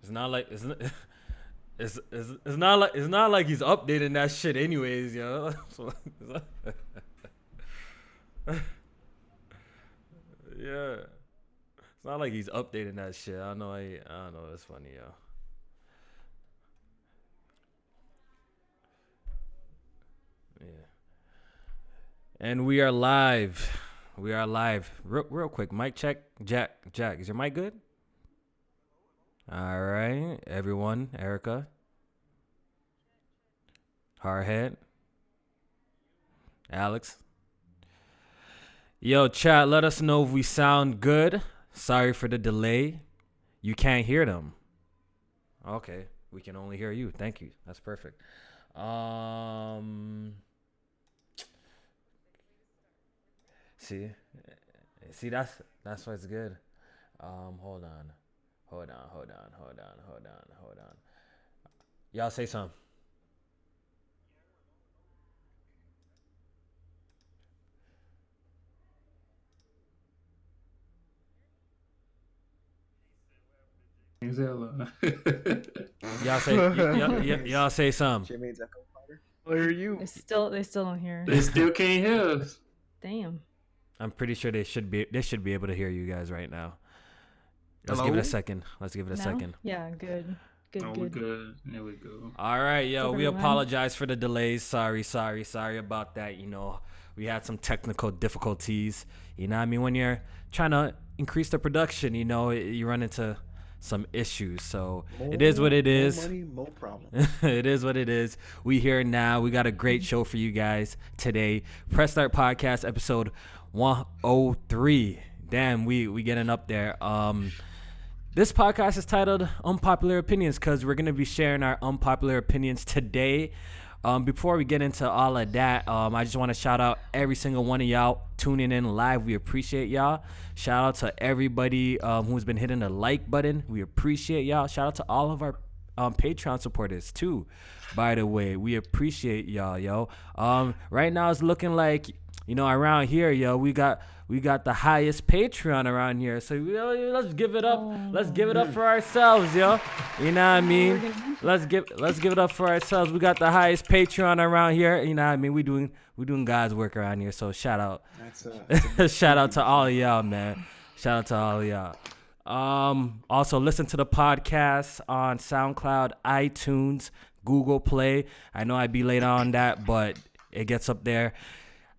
It's not like it's not like he's updating that shit anyways, yo. Yeah. It's not like he's updating that shit. I don't know. I don't know. It's funny, yo. Yeah. And we are live. We are live. Real quick, mic check. Jack, is your mic good? All right, everyone. Erica. Hardhead. Alex. Yo, chat, let us know if we sound good. Sorry for the delay. You can't hear them. Okay, we can only hear you. Thank you. That's perfect. See, that's why it's good. Hold on. Y'all say something. Y'all say something. Jimmy's echo fighter. Where are you? They still don't hear. They still can't hear us. Damn. I'm pretty sure they should be able to hear you guys right now. Let's Hello? give it a second. Yeah, good. We're good. There we go. All right, yo, we everyone? apologize for the delays. Sorry about that. You know, we had some technical difficulties. You know what I mean? When you're trying to increase the production, you know, you run into some issues. So it is what it is. More money, more problem. It is what it is. We here now. We got a great show for you guys today. Press Start Podcast episode 103. Damn, we getting up there. This podcast is titled Unpopular Opinions because we're going to be sharing our unpopular opinions today. Before we get into all of that, I just want to shout out every single one of y'all tuning in live. We appreciate y'all. Shout out to everybody who's been hitting the like button. We appreciate y'all. Shout out to all of our Patreon supporters too. By the way, we appreciate y'all, yo. Right now it's looking like, you know, around here, yo, we got the highest Patreon around here. So let's give it up. Let's give it up for ourselves, yo. You know what I mean? Let's give it up for ourselves. We got the highest Patreon around here. You know what I mean? We doing God's work around here. So shout out. Shout out to all of y'all, man. Shout out to all of y'all. Also listen to the podcast on SoundCloud, iTunes, Google Play. I know I'd be late on that, but it gets up there.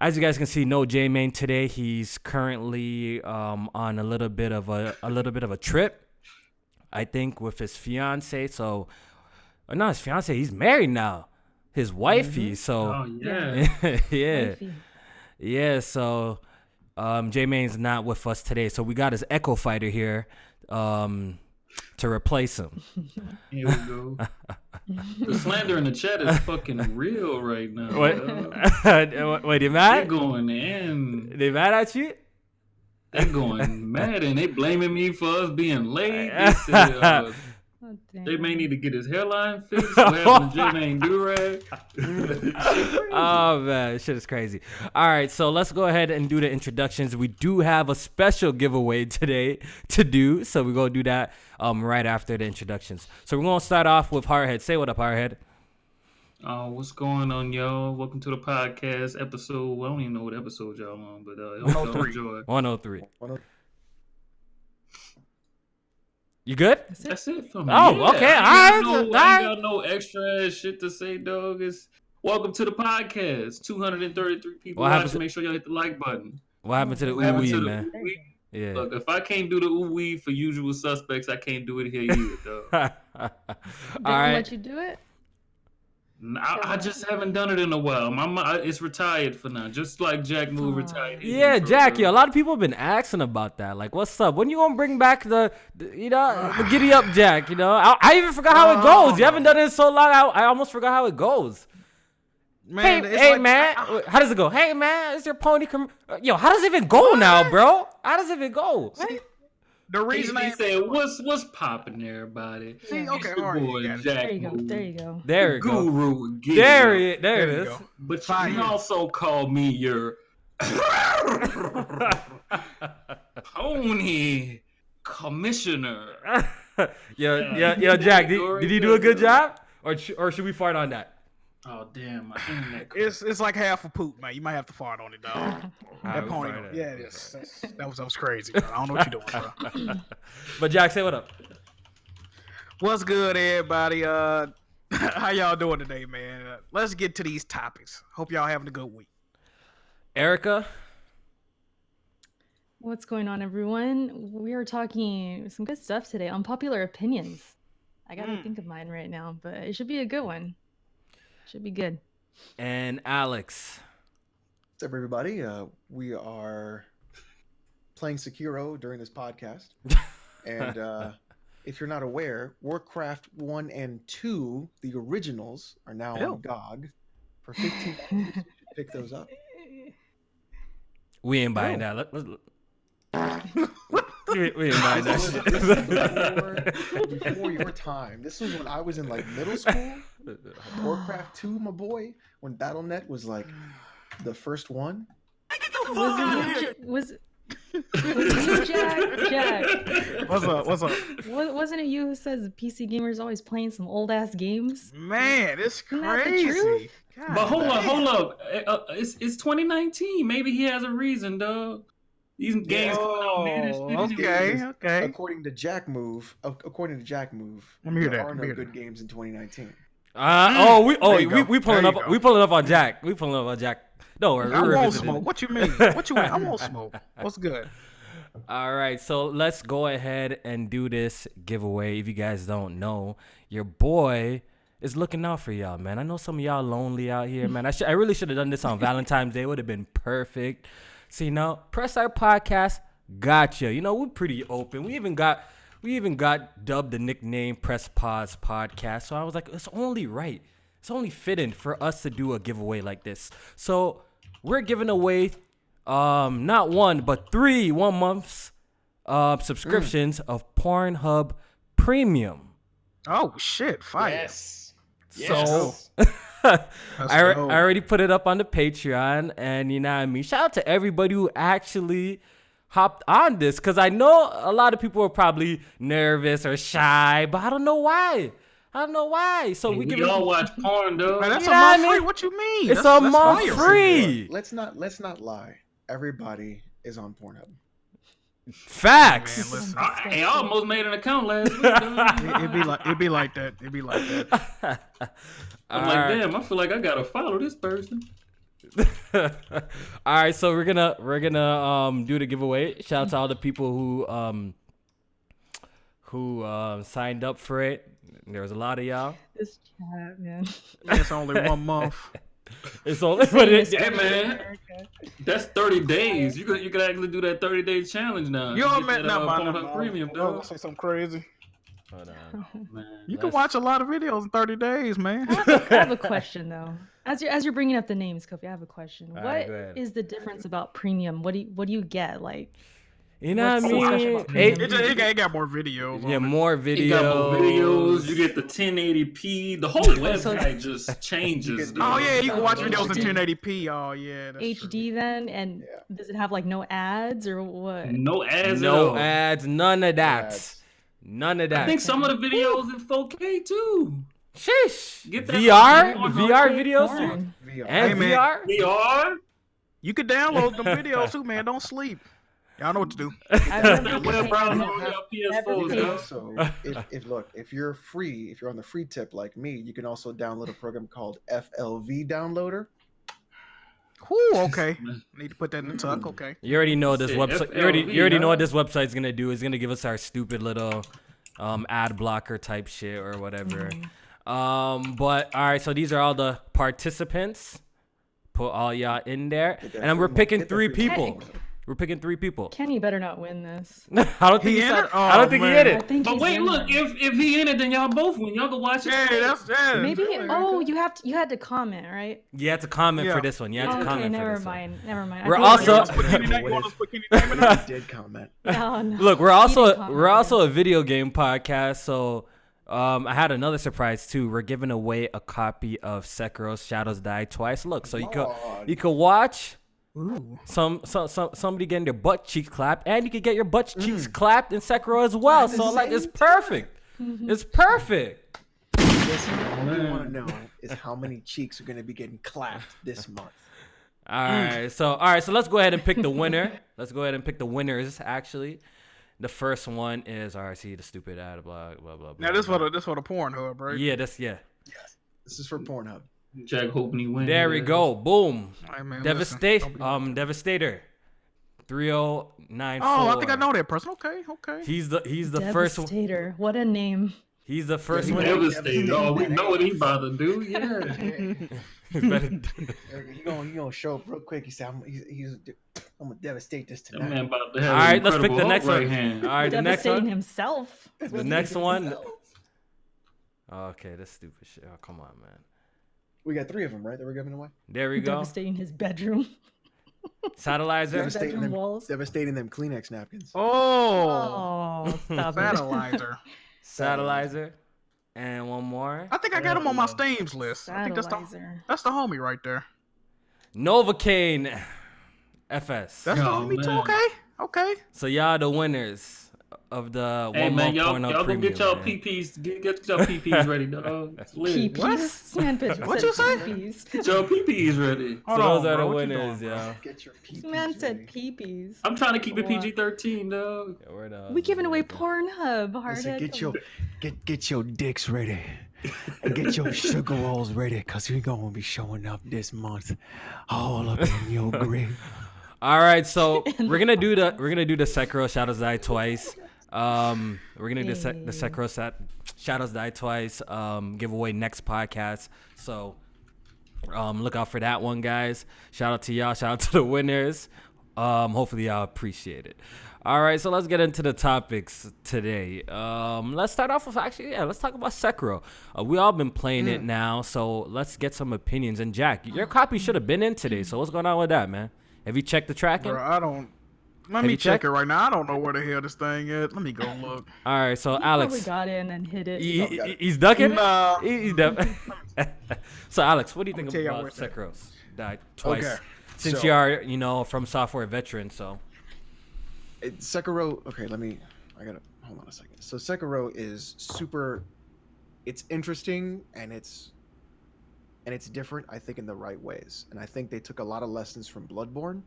As you guys can see, no J-Main today. He's currently on a little bit of a trip, I think, with his fiance. So, not his fiance. He's married now. His wifey. So, Oh yeah. yeah, Wifey. yeah. So, J-Main's not with us today. So we got his Echo Fighter here, to replace him. Here we go. The slander in the chat is fucking real right now. Wait, you They're mad? going in. They mad at you? They're going mad and they blaming me for us being late. They said, Oh, damn. they may need to get his hairline fixed. What happened to J-Main do-rag? Oh man, this shit is crazy. All right, so let's go ahead and do the introductions. We do have a special giveaway today to do, so we're gonna do that right after the introductions. So we're gonna start off with Hardhead. Say what up, Hardhead. What's going on, y'all? Welcome to the podcast episode. I don't even know what episode y'all on, but hope y'all enjoy. 103. You good? That's it for me. Oh, okay. I ain't All right. got no extra ass shit to say, dog. It's welcome to the podcast. 233 people watching. Make sure y'all hit the like button. What happened to the What happened to ooh-wee, the man? ooh-wee? Yeah. Look, if I can't do the ooh-wee for Usual Suspects, I can't do it here either, dog. All Didn't right. let you do it? I just haven't done it in a while. It's retired for now, just like Jack Move retired. Yeah, Jackie. A lot of people have been asking about that. Like, what's up? When you gonna bring back the giddy up, Jack? You know, I even forgot how it goes. You haven't done it in so long. I almost forgot how it goes. Man, Hey, man. How does it go? Hey, man, is your pony Yo, how does it even go now, bro? How does it even go? The reason He I said, "What's popping, everybody?" See, okay, It's your all right, boy, you got it. Jack There you go. Move, There you go. There you go. Guru. There Giddy it There you is. go. But Fire. you can also call me your pony commissioner. Yo, Jack, did you do a good job? Or should we fart on that? Oh damn, my internet. It's like half a poop, man. You might have to fart on it, dog. Alright, That we'll pony. fart on it. Yeah, it is. That was crazy. Bro. I don't know what you're doing, bro. But Jack, say what up. What's good, everybody? How y'all doing today, man? Let's get to these topics. Hope y'all having a good week. Erica? What's going on, everyone? We are talking some good stuff today. Unpopular opinions. I gotta think of mine right now, but it should be a good one. Should be good. And Alex. What's up, everybody? We are playing Sekiro during this podcast. And if you're not aware, Warcraft 1 and 2, the originals, are now on GOG. For $15, you should pick those up. We ain't buying that. We ain't buying that shit. Before your time. This was when I was in like middle school. Warcraft 2, my boy. When Battle.net was like the first one. Was it Jack? What's up? Wasn't it you who says PC gamers always playing some old ass games? Man, it's Isn't that the crazy. truth? God But hold dang. up. It's 2019. Maybe he has a reason, dog. These games coming out, man. This shit anyway. Okay. According to Jack Move, Let me hear there that. are Let no me hear good that. games in 2019. There you go. We pulling There up. you go. We pulling up on Jack. We pulling up on Jack. Don't worry. I we're won't revisiting. smoke. What you mean? What you mean? I won't smoke. What's good? All right, so let's go ahead and do this giveaway. If you guys don't know, your boy is looking out for y'all, man. I know some of y'all lonely out here, man. I really should have done this on Valentine's Day. Would have been perfect. So, you know, Press Our Podcast gotcha. You know, we're pretty open. We even got dubbed the nickname Press Pause Podcast. So I was like, it's only right. It's only fitting for us to do a giveaway like this. So we're giving away not one, but 3 1-months subscriptions of Pornhub Premium. Oh shit! Fire. Yes. So Let's I go. already put it up on the Patreon, and you know what I mean? Shout out to everybody who actually hopped on this, because I know a lot of people are probably nervous or shy, but I don't know why. So we give all watch porn, dog. Man, that's You a know what I month free. mean? What you mean? It's That's a month fire. free. Let's not lie. Everybody is on Pornhub. Facts. Man, listen. I almost made an account last week, dog. It'd be like that. I'm like, damn, I feel like I gotta follow this person. All right, so we're gonna do the giveaway. Shout out to all the people who signed up for it. There was a lot of y'all. This chat, man. It's only 1 month. It's only, but Hey man, that's 30 days. You could actually do that 30-day challenge now. You all get met that, now, Pornhub Premium, dog. Say something crazy. hold on. Man. You can watch a lot of videos in 30 days, man. I have a question though. As you're bringing up the names, Kofi, I have a question. All What right, go ahead. is the difference about premium? What do you get? Like, You know what I What's so special mean? about Premium? It got more videos. Yeah, on it. more You got more videos. videos. You get the 1080p. The whole website just changes. dude. Oh yeah, you can watch Okay. videos in 1080p. Oh yeah, that's true. HD then, and Yeah. does it have like no ads or what? No ads. at No all. ads, none of that. ads. None of I that. think some of the videos in 4K too. Sheesh. Get that VR? on VR Okay, videos porn. too? VR. And Hey, man. VR? VR. You can download them videos too, man. Don't sleep. Y'all know what to do. I That remember web browser paying- on your Never PS4s, paid. dog. So if you're on the free tip like me, you can also download a program called FLV Downloader. Whew, okay. Need to put that in the tuck. Okay. You already know this Shit, website. FLV, You already know huh? what this website's gonna do. It's gonna give us our stupid little ad blocker type shit or whatever. But all right, so these are all the participants. Put all y'all in there, Get that and then we're free picking get that 3 free people. money. We're picking 3 people. Kenny better not win this. I don't think He he in said- it? I don't Oh, think he man. hit I it. think But he's wait, in look, there. if he in it, then y'all both win. Y'all can watch it. Hey, that's Maybe. really Oh, good. you had to comment, right? You have to comment Yeah. for this one. You have to Okay, comment for never this one. mind. Never mind. We're I thought also- You want us to put Kenny name- you want us to put Kenny name in it? I did comment. No, no. Look, we're He also didn't comment. we're also a video game podcast, so I had another surprise too. We're giving away a copy of Sekiro's Shadows Die Twice. Look, so you Lord. could watch Ooh. Somebody getting their butt cheeks clapped, and you could get your butt cheeks clapped in Sekiro as well. So like, it's perfect. It's perfect. Listen, all we want to know is how many cheeks are going to be getting clapped this month. All right, so let's go ahead and pick the winner. Let's go ahead and pick the winners. Actually, the first one is see the stupid ad blah blah blah. Now this for the Pornhub, right? Yeah, Yes, this is for Pornhub. Jack hoping he wins. there we go. Boom. All right, man, Devastator. 3094. Oh, I think I know that person. Okay. He's the first one. Devastator. What a name. He's the first Yeah, one. Devastated. Oh, we know what he's about to do. Yeah. He gonna show up real quick. He said, "I'm gonna devastate this That man tonight." about to have All right, let's pick the Incredible next Hulk one. right hand. All right, the next Devastating one. himself. The next one. Okay, this stupid shit. Oh, come on, man. We got 3 of them, right? That we're giving away. There we go. Devastating his bedroom. Satellizer. Devastating bedroom them, walls. devastating them Kleenex napkins. Oh, Oh, stop it. Satellizer. Satelliter. And one more. I think I got him on my Steams list. I think Satellizer. that's the homie right there. Novocaine FS. That's the Oh, homie too. man. Okay. So y'all the winners of the Hey one man, month y'all Pornhub go premium. get y'all man. PPs. Get y'all PPs ready, dog. It's lit. PPs. Man, bitch. What said you say? PPs. Get y'all PPs ready. So Hold those on, are the bro. What you winners, doing, bro? yeah. Get your This PPs man said ready. PPs. I'm trying to keep it What? PG-13, dog. Yeah, where the- We giving away Pornhub. Listen, Hardhead. get your dicks ready. And get your sugar rolls ready, cause we're gonna be showing up this month, all up in your grave. All right, so we're gonna do the Sekiro Shadows Die Twice. We're gonna do the Sekiro Shadows Die Twice giveaway next podcast. So look out for that one, guys. Shout out to y'all. Shout out to the winners. Hopefully y'all appreciate it. All right, so let's get into the topics today. Let's start off with let's talk about Sekiro. We all been playing it now, so let's get some opinions. And Jack, your copy should have been in today. So what's going on with that, man? Have you checked the tracking? Bro, I don't. Let Have me you check checked? it right now. I don't know where the hell this thing is. Let me go look. All right, so He Alex, probably got in and hit it. he's ducking. Nah. He's So Alex, what do you think tell y'all about where it's at. Sekiro Die Twice? Okay, Since so- you are, from software veteran, so Sekiro. Okay, I gotta hold on a second. So Sekiro is super. It's interesting and it's different. I think in the right ways, and I think they took a lot of lessons from Bloodborne,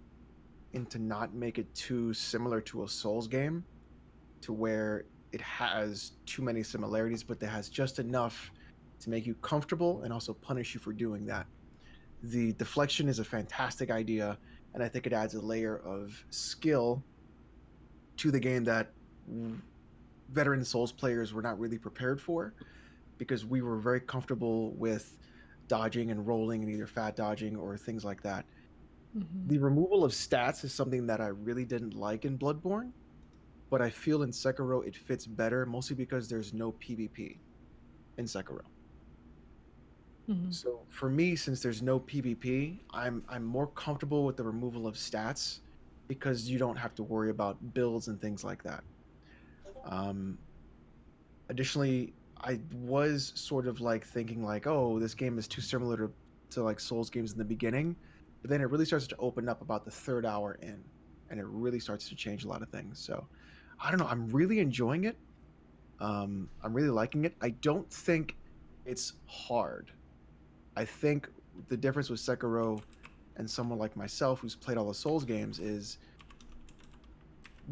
into not make it too similar to a Souls game, to where it has too many similarities, but that has just enough to make you comfortable and also punish you for doing that. The deflection is a fantastic idea, and I think it adds a layer of skill to the game that veteran Souls players were not really prepared for, because we were very comfortable with dodging and rolling and either fat dodging or things like that. Mhm. The removal of stats is something that I really didn't like in Bloodborne, but I feel in Sekiro it fits better, mostly because there's no PvP in Sekiro. Mhm. So for me, since there's no PvP, I'm more comfortable with the removal of stats, because you don't have to worry about builds and things like that. Additionally, I was sort of like thinking like, oh, this game is too similar to like Souls games in the beginning, but then it really starts to open up about the third hour in, and it really starts to change a lot of things. So I don't know, I'm really enjoying it. I'm really liking it. I don't think it's hard. I think the difference with Sekiro and someone like myself who's played all the Souls games is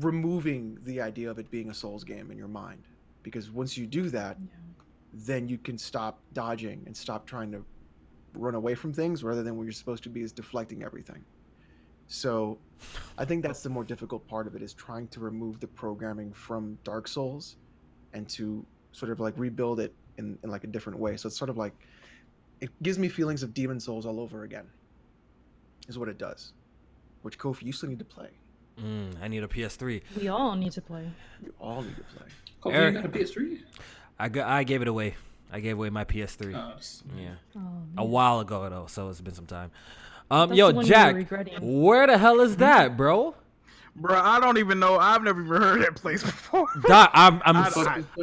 removing the idea of it being a Souls game in your mind, because once you do that, Yeah. then you can stop dodging and stop trying to run away from things, rather than what you're supposed to be is deflecting everything. So I think that's the more difficult part of it, is trying to remove the programming from Dark Souls and to sort of like rebuild it in like a different way. So it's sort of like, it gives me feelings of Demon Souls all over again, is what it does. Which, Kofi, you still need to play. I need a PS3. We all need to play. You all need to play. Kofi, Eric- you got a PS3? I gave it away. I gave away my PS3. Yeah, Oh, a man. while ago though, so it's been some time. That's Yo, the one you were Jack, regretting. where the hell is that, bro? Bro, I don't even know. I've never even heard that place before. Doc, I-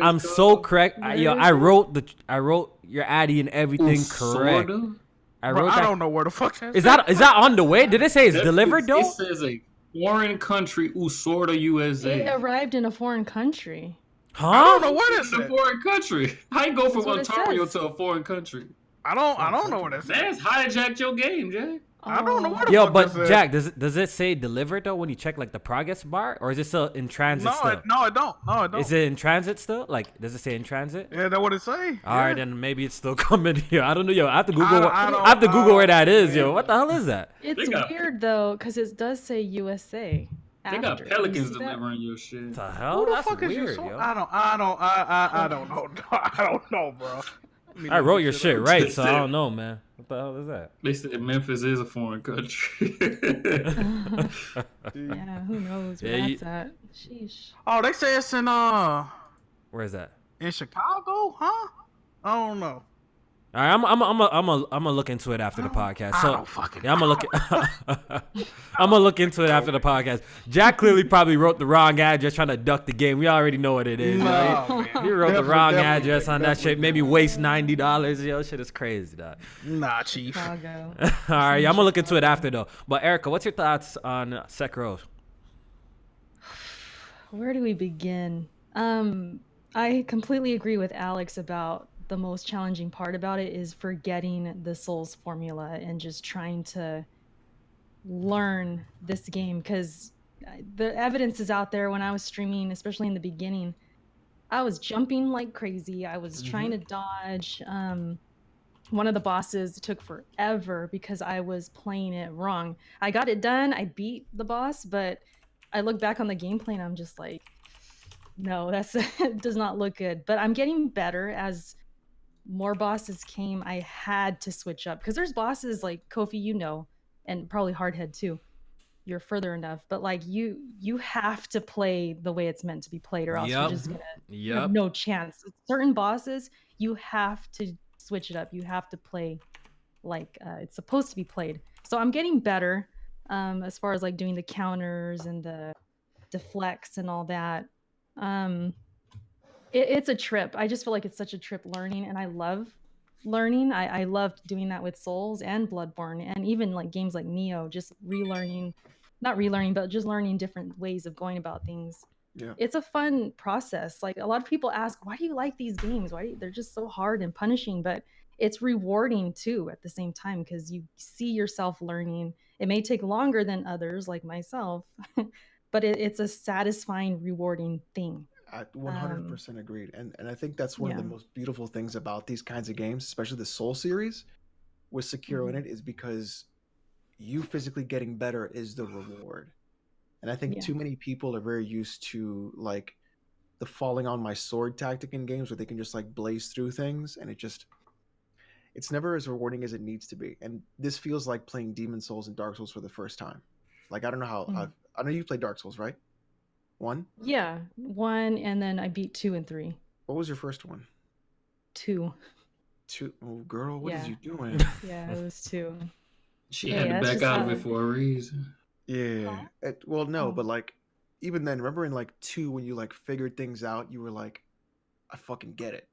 I'm so correct. Where I is it? wrote your addy and everything correct. Usorda? I Bro, wrote I that. don't know where the fuck that Is that on the way? Did it say it's delivered though? It says a foreign country, Usorda, USA. It arrived in a foreign country. I don't know Huh? where It's this a is. foreign country. How you go from That's what it Ontario says. to a foreign country? I don't know where this is. That's hijacked your game, Jack. I don't know where the Yo, fuck but this is. Jack, does it say delivered though when you check like the progress bar, or is it still in transit No, still? it don't. No, it don't. Is it in transit still? Like, does it say in transit? Yeah, that's what it say. All right, then maybe it's still coming here. I don't know, yo. I have to Google. I I have to Google where that is, yeah. yo. What the hell is that? It's got- weird though, because it does say USA. They got after. You pelicans see that? delivering your shit. What the Who hell? the That's fuck is you? weird, So, yo. I don't know. I don't know, bro. Let me I look wrote this your shit up. right, so I don't know, man. What the hell is that? They said Memphis is a foreign country. Yeah, who knows where Yeah, that's at? Sheesh. Oh, they say it's in Where is that? Chicago, huh? I don't know. All right, I'm gonna look into it after the podcast. I So don't fucking yeah, I'm gonna look into it after the podcast. Jack clearly probably wrote the wrong address trying to duck the game. We already know what it is. No, Right? man. He wrote the Definitely- wrong definitely, address on that shit. definitely. Maybe waste $90. Yo, shit is crazy, dog. Nah, chief. Chicago. All right, yeah, I'm gonna look into it after though. But Erica, what's your thoughts on Sekiro? Where do we begin? I completely agree with Alex about the most challenging part about it is forgetting the Souls formula and just trying to learn this game, because the evidence is out there. When I was streaming, especially in the beginning, I was jumping like crazy. I was trying to dodge. One of the bosses took forever because I was playing it wrong. I got it done. I beat the boss, but I look back on the gameplay and I'm just like, no, that's it does not look good. But I'm getting better as more bosses came. I had to switch up because there's bosses like Kofi, you know, and probably Hardhead too. You're further enough, but like you have to play the way it's meant to be played, or else Yep. you're just gonna you have Yep. no chance. Certain bosses, you have to switch it up. You have to play like it's supposed to be played. So I'm getting better as far as like doing the counters and the deflects and all that. It's a trip. I just feel like it's such a trip learning, and I love learning. I loved doing that with Souls and Bloodborne, and even like games like Neo, just not relearning, but just learning different ways of going about things. Yeah. It's a fun process. Like a lot of people ask, why do you like these games? They're just so hard and punishing, but it's rewarding too at the same time because you see yourself learning. It may take longer than others like myself, but it's a satisfying, rewarding thing. I 100% agreed, and I think that's one of the Yeah. most beautiful things about these kinds of games, especially the Soul series, with Sekiro in it, is because you physically getting better is the reward. And I think Yeah. too many people are very used to like the falling on my sword tactic in games where they can just like blaze through things, and it's never as rewarding as it needs to be. And this feels like playing Demon Souls and Dark Souls for the first time. Like I don't know how I know you played Dark Souls, right? 1? Yeah, 1, and then I beat 2 and 3. What was your first one? 2. 2. Oh, girl, what is Yeah. you doing? Yeah, it was 2. She Yeah, had to that's back just out of how- it for a reason. Yeah. Well, no, Oh. but like even then, remember in like 2 when you like figured things out, you were like, I fucking get it.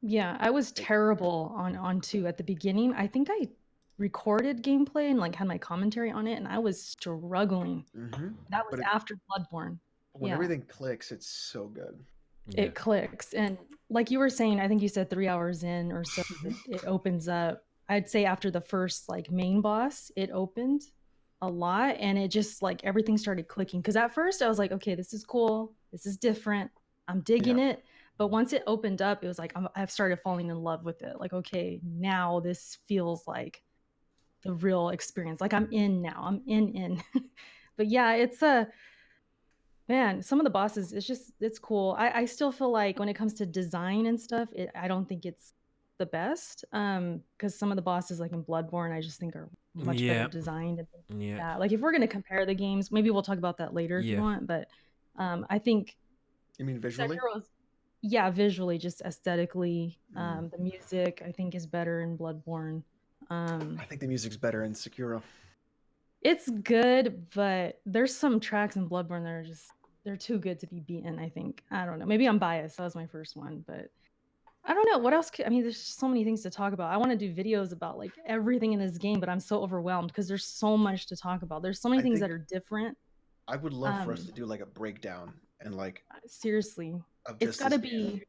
Yeah, I was terrible on 2 at the beginning. I think I recorded gameplay and like had my commentary on it, and I was struggling. Mm-hmm. That was But it- after Bloodborne. When Yeah. everything clicks, it's so good. Yeah. It clicks, and like you were saying, I think you said 3 hours in or so, it opens up. I'd say after the first like main boss, it opened a lot, and it just like everything started clicking. Because at first I was like, okay, this is cool, this is different, I'm digging it. But once it opened up, it was like I've started falling in love with it. Like, okay, now this feels like the real experience. Like I'm in now. I'm in. But yeah, it's man, some of the bosses, it's cool. I still feel like when it comes to design and stuff, I don't think it's the best. Because some of the bosses like in Bloodborne, I just think are much Yeah. better designed and things like Yeah. that. Like if we're gonna compare the games, maybe we'll talk about that later if Yeah. you want. But I think You mean visually? Sekiro's, yeah, visually, just aesthetically, the music I think is better in Bloodborne. I think the music's better in Sekiro. It's good, but there's some tracks in Bloodborne that are they're too good to be beaten, I think. I don't know. Maybe I'm biased. That was my first one, but I don't know what else. I mean, there's so many things to talk about. I want to do videos about like everything in this game, but I'm so overwhelmed because there's so much to talk about. There's so many things that are different. I would love for us to do like a breakdown and like seriously, of it's just got to this game. be.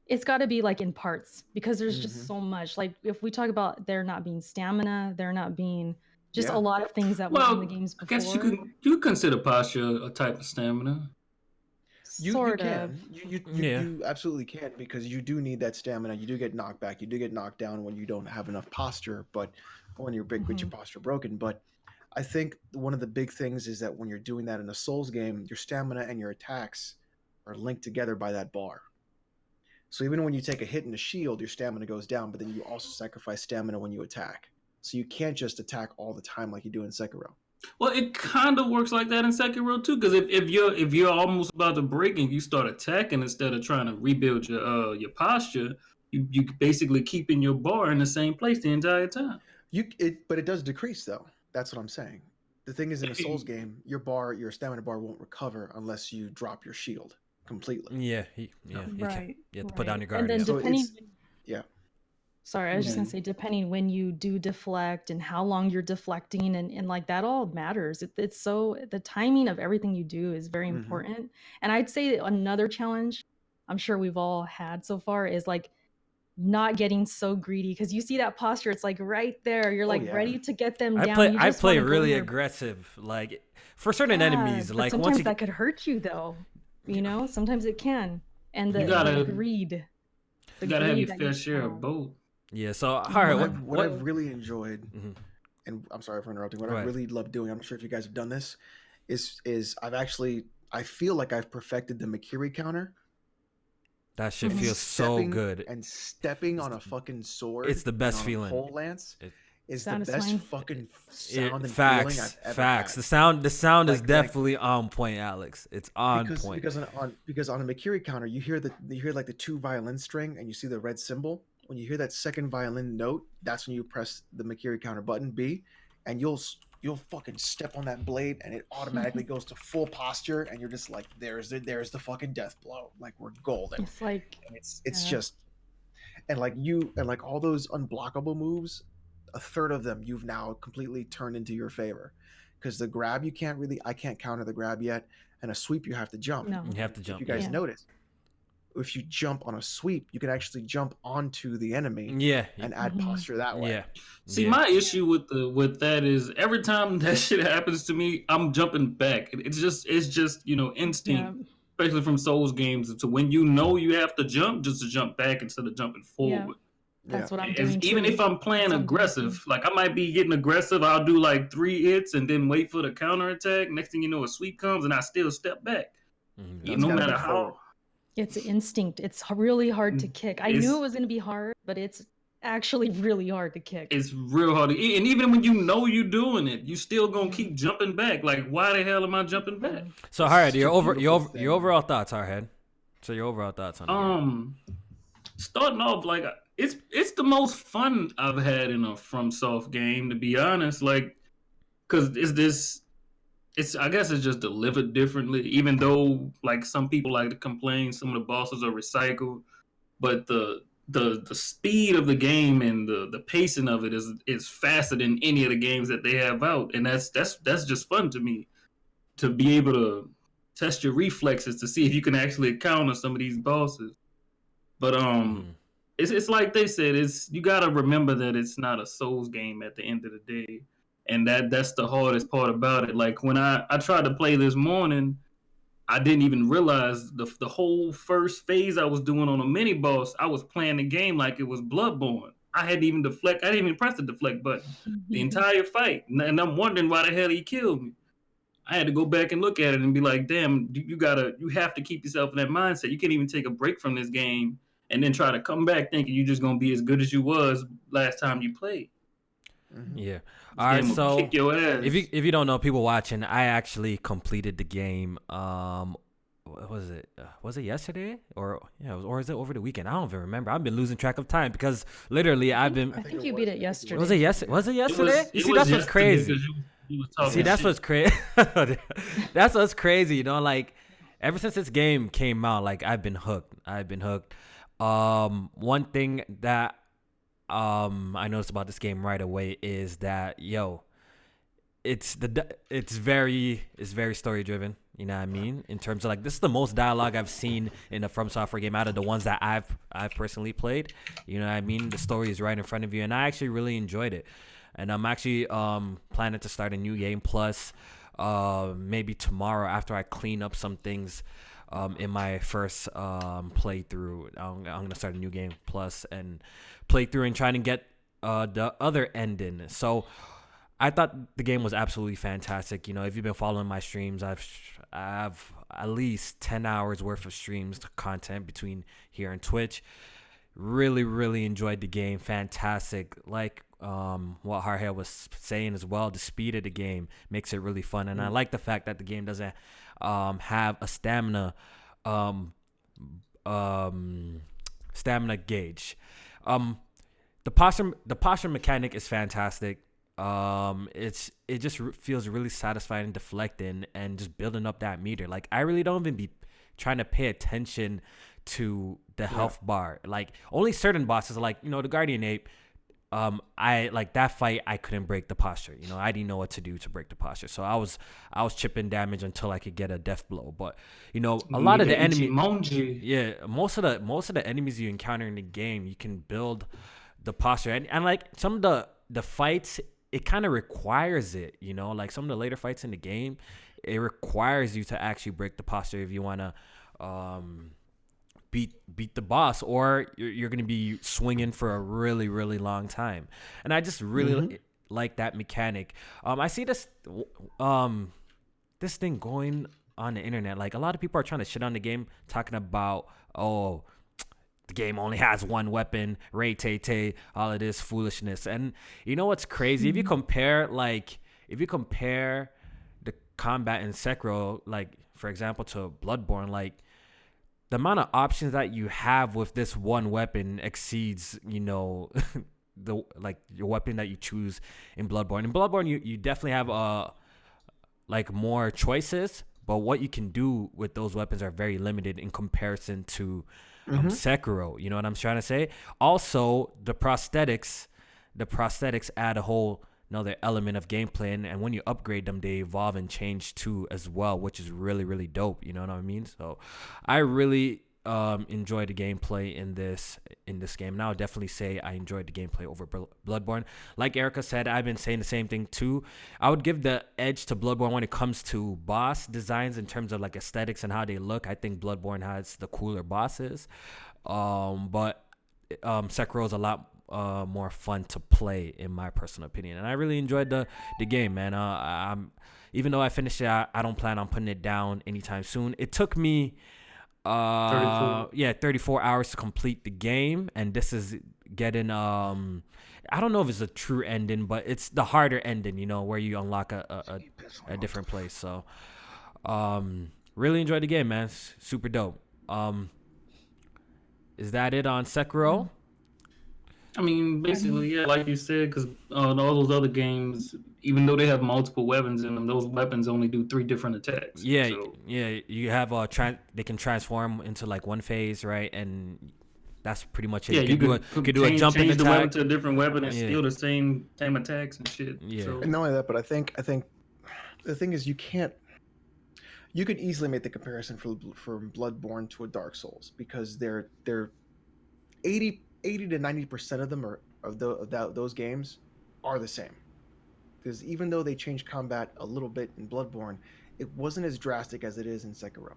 It's got to be like in parts because there's Mhm. just so much. Like if we talk about there not being stamina, there not being just Yeah. a lot of things that were in the games I before. guess you consider posture a type of stamina. You Sort can. of. You absolutely can, because you do need that stamina. You do get knocked back. You do get knocked down when you don't have enough posture, but when you're big with your posture broken. But I think one of the big things is that when you're doing that in a Souls game, your stamina and your attacks are linked together by that bar. So even when you take a hit in the shield, your stamina goes down, but then you also sacrifice stamina when you attack. So you can't just attack all the time like you do in Sekiro. Well, it kind of works like that in Sekiro too, because if you're almost about to break and you start attacking instead of trying to rebuild your posture, you basically keeping your bar in the same place the entire time. But it does decrease though. That's what I'm saying. The thing is, in a Souls game, your stamina bar won't recover unless you drop your shield completely. Yeah, Right. You have to put down your guard. And then So depending. yeah. Sorry, I was just gonna say, depending when you do deflect and how long you're deflecting, and like that all matters. It's so the timing of everything you do is very important. And I'd say another challenge I'm sure we've all had so far is like not getting so greedy, because you see that posture, it's like right there. You're like ready to get them down. I play really aggressive, like for certain enemies. But like sometimes once that could hurt you though. You know, sometimes it can. And the greed. You gotta have your fair share of both. Yeah. So all right, what I've really enjoyed, and I'm sorry for interrupting. What I really love doing, I'm not sure if you guys have done this, is I feel like I've perfected the Makiri counter. That shit feels so good. And stepping on a fucking sword. It's the best feeling. Pole lance is the best fucking sound and feeling I've ever Facts. had. The sound is definitely on point, Alex. It's on point. Because on a Makiri counter, you hear like the 2 violin string and you see the red symbol. When you hear that second violin note, that's when you press the Makiri counter button B, and you'll fucking step on that blade and it automatically goes to full posture, and you're just like, there's the fucking death blow. Like, we're golden. It's like it's just, and like all those unblockable moves, a third of them you've now completely turned into your favor, because the grab I can't counter the grab yet, and a sweep you have to jump. No. You have to jump. If you guys notice, if you jump on a sweep, you can actually jump onto the enemy and add posture that way. See, my issue with that is every time that shit happens to me, I'm jumping back. It's just instinct, especially from Souls games. So when you have to jump, just to jump back instead of jumping forward. That's what I'm doing. Even if I'm playing aggressive, like I might be getting aggressive, I'll do like 3 hits and then wait for the counter attack. Next thing you know, a sweep comes and I still step back. No matter how. It's instinct. It's really hard to kick. I knew it was going to be hard, but it's actually really hard to kick. It's real hard. And even when you know you're doing it, you still going to keep jumping back. Like, why the hell am I jumping back? So, Hardhead, your overall thoughts, Hardhead. So, your overall thoughts on it. Starting off, like, it's the most fun I've had in a FromSoft game, to be honest. Like, because I guess it's just delivered differently, even though like some people like to complain some of the bosses are recycled, but the speed of the game and the pacing of it is faster than any of the games that they have out, and that's just fun to me, to be able to test your reflexes to see if you can actually counter some of these bosses. But it's like they said, you got to remember that it's not a Souls game at the end of the day. And that's the hardest part about it. Like when I tried to play this morning, I didn't even realize the whole first phase I was doing on a mini boss, I was playing the game like it was Bloodborne. I hadn't even deflect. I didn't even press the deflect button the entire fight. And I'm wondering why the hell he killed me. I had to go back and look at it and be like, damn, you have to keep yourself in that mindset. You can't even take a break from this game and then try to come back thinking you're just going to be as good as you was last time you played. Yeah. All right. So kick your ass. if you don't know, people watching, I actually completed the game. What was it? Was it yesterday or is it over the weekend? I don't even remember. I've been losing track of time because literally I think you beat it yesterday. Was it yesterday? See, that's what's crazy. See, that's what's crazy. That's what's crazy. You know, like ever since this game came out, like I've been hooked. One thing that I noticed about this game right away is that it's very story driven. You know what I mean? In terms of like, this is the most dialogue I've seen in a From Software game out of the ones that I've personally played. You know what I mean? The story is right in front of you, and I actually really enjoyed it. And I'm actually planning to start a new game. Plus, maybe tomorrow after I clean up some things in my first playthrough, I'm gonna start a new game plus and play through and trying to get the other ending. So I thought the game was absolutely fantastic. You know, if you've been following my streams, I've at least 10 hours worth of streams content between here and Twitch. Really, really enjoyed the game. Fantastic. Like what Hardhead was saying as well, the speed of the game makes it really fun. And I like the fact that the game doesn't have a stamina gauge. The posture mechanic is fantastic. It just feels really satisfying and deflecting and just building up that meter. Like, I really don't even be trying to pay attention to the health bar. Like, only certain bosses, like, you know, the Guardian Ape, I like that fight, I couldn't break the posture. You know, I didn't know what to do to break the posture. So I was chipping damage until I could get a death blow. But, you know, a lot of the enemies, most of the enemies you encounter in the game, you can build the posture. And like some of the fights, it kind of requires it, you know, like some of the later fights in the game, it requires you to actually break the posture if you want to beat the boss, or you're going to be swinging for a really, really long time. And I just really like that mechanic. I see this thing going on the internet. Like, a lot of people are trying to shit on the game, talking about, oh, the game only has one weapon, Ray Tay Tay, all of this foolishness. And you know what's crazy? If you compare the combat in Sekiro, like, for example, to Bloodborne, like, the amount of options that you have with this one weapon exceeds, you know, your weapon that you choose in Bloodborne. In Bloodborne, you definitely have like more choices, but what you can do with those weapons are very limited in comparison to Sekiro. You know what I'm trying to say? Also, the prosthetics add a whole another element of gameplay, and when you upgrade them, they evolve and change too as well, which is really, really dope. You know what I mean? So I really enjoy the gameplay in this game. And I would definitely say I enjoyed the gameplay over Bloodborne. Like Erica said, I've been saying the same thing too. I would give the edge to Bloodborne when it comes to boss designs in terms of like aesthetics and how they look. I think Bloodborne has the cooler bosses, but Sekiro is a lot more fun to play, in my personal opinion. And I really enjoyed the game, man. I'm even though I finished it, I don't plan on putting it down anytime soon. It took me 34 hours to complete the game, and this is getting I don't know if it's a true ending, but it's the harder ending, you know, where you unlock a different place. So really enjoyed the game, man. It's super dope. Is that it on Sekiro? I mean, basically, yeah, like you said, because all those other games, even though they have multiple weapons in them, those weapons only do 3 different attacks. Yeah, so. yeah. You have they can transform into like one phase, right? And that's pretty much it. Yeah, you could do a jumping attack. Change the weapon to a different weapon and steal the same attacks and shit. Yeah. So. And not only that, but I think the thing is, you could easily make the comparison from Bloodborne to a Dark Souls, because they're 80 to 90% of them those games are the same. Because even though they changed combat a little bit in Bloodborne, it wasn't as drastic as it is in Sekiro.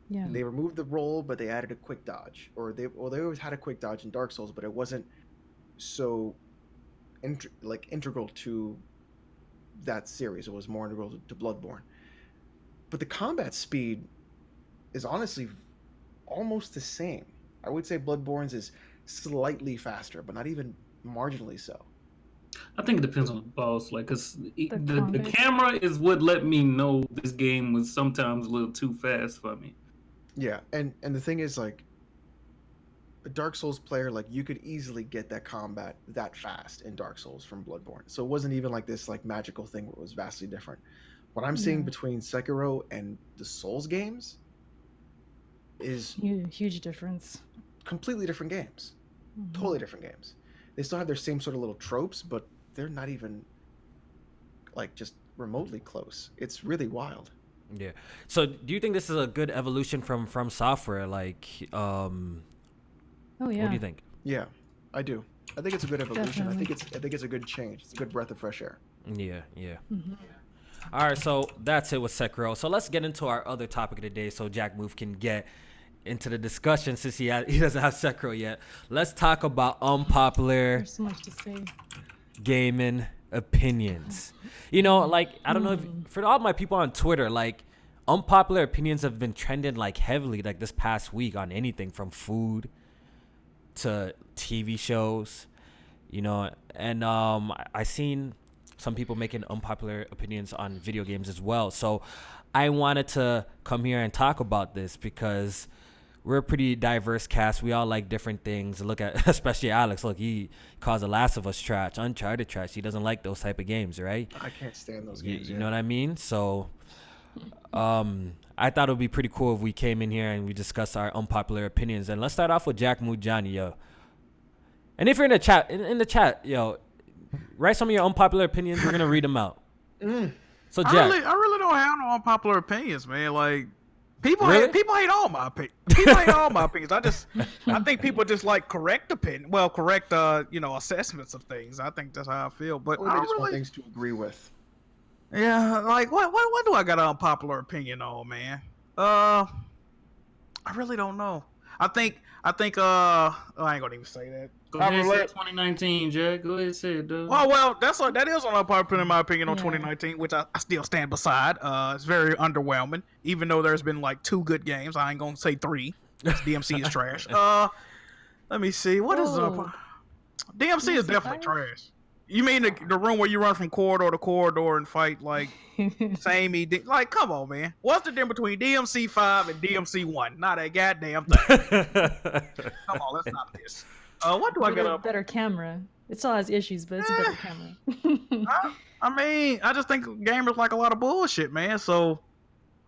Yeah. They removed the roll, but they added a quick dodge. They always had a quick dodge in Dark Souls, but it wasn't so integral to that series. It was more integral to Bloodborne. But the combat speed is honestly almost the same. I would say Bloodborne's is slightly faster, but not even marginally so. I think it depends on the boss, like, cause the camera is what let me know this game was sometimes a little too fast for me. Yeah, and the thing is, like, a Dark Souls player, like, you could easily get that combat that fast in Dark Souls from Bloodborne. So it wasn't even like this like magical thing where it was vastly different. What I'm seeing between Sekiro and the Souls games is huge difference. completely different games. Totally different games. They still have their same sort of little tropes, but they're not even like just remotely close. It's really wild. Yeah. So do you think this is a good evolution from software? Like, Oh what do yeah, you think? Yeah, I do. I think it's a good evolution. definitely. I think it's a good change. It's a good breath of fresh air. Yeah, yeah. Mhm. All right, so that's it with Sekiro. So let's get into our other topic of the day, so Jack Move can get into the discussion since he doesn't have Sekiro yet. Let's talk about unpopular There's so much to say. gaming opinions. You know, like, I don't know if for all my people on Twitter, like, unpopular opinions have been trending like heavily like this past week on anything from food to TV shows, you know. And I seen some people making unpopular opinions on video games as well. So I wanted to come here and talk about this because we're a pretty diverse cast. We all like different things. Look at, especially Alex. Look, he calls The Last of Us trash, Uncharted trash. He doesn't like those type of games, right? I can't stand those You, games. you know what I mean? So I thought it would be pretty cool if we came in here and we discussed our unpopular opinions. And let's start off with Jack Mujani, yo. And if you're in the chat, in the chat, yo, write some of your unpopular opinions. We're gonna read them out. So Jack, I really don't have no unpopular opinions, man. Like people Really? hate all my opinions. People hate all my opinions. I think people just like correct assessments of things. I think that's how I feel. But Or I they don't just want really, things to agree with. yeah, like what do I got an unpopular opinion on, man? I really don't know. I think I ain't gonna even say that. Go I ahead and say relate- 2019, Jack. Go ahead and say it, dog. Well, that is an unpopular opinion in my opinion on Yeah. 2019, which I still stand beside. It's very underwhelming, even though there's been like 2 good games. I ain't gonna say 3. DMC is trash. Let me see. What is up? Whoa. DMC is DMC definitely fire? trash. You mean the room where you run from corridor to corridor and fight like same ED? Like, come on, man. What's the difference between DMC 5 and DMC 1? Not a goddamn thing. Come on, let's stop this. What do I got up? better camera. It still has issues, but it's a better camera. I mean, I just think gamers like a lot of bullshit, man. So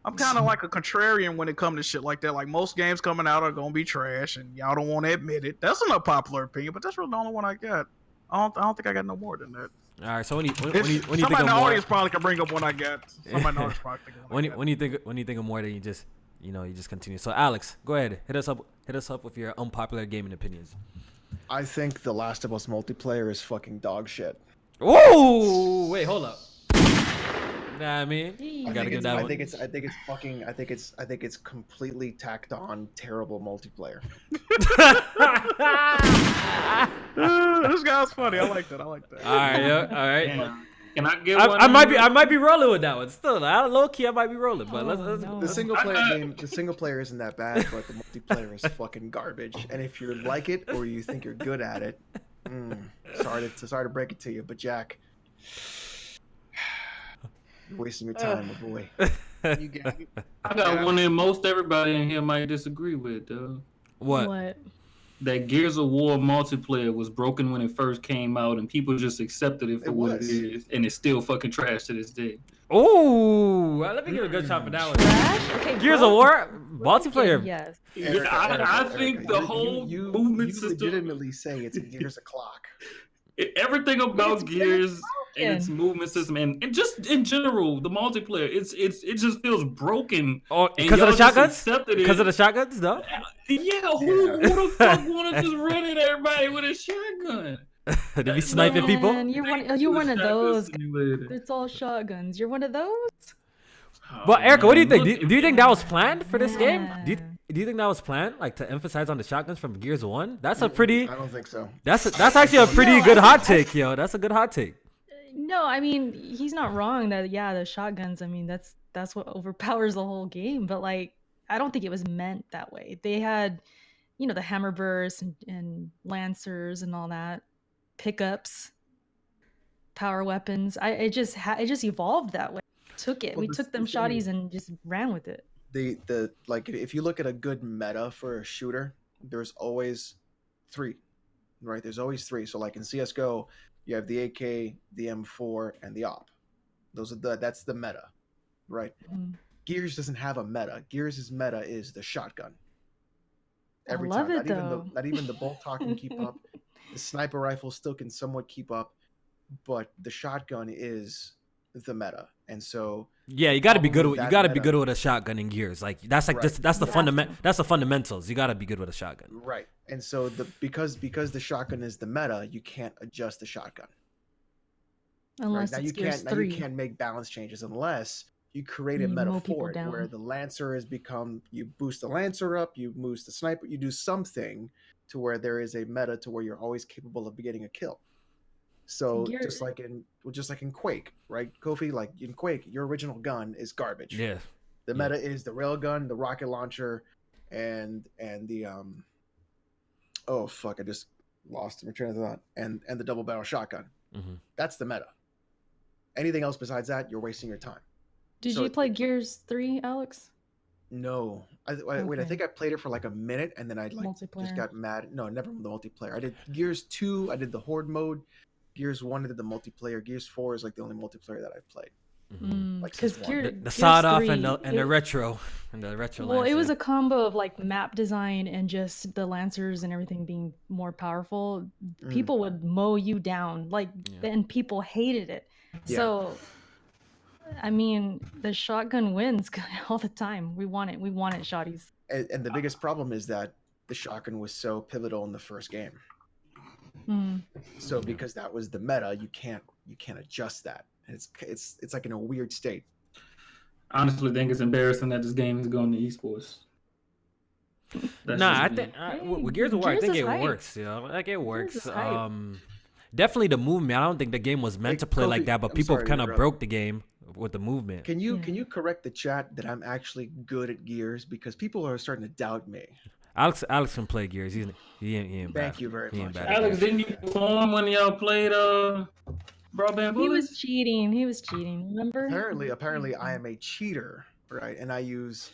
I'm kind of like a contrarian when it comes to shit like that. Like most games coming out are gonna be trash, and y'all don't want to admit it. That's an unpopular opinion, but that's really the only one I got. I don't think I got no more than that. all right. So when you Somebody think in of the more, audience probably can bring up one I got. Somebody in the audience probably think of one I got. when you think of more, then you just continue. So Alex, go ahead, hit us up with your unpopular gaming opinions. I think The Last of Us multiplayer is fucking dog shit. Whoa! Wait, hold up. Nah, I mean, you I gotta think give it's, that I one. think it's completely tacked on terrible multiplayer. This guy's funny. I like that. All right, yeah, all right. Damn. Can I get one? I might be rolling with that one. Still, low key, I might be rolling. But let's no. The single player isn't that bad, but the multiplayer is fucking garbage. And if you like it or you think you're good at it, sorry to break it to you, but Jack, you're wasting your time, my boy. You got it. I got one that most everybody in here might disagree with, though. what? That Gears of War multiplayer was broken when it first came out, and people just accepted it for what it was. is, and it's still fucking trash to this day. Oh, let me give a good shot for that one. Trash? Okay, Gears of bro. War multiplayer. Yes. Erica, I Erica, think the whole you movement you system, legitimately say it's Gears o'clock. everything about It's Gears and its broken. movement system, and just in general, the multiplayer, it just feels broken. Oh, And because of y'all the just shotguns? accepted it. Because of the shotguns, no? Yeah, who the fuck want to just run at everybody with a shotgun? They be sniping people. Man, you're one of Shotgun those. simulator. It's all shotguns. You're one of those? But Oh, Erica, what do you man, think? look Do you at think that was planned for this game? Yeah. Do you think that was planned, like to emphasize on the shotguns from Gears 1? That's a pretty. I don't think so. That's actually a pretty No, good I- hot take, yo. That's a good hot take. No, I mean he's not wrong that the shotguns. I mean that's what overpowers the whole game. But like I don't think it was meant that way. They had, the hammer bursts and lancers and all that, pickups, power weapons. It just evolved that way. Well, We this- took them the thing is- shotties and just ran with it. The like if you look at a good meta for a shooter, there's always 3, right? There's always 3. So like in CS:GO, you have the AK, the M4, and the AWP. That's the meta, right? Mhm. Gears doesn't have a meta. Gears' meta is the shotgun. every love time. it though. Not even the bolt talk can keep up. The sniper rifle still can somewhat keep up, but the shotgun is the meta, and so Yeah, you got to be good. You that got to be meta- good with a shotgun in Gears. Like that's like Right. that's the You have fundament. to. That's the fundamentals. You got to be good with a shotgun. right. And so because the shotgun is the meta, you can't adjust the shotgun. Unless Right now it's Gears you 3. can't make balance changes unless you create a You meta mow for people it, where down. the Lancer has become, you boost the Lancer up, you boost the sniper, you do something to where there is a meta to where you're always capable of getting a kill. So Gear- just like in Quake, right, Kofi? Like in Quake, your original gun is garbage. Yeah. The Yeah. meta is the railgun, the rocket launcher, and the oh fuck, I just lost my train of thought. And the double barrel shotgun. Mm-hmm. That's the meta. Anything else besides that, you're wasting your time. Did so you play Gears 3, Alex? No, wait, I Okay. think I played it for like a minute and then I just Multiplayer. got mad. No, never the multiplayer. I did Gears 2, I did the Horde mode. Gears 1, I did the multiplayer. Gears 4 is like the only multiplayer that I've played. Like Because since one. The sawed off and the retro Well, it was Lancer. a combo of like map design and just the Lancers and everything being more powerful. People would mow you down, like, Yeah. and people hated it. Yeah. So, I mean, the shotgun wins all the time. We want it, shotties. And the biggest problem is that the shotgun was so pivotal in the first game. Mm. So because that was the meta, you can't adjust that. And it's like in a weird state. I honestly think it's embarrassing that this game is going to esports. That's Nah, just I me. think with Gears of War, I Gears think is it hype. works. You know, like it works. is hype. Definitely the movement. I don't think the game was meant Hey, to play like Kofi, that, but I'm people sorry to kind of interrupt. broke the game with the movement. Can you Yeah. correct the chat that I'm actually good at Gears, because people are starting to doubt me. Alex can play Gears. He ain't bad. Thank you very He ain't much. bad at Alex, Gears. didn't you perform when y'all played Broadband He Bullets? was cheating. Remember? Apparently I am a cheater, right? And I use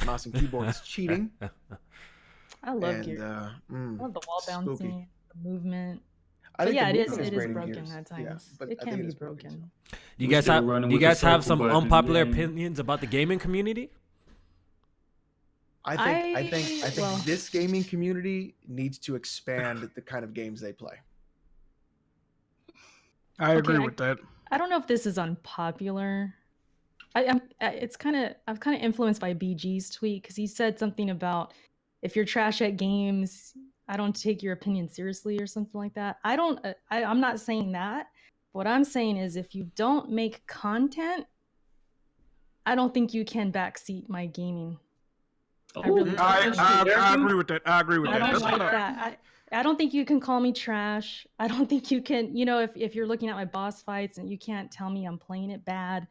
mouse and keyboard as cheating. I love And Gears. I love the wall spooky. bouncing, the movement. I But think yeah, the it is movement it is great in broken Gears. at Yeah, times. but It I can think be is broken, broken. so. Do you We guys still have running do you with the guys have circle some button, unpopular yeah. opinions about the gaming community? I think well- this gaming community needs to expand the kind of games they play. I agree Okay, with that. I don't know if this is unpopular. I'm kind of influenced by BG's tweet because he said something about if you're trash at games, I don't take your opinion seriously or something like that. I'm not saying that. What I'm saying is if you don't make content, I don't think you can backseat my gaming. I really don't. I agree with that. I agree with I that. don't That's like not a- that. I don't think you can call me trash. I don't think you can, if you're looking at my boss fights and you can't tell me I'm playing it bad.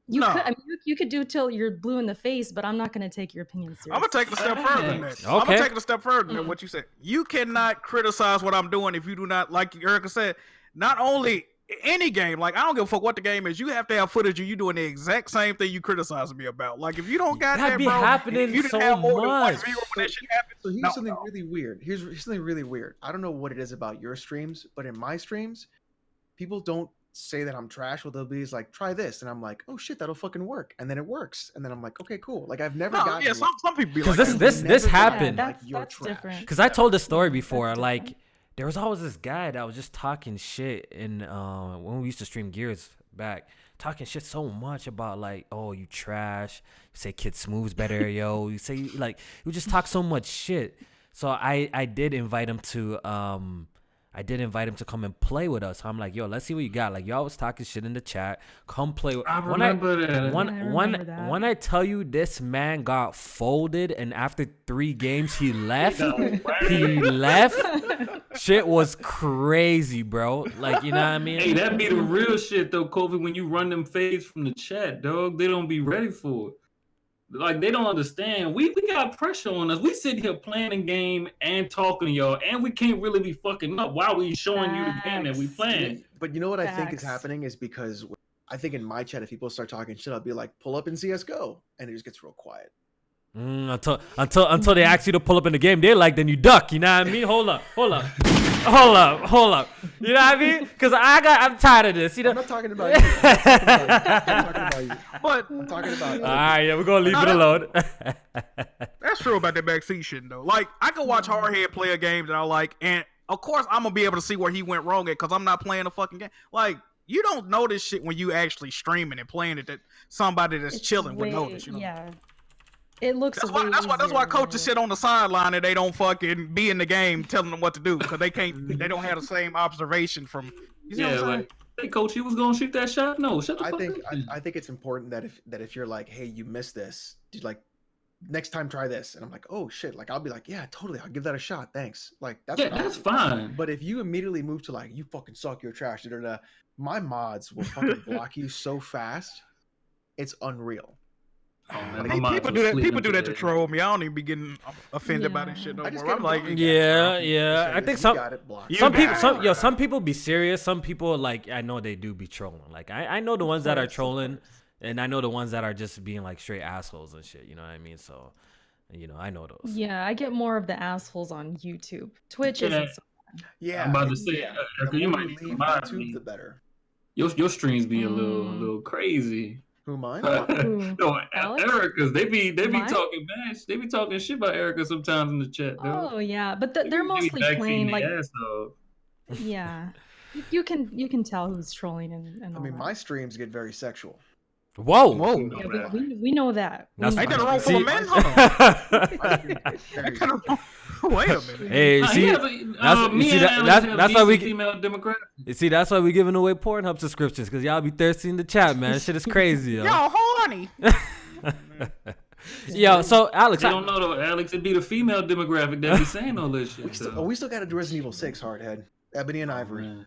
You No. could, you could do it till you're blue in the face, but I'm not going to take your opinion seriously. I'm gonna take it a step further than that. I'm Okay. gonna take it a step further than what you said. You cannot criticize what I'm doing if you do not, like Erica said, not only any game, like I don't give a fuck what the game is, you have to have footage of you doing the exact same thing you criticizing me about. Like if you don't got That that, be bro, happening if you didn't so have more than one much. viewer when that shit happened. So here's No, something no. really weird. Here's something really weird. I don't know what it is about your streams, but in my streams, people don't say that I'm trash. What they'll be is like, try this, and I'm like, oh shit, that'll fucking work, and then it works, and then I'm like, okay, cool. Like I've never No, gotten. yeah, some people be 'Cause like, this- that. this never gotten, happened. like, That's you're trash. different. Because I told the story Yeah, before, that's like different. there was always this guy that was just talking shit, and when we used to stream Gears back, talking shit so much about like, oh, you trash. You say Kid Smooth's better, yo. You say like you just talk so much shit. So I did invite him to come and play with us. I'm like, yo, let's see what you got. Like, y'all was talking shit in the chat. Come play with. I remember that. I remember that. When I tell you this man got folded, and after 3 games he left. He left. Shit was crazy, bro. Like, you know what I mean? Hey, that be the real shit though, Kofi. When you run them fades from the chat, dog, they don't be ready for it. Like they don't understand. We got pressure on us. We sit here playing a game and talking to y'all, and we can't really be fucking up while we showing you the game that we Facts. playing. But you know what I think is Facts. happening is because I think in my chat, if people start talking shit, I'll be like, pull up in CS:GO, and it just gets real quiet. Until they ask you to pull up in the game, they're like, then you duck. You know what I mean? Hold up. Hold up. You know what I mean? Because I'm tired of this. You know. I'm not talking about you. I'm not talking about you. But I'm talking about. All right, yeah, we're gonna leave it alone. that's true about that backseat shit though. Like I can watch hardhead play a game that I like, and of course I'm gonna be able to see where he went wrong at because I'm not playing the fucking game. Like you don't know this shit when you actually streaming and playing it. That somebody that's chilling would know this. You know? Yeah. It looks. That's why coaches sit on the sideline and they don't fucking be in the game telling them what to do because they don't have the same observation from. You see what I'm saying? Like, hey coach, you was gonna shoot that shot? No, shut the fuck up. I think it's important that if you're like, hey, you missed this, dude, like next time try this, and I'm like, oh shit, like I'll be like, yeah, totally, I'll give that a shot, thanks. Like that's fine. But if you immediately move to like, you fucking suck, you're trash, my mods will fucking block you so fast, it's unreal. Oh, man, Like, people do that to troll me. I don't even be getting offended by this shit no more. I'm like, yeah. I think some people, some people be serious. Some people like I know they do be trolling. Like I know the ones that are trolling, and I know the ones that are just being like straight assholes and shit. You know what I mean? So, I know those. Yeah, I get more of the assholes on YouTube. Twitch isn't. So bad. Yeah, I'm about to say, you might leave leave YouTube, the better. Your streams be a little crazy. Who mine? No, Alex? Erica's. They be Mine? talking bad. They be talking shit about Erica sometimes in the chat. Though. Oh yeah, but they're mostly playing like. Yeah, you can tell who's trolling and all I mean, that. my streams get very sexual. Whoa. Yeah, we know that. That's ain't fine. that wrong for a man? Hold on. Wait a minute. Hey, see, that's why we female demographic. You see, that's why we giving away Pornhub subscriptions because y'all be thirsty in the chat, man. Shit is crazy, yo. Y'all horny. Yo, so Alex, I don't know though, Alex. It'd be the female demographic that be saying all this shit. We still got to do Resident Evil 6, Hardhead. Ebony and Ivory. Man.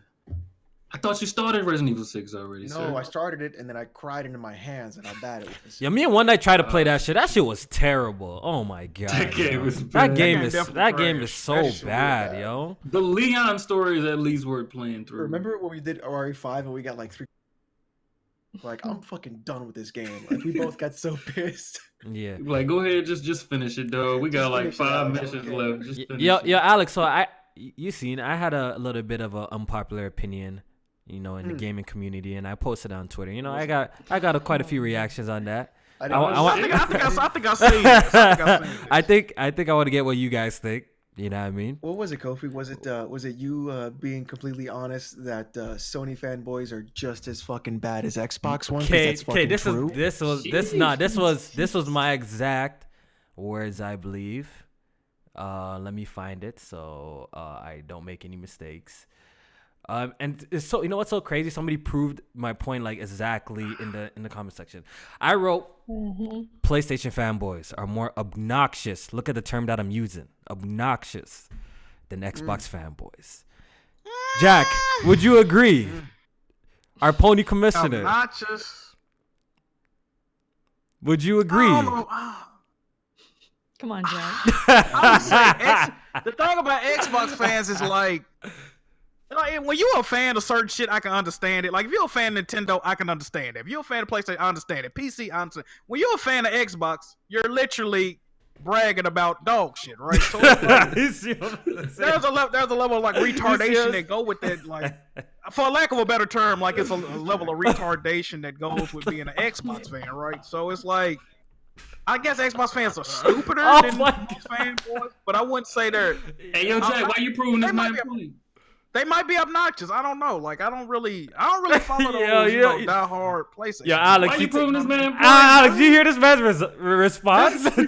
I thought you started Resident Evil 6 already. No, sir. I started it and then I cried into my hands and how bad it was. yeah, me and One Night tried to play that shit. That shit was terrible. Oh my god, That game was that bad. game is That so That shit bad, was bad. yo. The Leon story is at least worth playing through. Remember when we did RE5 and we got like 3? Like, I'm fucking done with this game. Like, we both got so pissed. Yeah. Like, go ahead, just finish it, though. We got like finish it 5 out, missions okay. left. Just finish Yo, it. Alex. So I had a little bit of an unpopular opinion, in the gaming community, and I posted it on Twitter. I got quite a few reactions on that. I think I seen this. I think I want to get what you guys think. You know what I mean? What was it, Kofi? Was it you being completely honest that Sony fanboys are just as fucking bad as Xbox ones? Okay, this was my exact words, I believe. Let me find it so I don't make any mistakes. And it's so, what's so crazy? Somebody proved my point like exactly in the comment section. I wrote PlayStation fanboys are more obnoxious. Look at the term that I'm using, obnoxious, than Xbox fanboys. Jack, would you agree? Our pony commissioner. Obnoxious. Would you agree? Come on, Jack. I would say the thing about Xbox fans is like when you're a fan of certain shit, I can understand it. Like if you're a fan of Nintendo, I can understand it. If you're a fan of PlayStation, I understand it. PC, I understand. When you're a fan of Xbox, you're literally bragging about dog shit, right? So there's a level of like retardation that go with that. Like, for lack of a better term, like it's a level of retardation that goes with being an Xbox fan, right? So it's like, I guess Xbox fans are stupider than fanboys, but I wouldn't say they're. Hey, yo, Jack, why you proving this man point? They might be obnoxious. I don't know. Like I don't really follow those die-hard PlayStation. Yeah, Alex, why you proving this man point? Alex, you hear this man's response? This is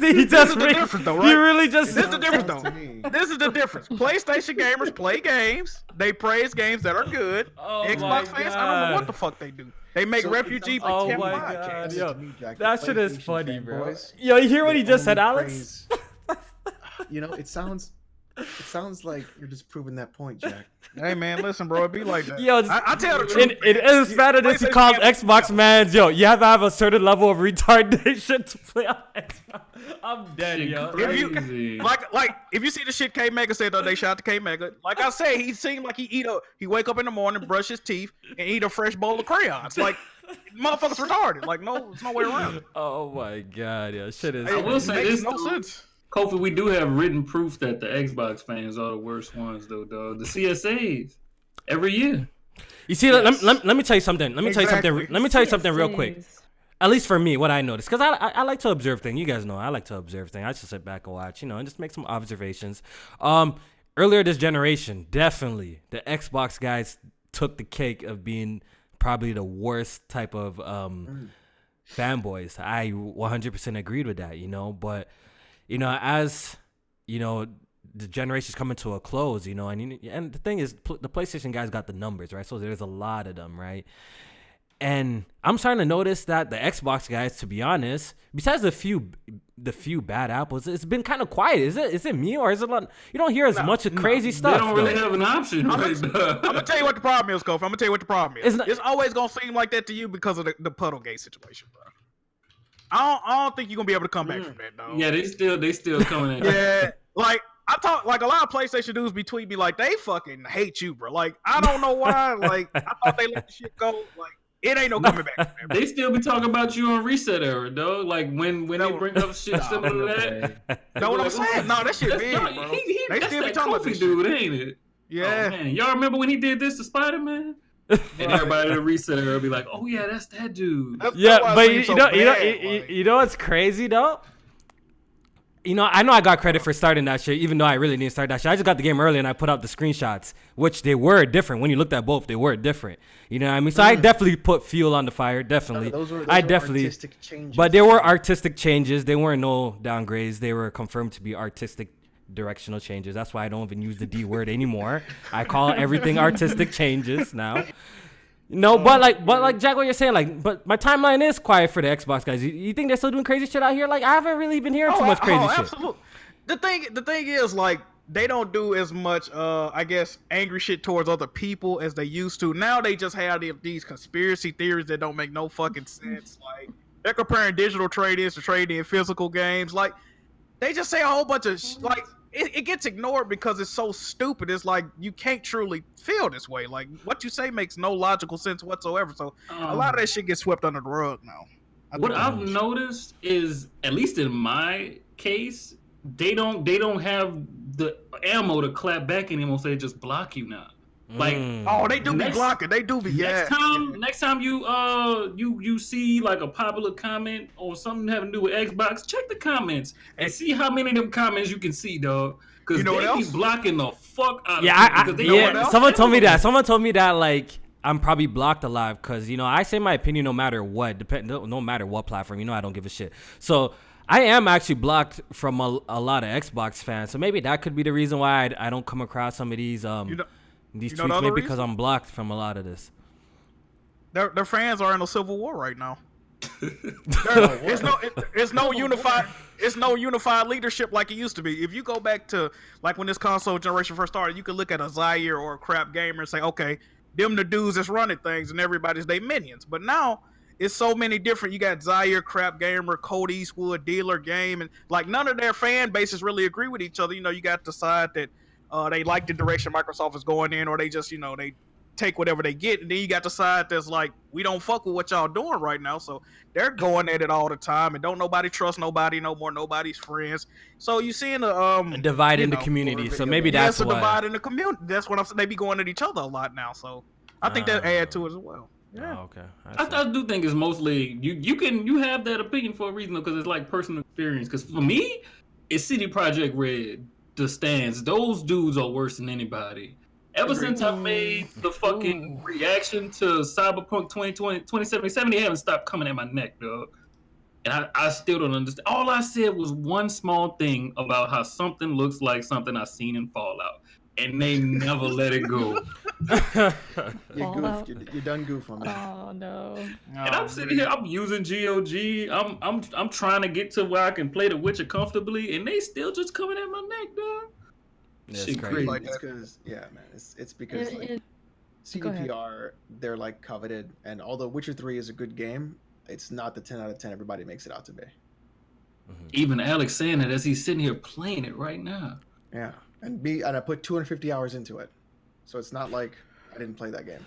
the difference, though, right? He really just. This is the difference, though. This is the difference. PlayStation gamers play games. They praise games that are good. Xbox fans, I don't know what the fuck they do. They make refugee. Oh my god, yo, Jack, that shit is funny, bro. fanboys, Yo, you hear what he just said, Alex? It sounds like you're just proving that point, Jack. Hey man, listen, bro, it be like that. Yo, I tell the truth. It is better than to call Xbox mans. Yo, you have to have a certain level of retardation to play on Xbox. I'm dead, yo. If you see the shit K Mega said, though, they shot to K Mega. Like I say, he seemed like he wake up in the morning, brush his teeth, and eat a fresh bowl of crayons. Like motherfuckers retarded. Like there's no way around it. Oh my god, yo, shit is. I will say this no sense. Kofi, we do have written proof that the Xbox fans are the worst ones, though, dog. The CSAs every year. You see, Yes. let me tell you something. Let me tell you something. Exactly. Let me tell you something real quick. CSAs. At least for me, what I noticed, because I like to observe things. You guys know I like to observe things. I just sit back and watch, and just make some observations. Earlier this generation, definitely the Xbox guys took the cake of being probably the worst type of fanboys. I 100% agreed with that, but as the generation's coming to a close, and the thing is, the PlayStation guys got the numbers, right? So there's a lot of them, right? And I'm starting to notice that the Xbox guys, to be honest, besides the few bad apples, it's been kind of quiet. Is it me, or is it like you don't hear as much of crazy stuff? They don't really though. have an option. I'm Right now. gonna tell you what the problem is, Kofi. I'm gonna tell you what the problem is. It's It's, not- always gonna seem like that to you because of the Puddlegate situation, bro. I don't think you're gonna be able to come back from that, dog. Yeah, they still coming at you. Yeah, like I talk, like a lot of PlayStation dudes be tweeting me like they fucking hate you, bro. Like I don't know why. Like I thought they let the shit go. Like it ain't no coming back from that, bro. They still be talking about you on Reset Era, dog. Like when they No. bring up shit similar to that. Know what I'm Like, saying? No, that shit that's big, not- bro. He, They that's still be that talking about Kofi this dude, ain't it? Yeah. Oh, man. Y'all remember when he did this to Spider-Man? And everybody in the Reset Era be like, "Oh yeah, that's that dude." That's Yeah, why it but seems so bad, like- you know what's crazy though? I know I got credit for starting that shit, even though I really didn't start that shit. I just got the game early and I put out the screenshots, which they were different. When you looked at both, they were different. You know what I mean? So I definitely put fuel on the fire, definitely. Those were definitely, artistic changes. but there were artistic changes. They weren't no downgrades. They were confirmed to be artistic directional changes. That's why I don't even use the D word anymore. I call everything artistic changes now. No, but like Jack, what you're saying, but my timeline is quiet for the Xbox guys. You think they're still doing crazy shit out here? Like I haven't really been hearing too much crazy shit. Absolutely. The thing is, like, they don't do as much, I guess, angry shit towards other people as they used to. Now they just have these conspiracy theories that don't make no fucking sense. Like they're comparing digital trade-ins to trade-in physical games. Like they just say a whole bunch of like. It gets ignored because it's so stupid. It's like you can't truly feel this way. Like what you say makes no logical sense whatsoever. So a lot of that shit gets swept under the rug now. What I've noticed is, at least in my case, they don't have the ammo to clap back anymore. So they just block you now. Like, Oh, they do be Next- blocking. They do be next time you see like a popular comment or something having to do with Xbox, check the comments and see how many of them comments you can see, dog. Because You know what they be else? blocking the fuck out Yeah, of people. 'cause they know what else? Someone told me that. Someone told me that like I'm probably blocked a lot because I say my opinion no matter what, no matter what platform. I don't give a shit. So I am actually blocked from a lot of Xbox fans. So maybe that could be the reason why I don't come across some of these these you know the tweets. other Maybe because reason? I'm blocked from a lot of this. Their fans are in a civil war right now. It's no unified leadership like it used to be. If you go back to like when this console generation first started, you could look at a Zaire or a Crap Gamer and say, okay, them the dudes that's running things and everybody's they minions. But now it's so many different. You got Zaire, Crap Gamer, Code Eastwood, Dealer Game, and like none of their fan bases really agree with each other. You got the side that they like the direction Microsoft is going in, or they just they take whatever they get, and then you got the side that's like, we don't fuck with what y'all doing right now, so they're going at it all the time, and don't nobody trust nobody no more. Nobody's friends. So you seeing A divide in the community. So maybe that's a why. divide in the community. That's what I'm saying. They be going at each other a lot now, so I think that add to it as well. Yeah. Oh, okay. I do think it's mostly you have that opinion for a reason because it's like personal experience. Because for me, it's CD Projekt Red, the stands. Those dudes are worse than anybody. Ever since I made the fucking reaction to Cyberpunk 2077, they haven't stopped coming at my neck, dog. And I still don't understand. All I said was one small thing about how something looks like something I've seen in Fallout. And they never let it go. You Fallout. goof. You done goof on me. Oh no. And I'm sitting here, I'm using GOG. I'm trying to get to where I can play The Witcher comfortably, and they still just coming at my neck, dog. Yeah, it's Shit crazy. crazy. Like It's that. because man, it's because It- like, it- Go ahead. CDPR they're like coveted, and although Witcher 3 is a good game, it's not the 10 out of 10 everybody makes it out to be. Even Alex saying it as he's sitting here playing it right now. Yeah, and I put 250 hours into it, so it's not like I didn't play that game.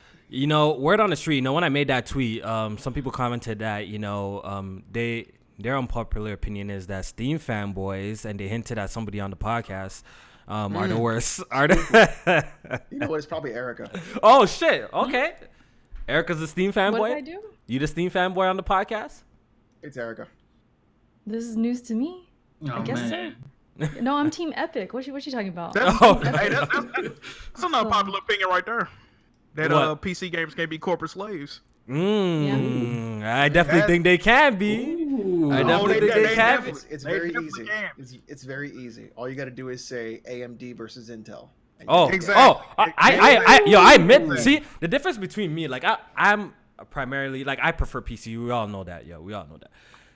Word on the street. When I made that tweet, some people commented that their unpopular opinion is that Steam fanboys, and they hinted at somebody on the podcast, are the worst. Are the You know what? It's probably Erica. Oh shit! Okay, Erica's the Steam fanboy. What did I do? You the Steam fanboy on the podcast? It's Erica. This is news to me. I guess so. No, I'm Team Epic. What you talking about? That's, Oh. hey, that's another popular opinion right there. That What? PC gamers can't be corporate slaves. I definitely think they can be. Ooh. I definitely think they can. It's They very definitely easy. can. It's very easy. All you got to do is say AMD versus Intel. and Oh, you- Exactly. I admit. See, the difference between me, like I'm primarily like I prefer PC. We all know that, we all know that.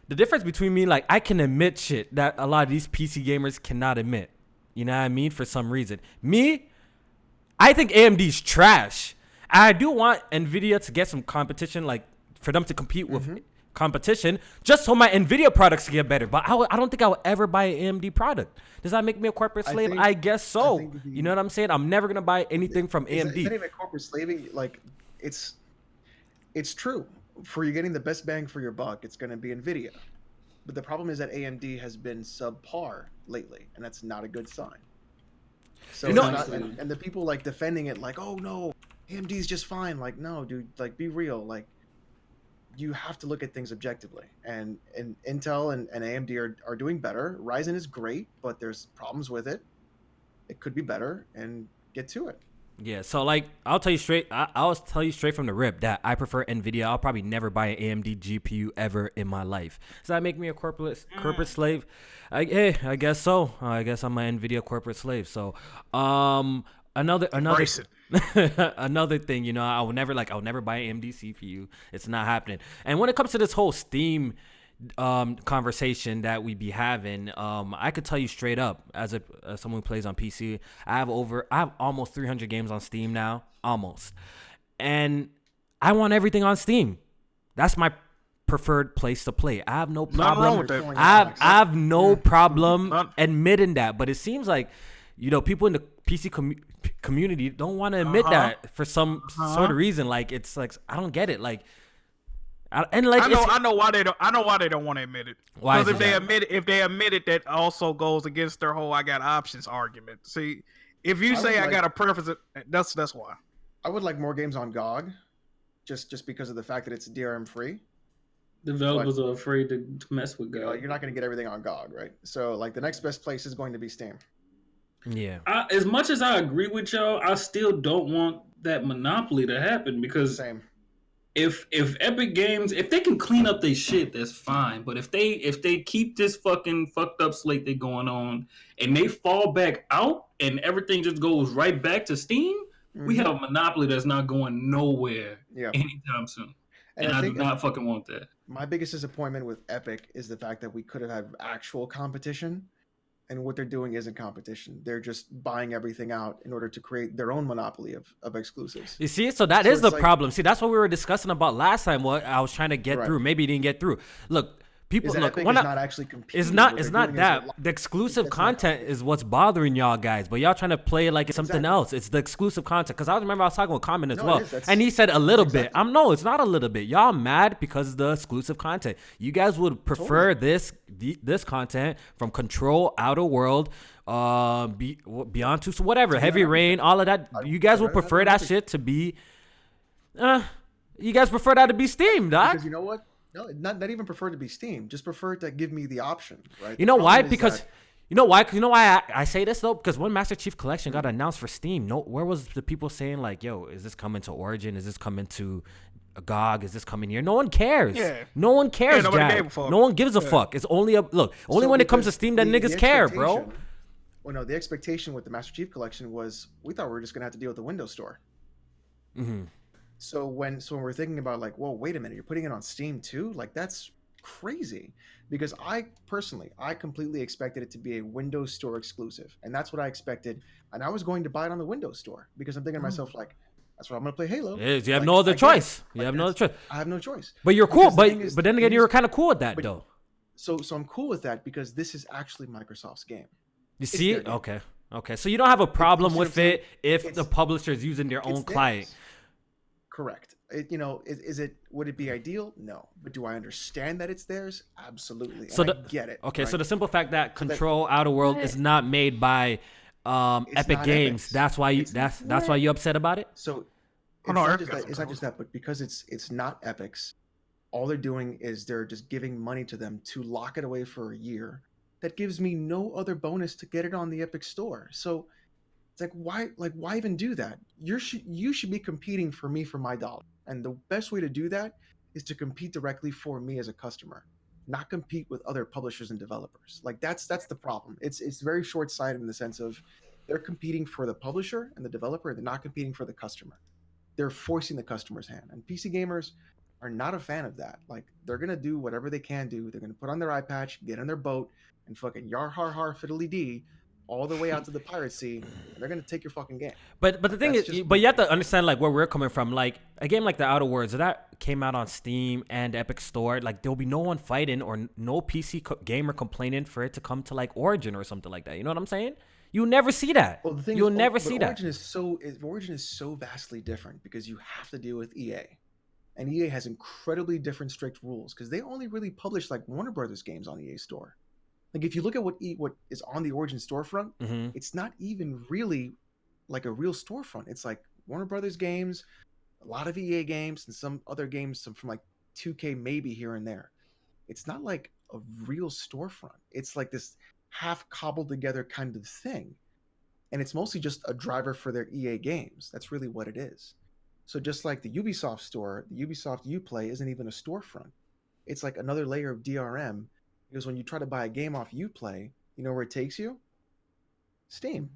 The difference between me, like I can admit shit that a lot of these PC gamers cannot admit. You know what I mean? For some reason, me, I think AMD's trash. I do want Nvidia to get some competition, like for them to compete with competition, just so my Nvidia products get better. But I don't think I will ever buy an AMD product. Does that make me a corporate slave? I guess so. You know what I'm saying? I'm never gonna buy anything from AMD. It's not even corporate slaving. Like it's true. For you getting the best bang for your buck, it's going to be Nvidia. But the problem is that AMD has been subpar lately, and that's not a good sign. So You know- it's not, and the people like defending it, like, oh no, AMD's just fine. Like, no, dude, like be real. Like, you have to look at things objectively. And Intel and AMD are doing better. Ryzen is great, but there's problems with it. It could be better, and get to it. Yeah, so like I'll tell you straight. I'll tell you straight from the rip that I prefer Nvidia. I'll probably never buy an AMD GPU ever in my life. Does that make me a corporate slave? I guess so. I guess I'm an Nvidia corporate slave. So, another Embrace it. another thing, you know, I'll never buy an AMD CPU. It's not happening. And when it comes to this whole Steam conversation that we be having, I could tell you straight up, as someone who plays on PC, I have almost 300 games on Steam now, almost, and I want everything on Steam. That's my preferred place to play. I have no problem. wrong with that. I have no problem admitting that, but it seems like, you know, people in the PC community don't want to admit that for some sort of reason. Like, it's like, I don't get it. Like, I know why they don't. I know why they don't want to admit it. Why Because is if they admit it, that also goes against their whole "I got options" argument. See, if you say I got a preference, that's why. I would like more games on GOG, just because of the fact that it's DRM free. Developers are afraid to mess with You know, God. you're not going to get everything on GOG, right? So, like, the next best place is going to be Steam. Yeah. As much as I agree with y'all, I still don't want that monopoly to happen, because Same. if Epic Games, if they can clean up their shit, that's fine. But if they keep this fucking fucked up slate they going on, and they fall back out and everything just goes right back to Steam, we have a monopoly that's not going nowhere anytime soon. And I do not fucking want that. My biggest disappointment with Epic is the fact that we could have had actual competition, and what they're doing isn't competition. They're just buying everything out in order to create their own monopoly of exclusives. You see, so that is the it's like- problem. See, that's what we were discussing about last time. What I was trying to get through. Maybe it didn't get through. Look, people Is that look. Epic when is I- not actually competing. It's What not. they're It's not doing is that. they're- The exclusive It's not content that. is what's bothering y'all guys, but y'all trying to play it like it's something Exactly. else. It's the exclusive content. Because I remember I was talking with Common as No, it well, is. That's- and he said a little bit. exactly. No, it's not a little bit. Y'all mad because of the exclusive content. You guys would prefer this content from Control, Outer World, Beyond Two, so whatever, Heavy Rain, all of that. You guys would prefer that shit to be. You guys prefer that to be Steam, dog. Because you know what? No, not even prefer to be Steam. Just prefer to give me the option, right? You know The why? problem is Because that- you know why? You know why I say this though? Because when Master Chief Collection got announced for Steam, where was the people saying like, "Yo, is this coming to Origin? Is this coming to GOG? Is this coming here?" No one cares. Yeah. No one cares, nobody Jack. gave a fuck. No one gives a fuck. It's only only So when it comes to because Steam that the niggas care, bro. expectation- Well, no, the expectation with the Master Chief Collection was we thought we were just gonna have to deal with the Windows Store. Mm-hmm. So when we're thinking about like, whoa, wait a minute, you're putting it on Steam too? Like that's crazy. Because I completely expected it to be a Windows Store exclusive, and that's what I expected. And I was going to buy it on the Windows Store because I'm thinking to myself like, that's where I'm gonna play Halo. You have Like, no other I get it. choice. You Like, have no other choice. I have no choice. But you're cool. Because the thing is- But then again, you were kind of cool with that but- though. So I'm cool with that because this is actually Microsoft's game. You see? their game. Okay. So you don't have a problem see what with I'm saying? it if It's- the publisher is using their own It's client. theirs. Correct. Would it be ideal? No. But do I understand that it's theirs? Absolutely. So And the I get it. okay, right? so the simple fact that So that- Control Outer World But- is not made by It's Epic not Games. Epic's. That's why you It's- that's why you upset about it? So Oh, it's no, not Eric just got that. some It's not code. just that, but because it's not Epic's, all they're doing is they're just giving money to them to lock it away for a year. That gives me no other bonus to get it on the Epic Store. So it's why even do that? You should be competing for me for my dollar. And the best way to do that is to compete directly for me as a customer, not compete with other publishers and developers. Like that's the problem. It's very short-sighted in the sense of they're competing for the publisher and the developer, they're not competing for the customer. They're forcing the customer's hand. And PC gamers are not a fan of that. Like they're gonna do whatever they can do. They're gonna put on their eye patch, get in their boat, and fucking yar har har fiddly dee all the way out to the pirate sea, and they're gonna take your fucking game. But the thing That's is, just- but you have to understand like where we're coming from. Like a game like The Outer Worlds that came out on Steam and Epic Store, like there'll be no one fighting or no PC gamer complaining for it to come to like Origin or something like that. You know what I'm saying? You never see that. Well, the thing You'll is, never but see that. Origin is so vastly different because you have to deal with EA, and EA has incredibly different strict rules because they only really publish like Warner Brothers games on EA Store. Like if you look at what is on the Origin storefront, Mm-hmm. it's not even really like a real storefront. It's like Warner Brothers games, a lot of EA games, and some other games from like 2K maybe here and there. It's not like a real storefront. It's like this half cobbled together kind of thing. And it's mostly just a driver for their EA games. That's really what it is. So just like the Ubisoft store, the Ubisoft Uplay isn't even a storefront. It's like another layer of DRM because when you try to buy a game off Uplay, you know where it takes you? Steam.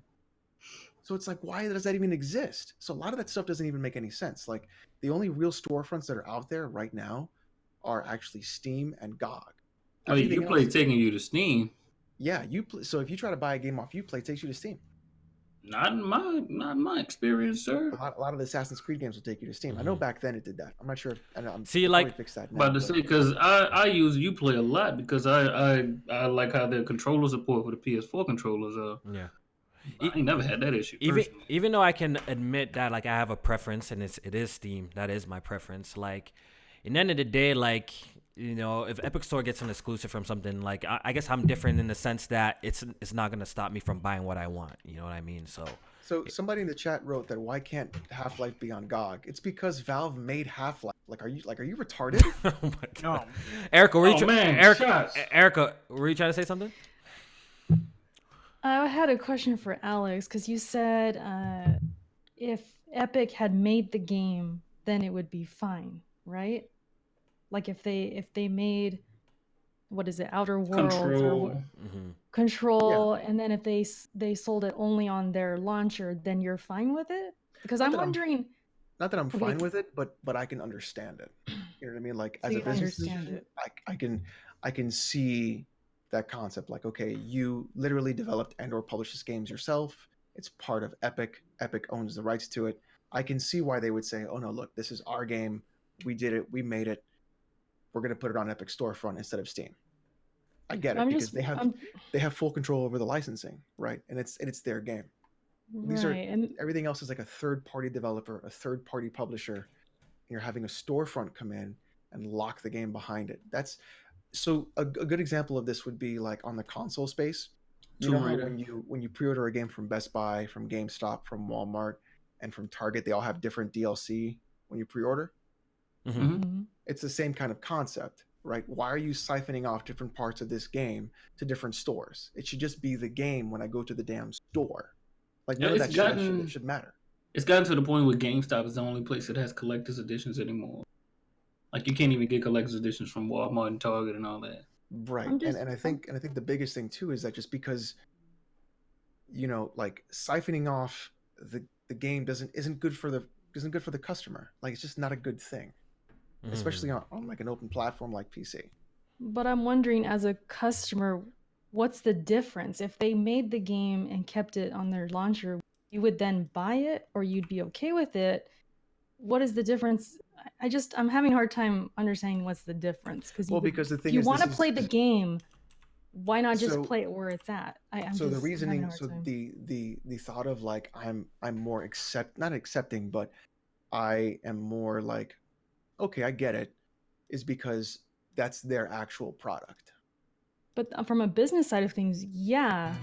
So it's like, why does that even exist? So a lot of that stuff doesn't even make any sense. Like the only real storefronts that are out there right now are actually Steam and GOG. Oh, Everything Uplay else- taking you to Steam. Yeah, so if you try to buy a game off Uplay, it takes you to Steam. Not in my experience, sir. A lot of the Assassin's Creed games will take you to Steam. I know back then it did that. I'm not sure. I'm See, they'll like- probably fix that now. About to but- say because I use Uplay a lot because I like how their controller support for the PS4 controllers are. Yeah. I ain't never had that issue. Even personally. even though I can admit that like I have a preference and it is Steam, that is my preference. Like, in the end of the day, like if Epic Store gets an exclusive from something, like I guess I'm different in the sense that it's not gonna stop me from buying what I want. You know what I mean? So So somebody in the chat wrote that why can't Half-Life be on GOG? It's because Valve made Half-Life. Like, are you retarded? oh my god, No. Erica, were you Oh, man, Erica, shots. Erica, were you trying to say something? I had a question for Alex because you said if Epic had made the game, then it would be fine, right? Like if they made what is it, Outer Worlds or Control. Mm-hmm. Control, and then if they sold it only on their launcher, then you're fine with it? Because Not I'm that I'm- wondering. Not that I'm Okay. fine with it, but I can understand it. You know what I mean? Like So as a you business understand decision, it. I can see that concept. Like, okay, you literally developed and/or published this games yourself. It's part of Epic. Epic owns the rights to it. I can see why they would say, "Oh no, look, this is our game. We did it. We made it. We're going to put it on Epic storefront instead of Steam." I get it I'm because just they have full control over the licensing, right? And it's their game. These are- right, and Everything else is like a third-party developer, a third-party publisher. And you're having a storefront come in and lock the game behind it. That's so a good example of this would be like on the console space. You know Tomb how Raider. when you pre-order a game from Best Buy, from GameStop, from Walmart, and from Target, they all have different DLC when you pre-order. Mm-hmm. Mhm. Mhm. It's the same kind of concept, right? Why are you siphoning off different parts of this game to different stores? It should just be the game when I go to the damn store. Like none Yeah, of it's that gotten- should matter. It's gotten to the point where GameStop is the only place that has collector's editions anymore. Like you can't even get collector's editions from Walmart and Target and all that. Right. I'm just- and I think the biggest thing too is that just because like siphoning off the game isn't good for the customer. Like it's just not a good thing. Mm-hmm. Especially on like an open platform like PC. But I'm wondering, as a customer, what's the difference? If they made the game and kept it on their launcher, you would then buy it, or you'd be okay with it. What is the difference? I'm having a hard time understanding what's the difference. Well, because the if thing you is, want to this is- play the game, why not just So- play it where it's at? I'm So the just having a reasoning, hard so time. the thought of like I'm more not accepting, but I am more like okay, I get it, is because that's their actual product. But from a business side of things, yeah,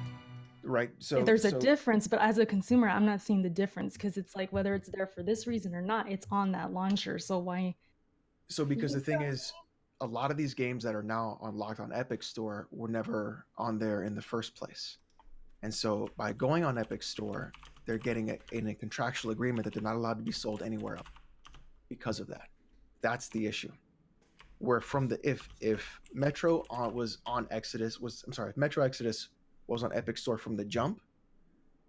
Right. So there's a difference. But as a consumer, I'm not seeing the difference because it's like whether it's there for this reason or not, it's on that launcher. So why? So because the thing is, a lot of these games that are now unlocked on Epic Store were never on there in the first place. And so by going on Epic Store, they're getting in a contractual agreement that they're not allowed to be sold anywhere else because of that. That's the issue. Where from the if Metro was on Exodus was if Metro Exodus was on Epic Store from the jump,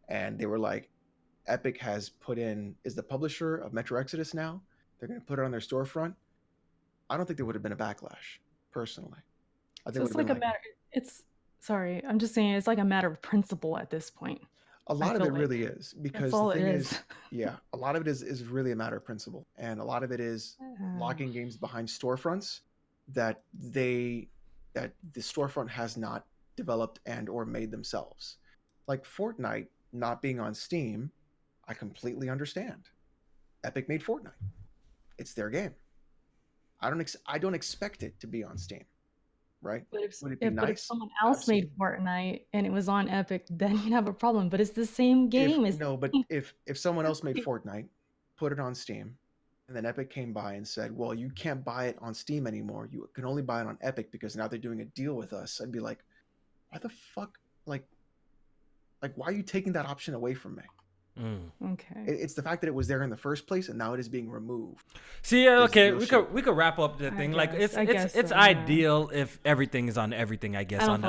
and they were like, Epic has put in is the publisher of Metro Exodus now. They're going to put it on their storefront. I don't think there would have been a backlash, personally. I think So it's like a matter. Sorry, I'm just saying it's like a matter of principle at this point. A lot of it really is, because all the thing it is. a lot of it is really a matter of principle, and a lot of it is locking games behind storefronts that the storefront has not developed and or made themselves. Like Fortnite not being on Steam, I completely understand. Epic made Fortnite. It's their game. I don't expect it to be on Steam, right? But if, Would it be but if nice? someone else made Fortnite and it was on Epic, then you'd have a problem. But it's the same game. If someone else made Fortnite, put it on Steam, and then Epic came by and said, well, you can't buy it on Steam anymore. You can only buy it on Epic because now they're doing a deal with us. I'd be like, why the fuck? Like why are you taking that option away from me? Okay. It's the fact that it was there in the first place and now it is being removed. See, okay, we could wrap up the thing. Like it's ideal if everything is on everything. I guess on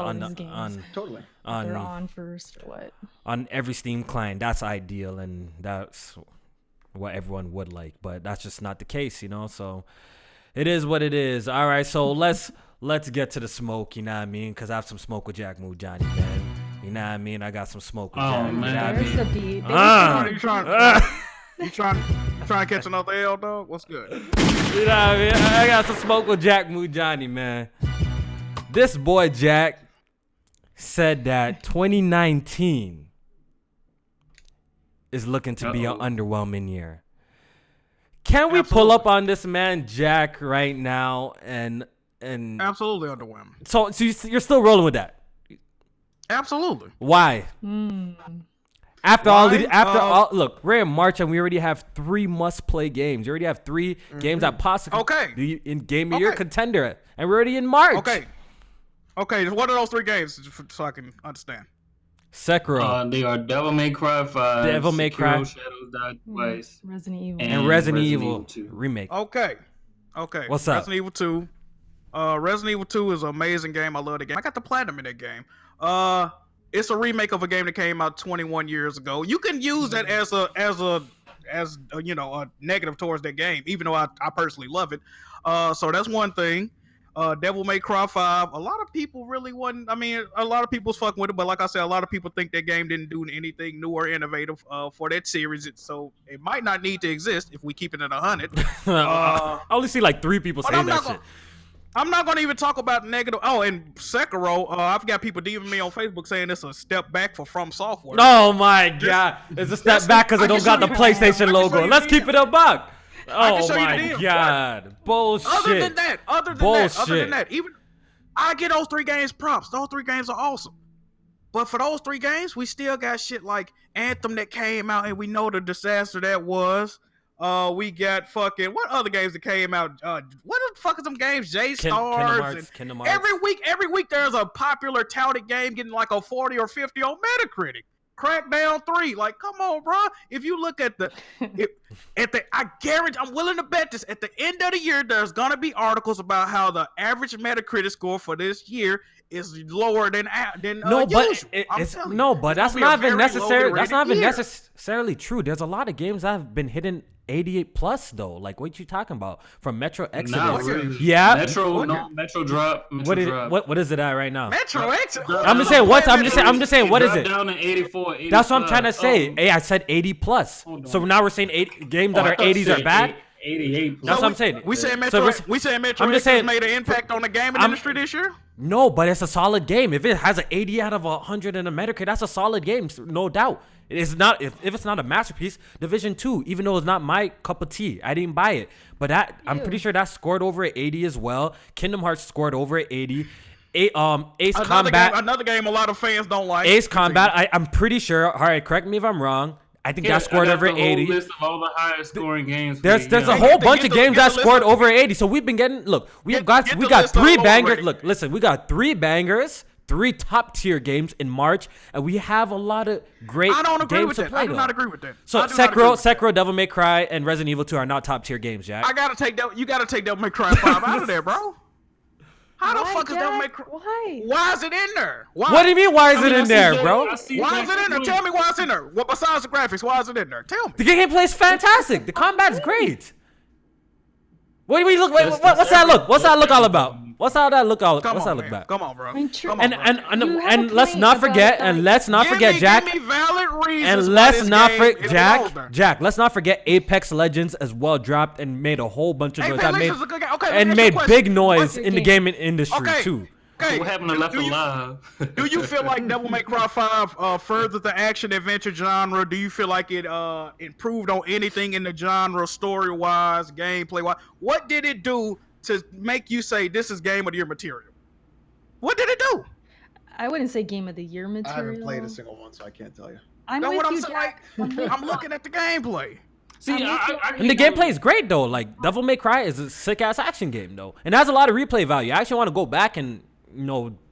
totally they're on first or what on every Steam client. That's ideal, and that's what everyone would like. But that's just not the case, you know. So it is what it is. All right, so let's get to the smoke. You know what I mean? Because I have some smoke with Jack Mood Johnny, man. You know what I mean? I got some smoke with Jack. Man. You know what I mean? There's the beat. You trying to catch another L, dog? What's good? You know what I mean? I got some smoke with Jack Mood Johnny, man. This boy Jack said that 2019 is looking to be an underwhelming year. Can we pull up on this man Jack right now and absolutely underwhelming. So you're still rolling with that? Absolutely. Why? After all, look, we're in March and we already have 3 must-play games. You already have 3 games that possibly do in Game of Year contender, and we're already in March. Okay. What are those 3 games so I can understand? Sekiro. They are Devil May Cry 5, Devil May Cry, Shadows Die Twice, Resident Evil, and Resident Evil 2 remake. Okay. What's up? Resident Evil 2. Resident Evil 2 is an amazing game. I love the game. I got the platinum in that game. It's a remake of a game that came out 21 years ago. You can use that as a negative towards that game, even though I personally love it. So that's one thing. Devil May Cry 5. A lot of people really wasn't. I mean, a lot of people's fucking with it, but like I said, a lot of people think that game didn't do anything new or innovative for that series. So it might not need to exist if we keep it at 100. I only see like 3 people saying that shit. I'm not going to even talk about negative. Oh, and Sekiro, I've got people DMing me on Facebook saying it's a step back for From Software. Oh my God. It's a step back because it don't got the PlayStation logo. Let's keep it a buck. Oh my God. Bullshit. Other than that, even I get those 3 games props. Those 3 games are awesome. But for those 3 games, we still got shit like Anthem that came out and we know the disaster that was. We got fucking what other games that came out? What the fuck is them games? J-Stars. Kingdom Hearts. Every week there's a popular touted game getting like a 40 or 50 on Metacritic. Crackdown 3. Like, come on, bro. If you look at I guarantee, I'm willing to bet this. At the end of the year, there's gonna be articles about how the average Metacritic score for this year is lower than usual. But that's not even necessary. That's not even necessarily true. There's a lot of games that have been hitting 88 plus though. Like, what you talking about? From Metro Exodus? Yeah. Metro drop. What is it at right now? Metro Exodus. I'm just saying. What is it? Down to 84. 85. That's what I'm trying to say. Hey, I said 80 plus. So now we're saying games that are 80s are bad. 88. That's what I'm saying. We saying Metro. We saying Metro Exodus made an impact on the gaming industry this year. No, but it's a solid game. If it has an 80 out of 100 in a Metacritic, that's a solid game, no doubt. It's not if it's not a masterpiece. Division 2, even though it's not my cup of tea, I didn't buy it. But I'm pretty sure that scored over at 80 as well. Kingdom Hearts scored over at 80. Ace Combat, another game a lot of fans don't like. Ace Combat, I'm pretty sure. All right, correct me if I'm wrong. I think that scored over 80. List of all the highest scoring games. There's a whole bunch of games that scored over 80. So we've been getting we got 3 bangers. Look, listen, we got 3 bangers, 3 top tier games in March, and we have a lot of great games to play. I do not agree with that. So Sekiro, Devil May Cry, and Resident Evil 2 are not top tier games, Jack. You gotta take Devil May Cry 5 out of there, bro. How the fuck is Devil May Cry? Why is it in there? What do you mean? Why is it in there, bro? Why is it in there? Tell me why it's in there. What besides the graphics? Why is it in there? Tell me. The gameplay is fantastic. The combat is great. What do we look? What's that look? What's that look all about? What's that look all? What's that look about? Come on, bro. And let's not forget. Jack. Give me valid reasons. And let's not forget, Jack. Let's not forget Apex Legends as well dropped and made a whole bunch of noise. Made big noise in the gaming industry too. Okay. What happened to Left Alive? Do you feel like Devil May Cry 5 furthered the action adventure genre? Do you feel like it improved on anything in the genre, story wise, gameplay wise? What did it do to make you say this is game of the year material? What did it do? I wouldn't say game of the year material. I haven't played a single one, so I can't tell you. I'm looking at the gameplay. See, and the gameplay is great though. Like Devil May Cry is a sick ass action game though, and it has a lot of replay value. I actually want to go back and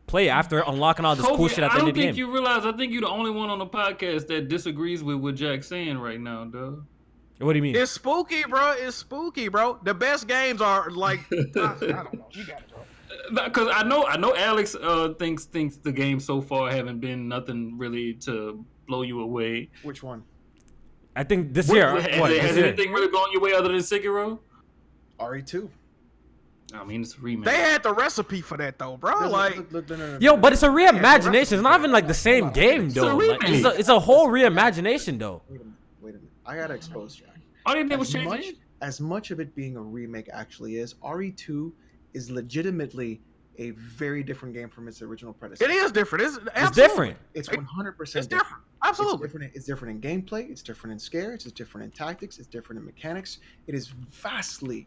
play after unlocking all this cool shit at the end of the game. I don't think you realize. I think you're the only one on the podcast that disagrees with what Jack's saying right now, dog. What do you mean? It's spooky, bro. The best games are like I don't know. You got it, bro. Because I know Alex thinks the game so far haven't been nothing really to blow you away. Which one? I think this year. Has anything really blown you away other than Sekiro? RE2. I mean, it's a remake. They had the recipe for that though, bro. Yo, but it's a reimagination. It's not even like the same game though. It's a whole reimagination though. Wait a minute. I gotta expose Jack. All they did was change. As much of it being a remake actually is, RE2 is legitimately a very different game from its original predecessor. It is different. It's different. It's 100% different. Absolutely. It's different in gameplay. It's different in scares. It's different in tactics. It's different in mechanics. It is vastly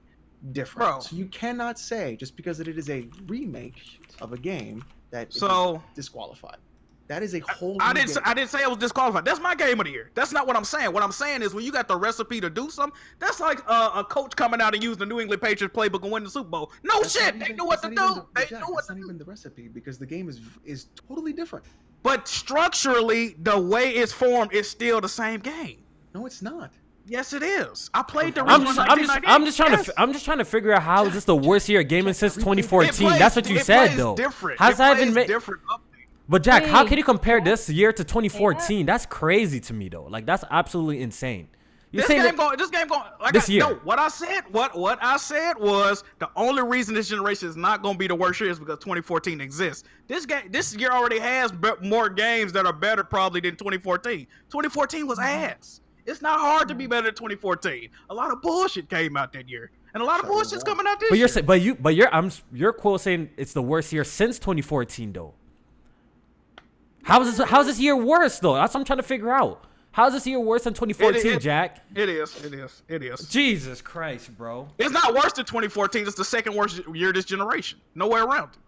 different. Bro. So you cannot say just because it is a remake of a game that is disqualified. That is a whole. I didn't say it was disqualified. That's my game of the year. That's not what I'm saying. What I'm saying is when you got the recipe to do something, that's like a coach coming out and using the New England Patriots playbook and winning the Super Bowl. They know what to do. That's not even the recipe because the game is totally different. But structurally, the way it's formed is still the same game. No, it's not. Yes, it is. I played the. I'm just trying to figure out how is this the worst year of gaming since 2014. That's what you said though. How's that even made? But Jack, how can you compare this year to 2014? That's crazy to me though. Like that's absolutely insane. This game going. Like this year. No, what I said was the only reason this generation is not going to be the worst year is because 2014 exists. This year already has more games that are better probably than 2014. 2014 was ass. It's not hard to be better than 2014. A lot of bullshit came out that year, and a lot of bullshit's coming out this year. You're quote saying it's the worst year since 2014 though. How's this year worse though? That's what I'm trying to figure out. How's this year worse than 2014, Jack? It is. Jesus Christ, bro. It's not worse than 2014. It's the second worst year of this generation. Nowhere around it.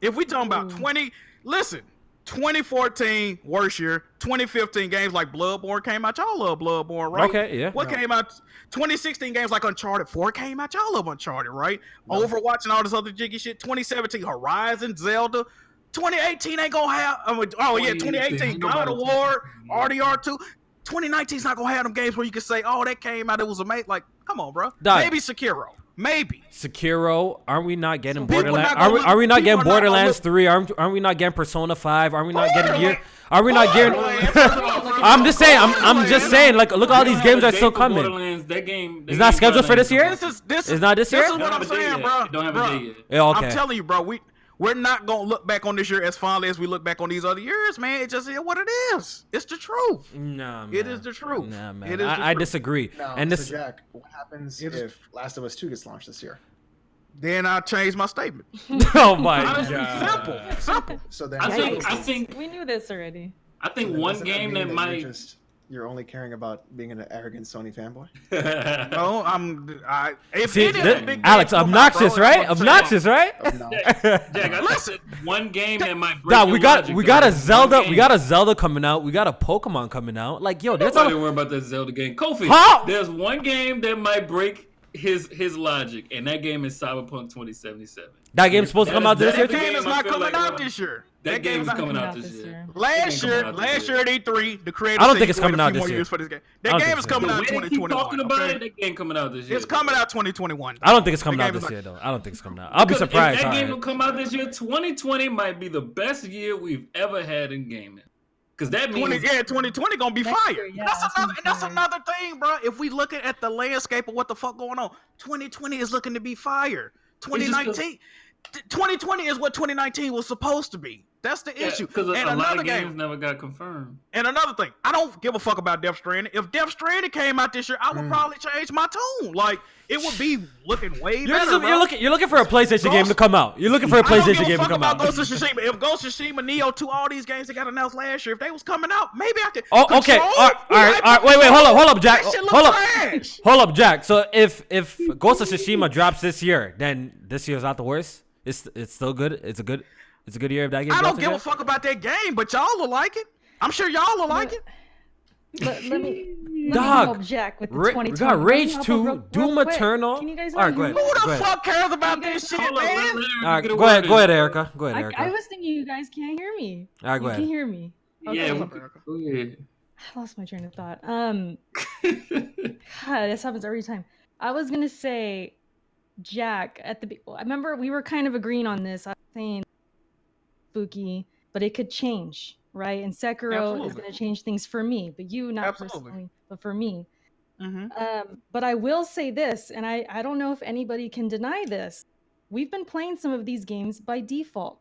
If we talking about 2014 worst year. 2015 games like Bloodborne came out. Y'all love Bloodborne, right? Okay, yeah. What came out? 2016 games like Uncharted 4 came out. Y'all love Uncharted, right? No. Overwatch and all this other jiggy shit. 2017 Horizon, Zelda. 2018 ain't gonna have. 2018 God of War, RDR2. 2019's not gonna have them games where you can say, "Oh, that came out. It was amazing." Like, come on, bro. Maybe Sekiro. Maybe Sekiro. Aren't we not getting Borderlands? Are we not getting Borderlands 3? Aren't we not getting Persona 5? Are we not getting Gear? Are we not getting? I'm just saying. I'm just saying. Like, look, all these games are still coming. That game is not scheduled for this year. This is not this year. This is what I'm saying, bro. Don't have a date yet. Yeah, okay. I'm telling you, bro. We're not gonna look back on this year as fondly as we look back on these other years, man. It just is what it is. It's the truth. Nah, man. It is the truth. Nah, man. I disagree. No, and so Jack, what happens if Last of Us 2 gets launched this year? then I change my statement. Oh my Honestly, god. Simple. So then I think We knew this already. I think then one doesn't game mean that you're might. you're only caring about being an arrogant Sony fanboy. No, if See, any of the big Alex, games come out, obnoxious, bro, right? I'm saying- Obnoxious, right? Jack, I listen. One game that might break Nah, your we got logic, we got though. a Zelda, One we game. got a Zelda coming out. We got a Pokemon coming out. Like, yo, there's Nobody a worry about that Zelda game. Kofi, How? there's one game that might break his logic, and that game is Cyberpunk 2077. that game's supposed to come out this year that too. Game is game, I not feel coming like out one- this year. That game is not coming out this this year. year. Last That game coming year, out this year. at E3, the creator I don't said think he it's waited coming a out few this more year. years for this game. I That don't game think is so. coming The out way they keep 2021. talking about okay? it, that game coming out this year. It's coming out 2021. I don't think it's coming The out game this is year though. I don't think it's coming out. I'll be Because surprised. If that all game right. will come out this year, 2020 might be the best year we've ever had in gaming. Because that means 2020 gonna be Next fire. year, yeah, that's it's gonna another, be and that's fire. another thing, bro. If we look at the landscape of what the fuck going on, 2020 is looking to be fire. 2019, 2020 is what 2019 was supposed to be. That's the issue. because And a lot another of games game, never got confirmed. and another thing, I don't give a fuck about Death Stranding. If Death Stranding came out this year, I would probably change my tune. Like it would be looking way better. bro. You're looking for a PlayStation game to come out. You're looking for a I don't PlayStation give game a to fuck come about out. Ghost of Tsushima. If Ghost of Tsushima, Neo 2, all these games that got announced last year, if they was coming out, maybe I could. Oh, okay. Control? All right. Wait. Hold up, Jack. That shit look Hold up. trash. Hold up, Jack. So if Ghost of Tsushima drops this year, then this year's not the worst. It's still good. It's a good year if that game. I drops don't give a this year? fuck about that game, but y'all will like it. I'm sure y'all will like it. Let me Dog, help Jack with the we 2020. got Rage Help 2, real Doom quick. Eternal. Can you guys All right, hear go me? ahead. Who the Go ahead. fuck cares about this shit, Hold on, man? let All Erica right, get a go ahead, word go ahead, in. Erica. Go ahead, Erica. I was thinking you guys can't hear me. All right, go You ahead. can hear me. Yeah, Okay. we could- go ahead. I lost my train of thought. God, this happens every time. I was gonna say, Jack, I remember we were kind of agreeing on this. I was saying spooky, but it could change, right? And Sekiro is Absolutely. gonna change things for me, but you not Absolutely. personally, but for me. Mm-hmm. But I will say this, and I don't know if anybody can deny this. We've been playing some of these games by default.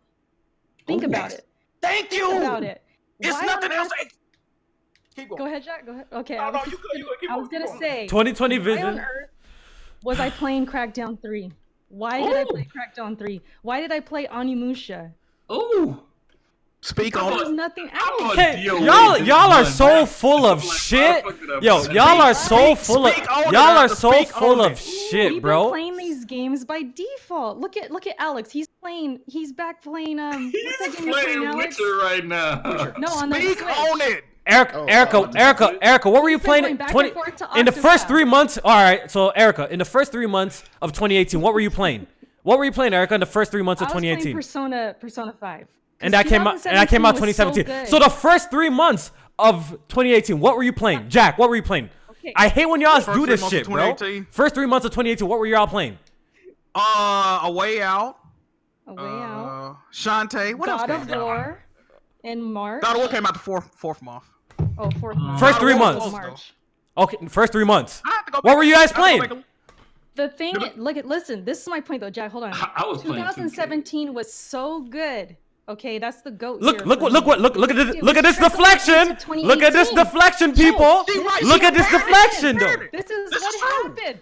Think about it. Thank Think you. about it. It's Why nothing on else. earth- Keep going. Go ahead, Jack. Go ahead. Okay. No, I was, you good. Keep I going, was keep gonna going. say, 2020 why on vision. earth was I playing Crackdown 3? Why did I Oh. play Crackdown 3? Why did I play Onimusha? Ooh. Speak There on was it. nothing I'm else. on Okay, DOA y'all this are month, so man. full of Like, shit. I fucked it up. Yo, y'all are so Speak full of on it, y'all are Erica, so speak full on of it. shit, We've bro. been playing these games by default. Look at Alex. He's back playing what's that He's game you're playing, playing Alex? Witcher right now. No, on the Speak Switch. on it. Erica, Oh, Erica, what were you He's been playing going back and 20 forth to in the first Octopath. 3 months? All right, so Erica, in the first 3 months of 2018, what were you playing? What were you playing, Erica, in the first 3 months I of was playing 2018? Persona 5. And that came out 2017. good. So the first 3 months of 2018, what were you playing? Jack, what were you playing? Okay. I hate when y'all First do 3 this months shit, of bro. 2018? First 3 months of 2018, what were y'all playing? A Way Out. A Way Out. Shantae. What God else of came out? War. In March. God of War came out the fourth month. Oh, fourth month. First 3 God of War months. was March. Okay, first 3 months. I have to go What back- were you guys I have to go playing? back and- The thing, listen, this is my point though, Jack. Hold on. I was playing 2K. 2017 was so good. Okay, that's the GOAT. Look year at for this! me. Look at this! It Look at was this trickled deflection! into Look at this 2018. deflection, people! She right, Look she at this compared it, deflection, compared though. it. This is This what is true. happened.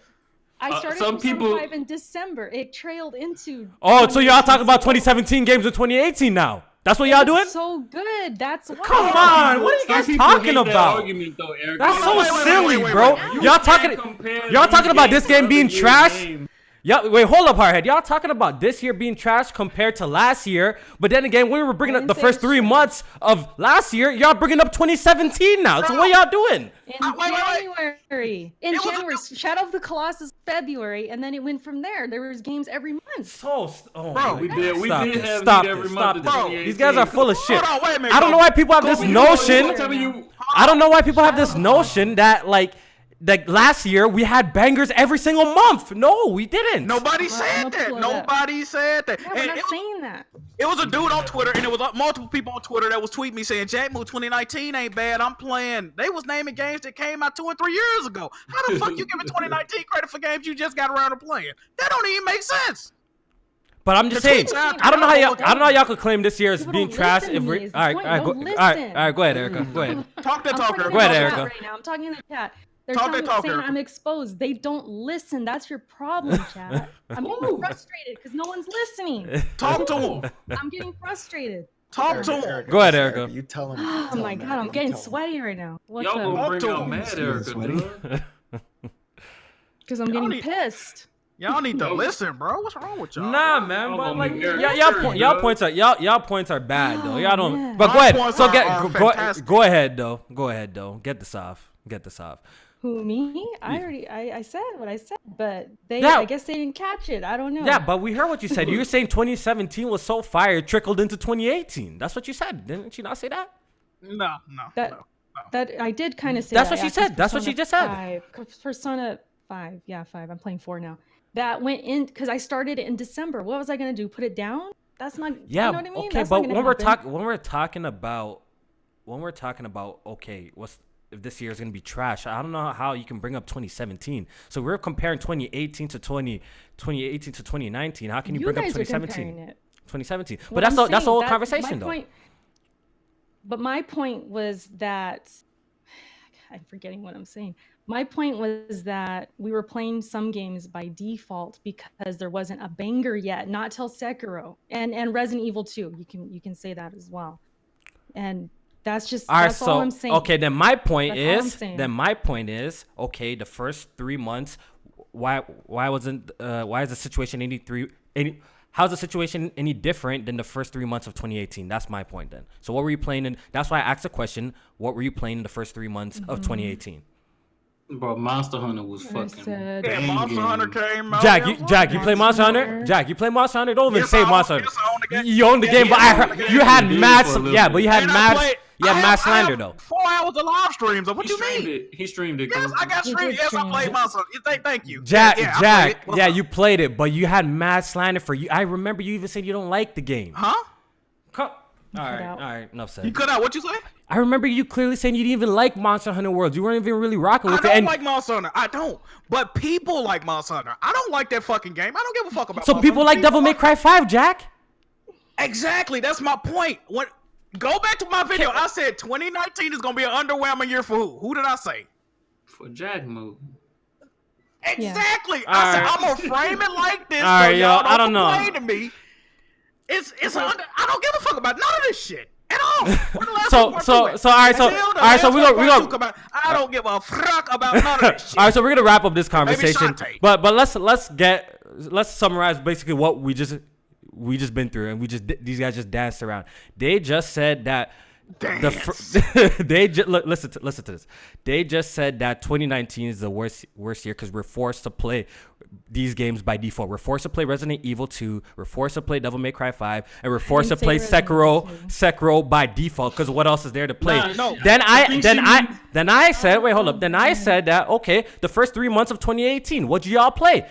I started some Persona people- 5 in December. It trailed into. Oh, so y'all talking about 2018. 2017 games of 2018 now? That's what y'all It was doing? So good. That's why. Come on, what are you Some guys people talking hate that about? argument, though, Eric. That's so wait, silly, wait, bro. wait. You Y'all can't talking compare y'all these talking about this games game to being other years' trash? games. Yeah, wait, hold up, Hardhead. Y'all talking about this year being trash compared to last year, but then again, when we were bringing I up didn't the say first it's 3 trash. months of last year, y'all bringing up 2017 now. So what y'all doing? In wait. January. In It was a- January. Shadow of the Colossus February, and then it went from there. There was games every month. So, oh Bro, my We God. did Stop have this, heat stop every this, month stop of this. 2018. These guys are full of shit. Hold on, wait a minute. I don't know why people have this Kofi, notion. I'm telling you, I don't know why people have this notion that like last year we had bangers every single month. No, we didn't. Nobody I'm said gonna that. pull it up. Nobody said that. Yeah, we're And not it was- saying that. It was a dude on Twitter, and it was multiple people on Twitter that was tweeting me saying, Jack Moo 2019 ain't bad. I'm playing. They was naming games that came out 2 and 3 years ago. How the fuck you giving 2019 credit for games you just got around to playing? That don't even make sense. But I'm just The saying, tweets out I don't know how there. y'all, I don't know how y'all could claim this year as People being don't trash. listen If to we, me is the all right, point. all right, Don't all right, listen. all right, go ahead, Erica, go ahead. Talk that I'm talker. talking Go ahead, in the Erica. chat right now. I'm talking in the chat. They're Talk saying that talk, Erica. I'm exposed. They don't listen. That's your problem, chat. I'm getting frustrated because no one's listening. Talk to him. I'm getting frustrated. Talk to him. Erica, Go ahead, just Erica. You tell him. Oh tell my him, god, Erica, I'm you getting tell him. sweaty right now. What's Y'all gonna up? bring Talk out to him. mad Sweaty, Erica, sweaty. dude. Because I'm Y'all getting need- pissed. Y'all need to listen, bro. What's wrong with y'all? Nah, man, Y'all but gonna like be y'all points are y'all points are bad though. Y'all don't. man. But go My ahead. points So are fantastic. go ahead though. Go ahead though. Get this off. Who, me? I said what I said, but Yeah. I guess they didn't catch it. I don't know. Yeah, but we heard what you said. You were saying 2017 was so fire, it trickled into 2018. That's what you said. Didn't you not say that? No. That I did kind of say That's that, what she yeah, 'cause said. That's what she Persona just said. 5, Persona 5. Yeah, 5. I'm playing 4 now. That went in because I started it in December. What was I going to do? Put it down? That's not, Yeah, you know what I mean? okay, That's but not gonna happen. when we're talking about okay, if this year is gonna be trash? I don't know how you can bring up 2017. So we're comparing 2018 to 2019. How can you bring up guys are 2017? comparing it. 2017. What But I'm that's the saying, whole my conversation though. point- But my point was that I'm forgetting what I'm saying. My point was that we were playing some games by default because there wasn't a banger yet, not till Sekiro and Resident Evil 2. You can say that as well. And that's just All right, that's all I'm saying. okay, then my point That's all I'm is saying. okay, the first 3 months, why is the situation how's the situation any different than the first 3 months of 2018? That's my point then. So what were you playing in? That's why I asked the question. What were you playing in the first 3 months of 2018? Bro, Monster Hunter was I fucking. said- Yeah, banging. Monster Hunter came out. Jack, you play Monster Hunter? Jack, you play Monster Hunter? Don't even Yes, say I own- Monster Hunter. yes, I own the game. You own the game, but Yes, I I own the heard game. you had Yeah, mad. for a little Yeah, bit. but you had And I mad. played- You had I mad have slander though. 4 hours of live streams. What He you streamed mean? it. He streamed it. Yes, I got You streamed. did Yes, I stream played it. Monster. Thank you. Jack, I played it. What's up? you played it, but you had mad slander for you. I remember you even said you don't like the game. Huh? All out. right, enough You said. cut out. What you say? I remember you clearly saying you didn't even like Monster Hunter World. You weren't even really rocking I with it. don't And like Monster Hunter. I don't. But people like Monster Hunter. I don't like that fucking game. I don't give a fuck about. so Monster people Hunter. like Devil May Cry 5, Jack. Exactly. That's my point. Go back to my video. I said 2019 is gonna be an underwhelming year for who? Who did I say? For Jack move. Exactly. All I said right. I'm gonna frame it like this. All right, so y'all yo, I don't know. complain to me. It's I don't give a fuck about none of this shit at all. When the last So- one part so- two went? so, all right, so- Until the all right, so last we one gonna- part two come out, I don't give a fuck about none of this shit. All right, so we're gonna wrap up this conversation. Shantae. But let's summarize basically what we just been through, and these guys just danced around. They just said that listen to this. They just said that 2019 is the worst year because we're forced to play these games by default. We're forced to play Resident Evil 2. We're forced to play Devil May Cry 5, and we're forced to didn't say play Resident Evil Sekiro by default because what else is there to play? No. Then I said, wait, hold up. Oh, Then I said that okay, the first 3 months of 2018, what did y'all play?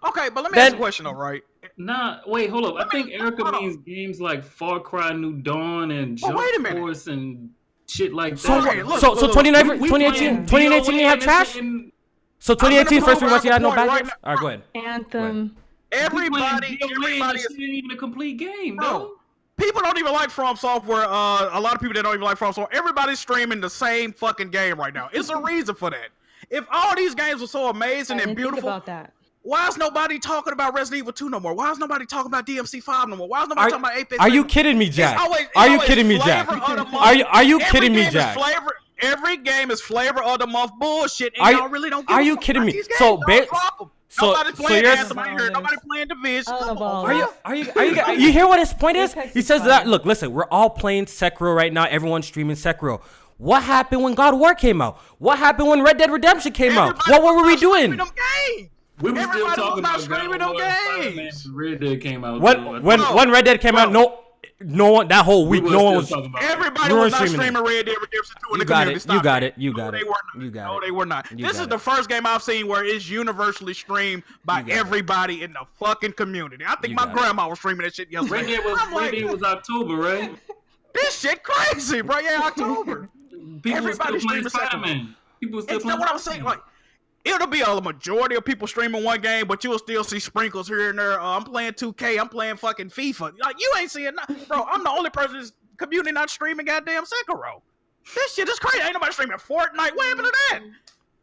Okay, but let me Then- ask you a question though, right? Nah, wait, hold up. I think Erica means games like Far Cry New Dawn and Oh, Jump wait a minute. Force and shit like So that. Okay, look, so look, 2019 We 2018 playing 2018 you had DOA trash? and So 2018 first 3 months you had no bad Right games? now- All right, go ahead. Anthem. Everybody Everybody is ain't even a complete game, Bro, bro. people don't even like From Software. A lot of people that don't even like From Software. Everybody's streaming the same fucking game right now. It's a reason for that. If all these games were so amazing I and didn't think beautiful, about that. why is nobody talking about Resident Evil 2 no more? Why is nobody talking about DMC 5 no more? Why is nobody talking about Apex? Are you Legends? kidding me, It's Jack? always Are you always kidding me, Jack? flavor of the month. Are you Every kidding me, game is Jack? Every game is flavor of the month bullshit, and Are you- y'all really don't give are a you fuck kidding about me? these games. So, No problem. Nobody's so playing you're- Anthem. I ain't heard nobody playing Division. Oh, Come balls. on, Are you hear what his point is? Apex He is says fun. that look, listen, we're all playing Sekiro right now. Everyone's streaming Sekiro. What happened when God of War came out? What happened when Red Dead Redemption came out? Everybody What were was we not streaming doing? them games. We were still Everybody talking was not about streaming God of them War and Spider-Man games. since Red Dead came out. When Red Dead came out, no one that whole week, no one was. Everybody We was weren't not streaming streaming Red Dead Redemption 2 in You the got community. it. Stop You got that. it. You No, got they it. were not. You got No, it. they were not. You This got is it. the first game I've seen where it's universally streamed by You got it. everybody in the fucking community. I think You my got it. grandma was streaming that shit yesterday. Red Dead was, I'm like, Red Dead was October, right? this shit crazy, bro. Yeah, October. People Everybody still playing streaming Sekiro. Spider-Man. People still It's playing not what I'm saying. Like, it'll be a majority of people streaming one game, but you'll still see sprinkles here and there. I'm playing 2K. I'm playing fucking FIFA. Like, you ain't seeing nothing. Bro, I'm the only person in this community not streaming goddamn Sekiro. This shit is crazy. Ain't nobody streaming Fortnite. What happened to that?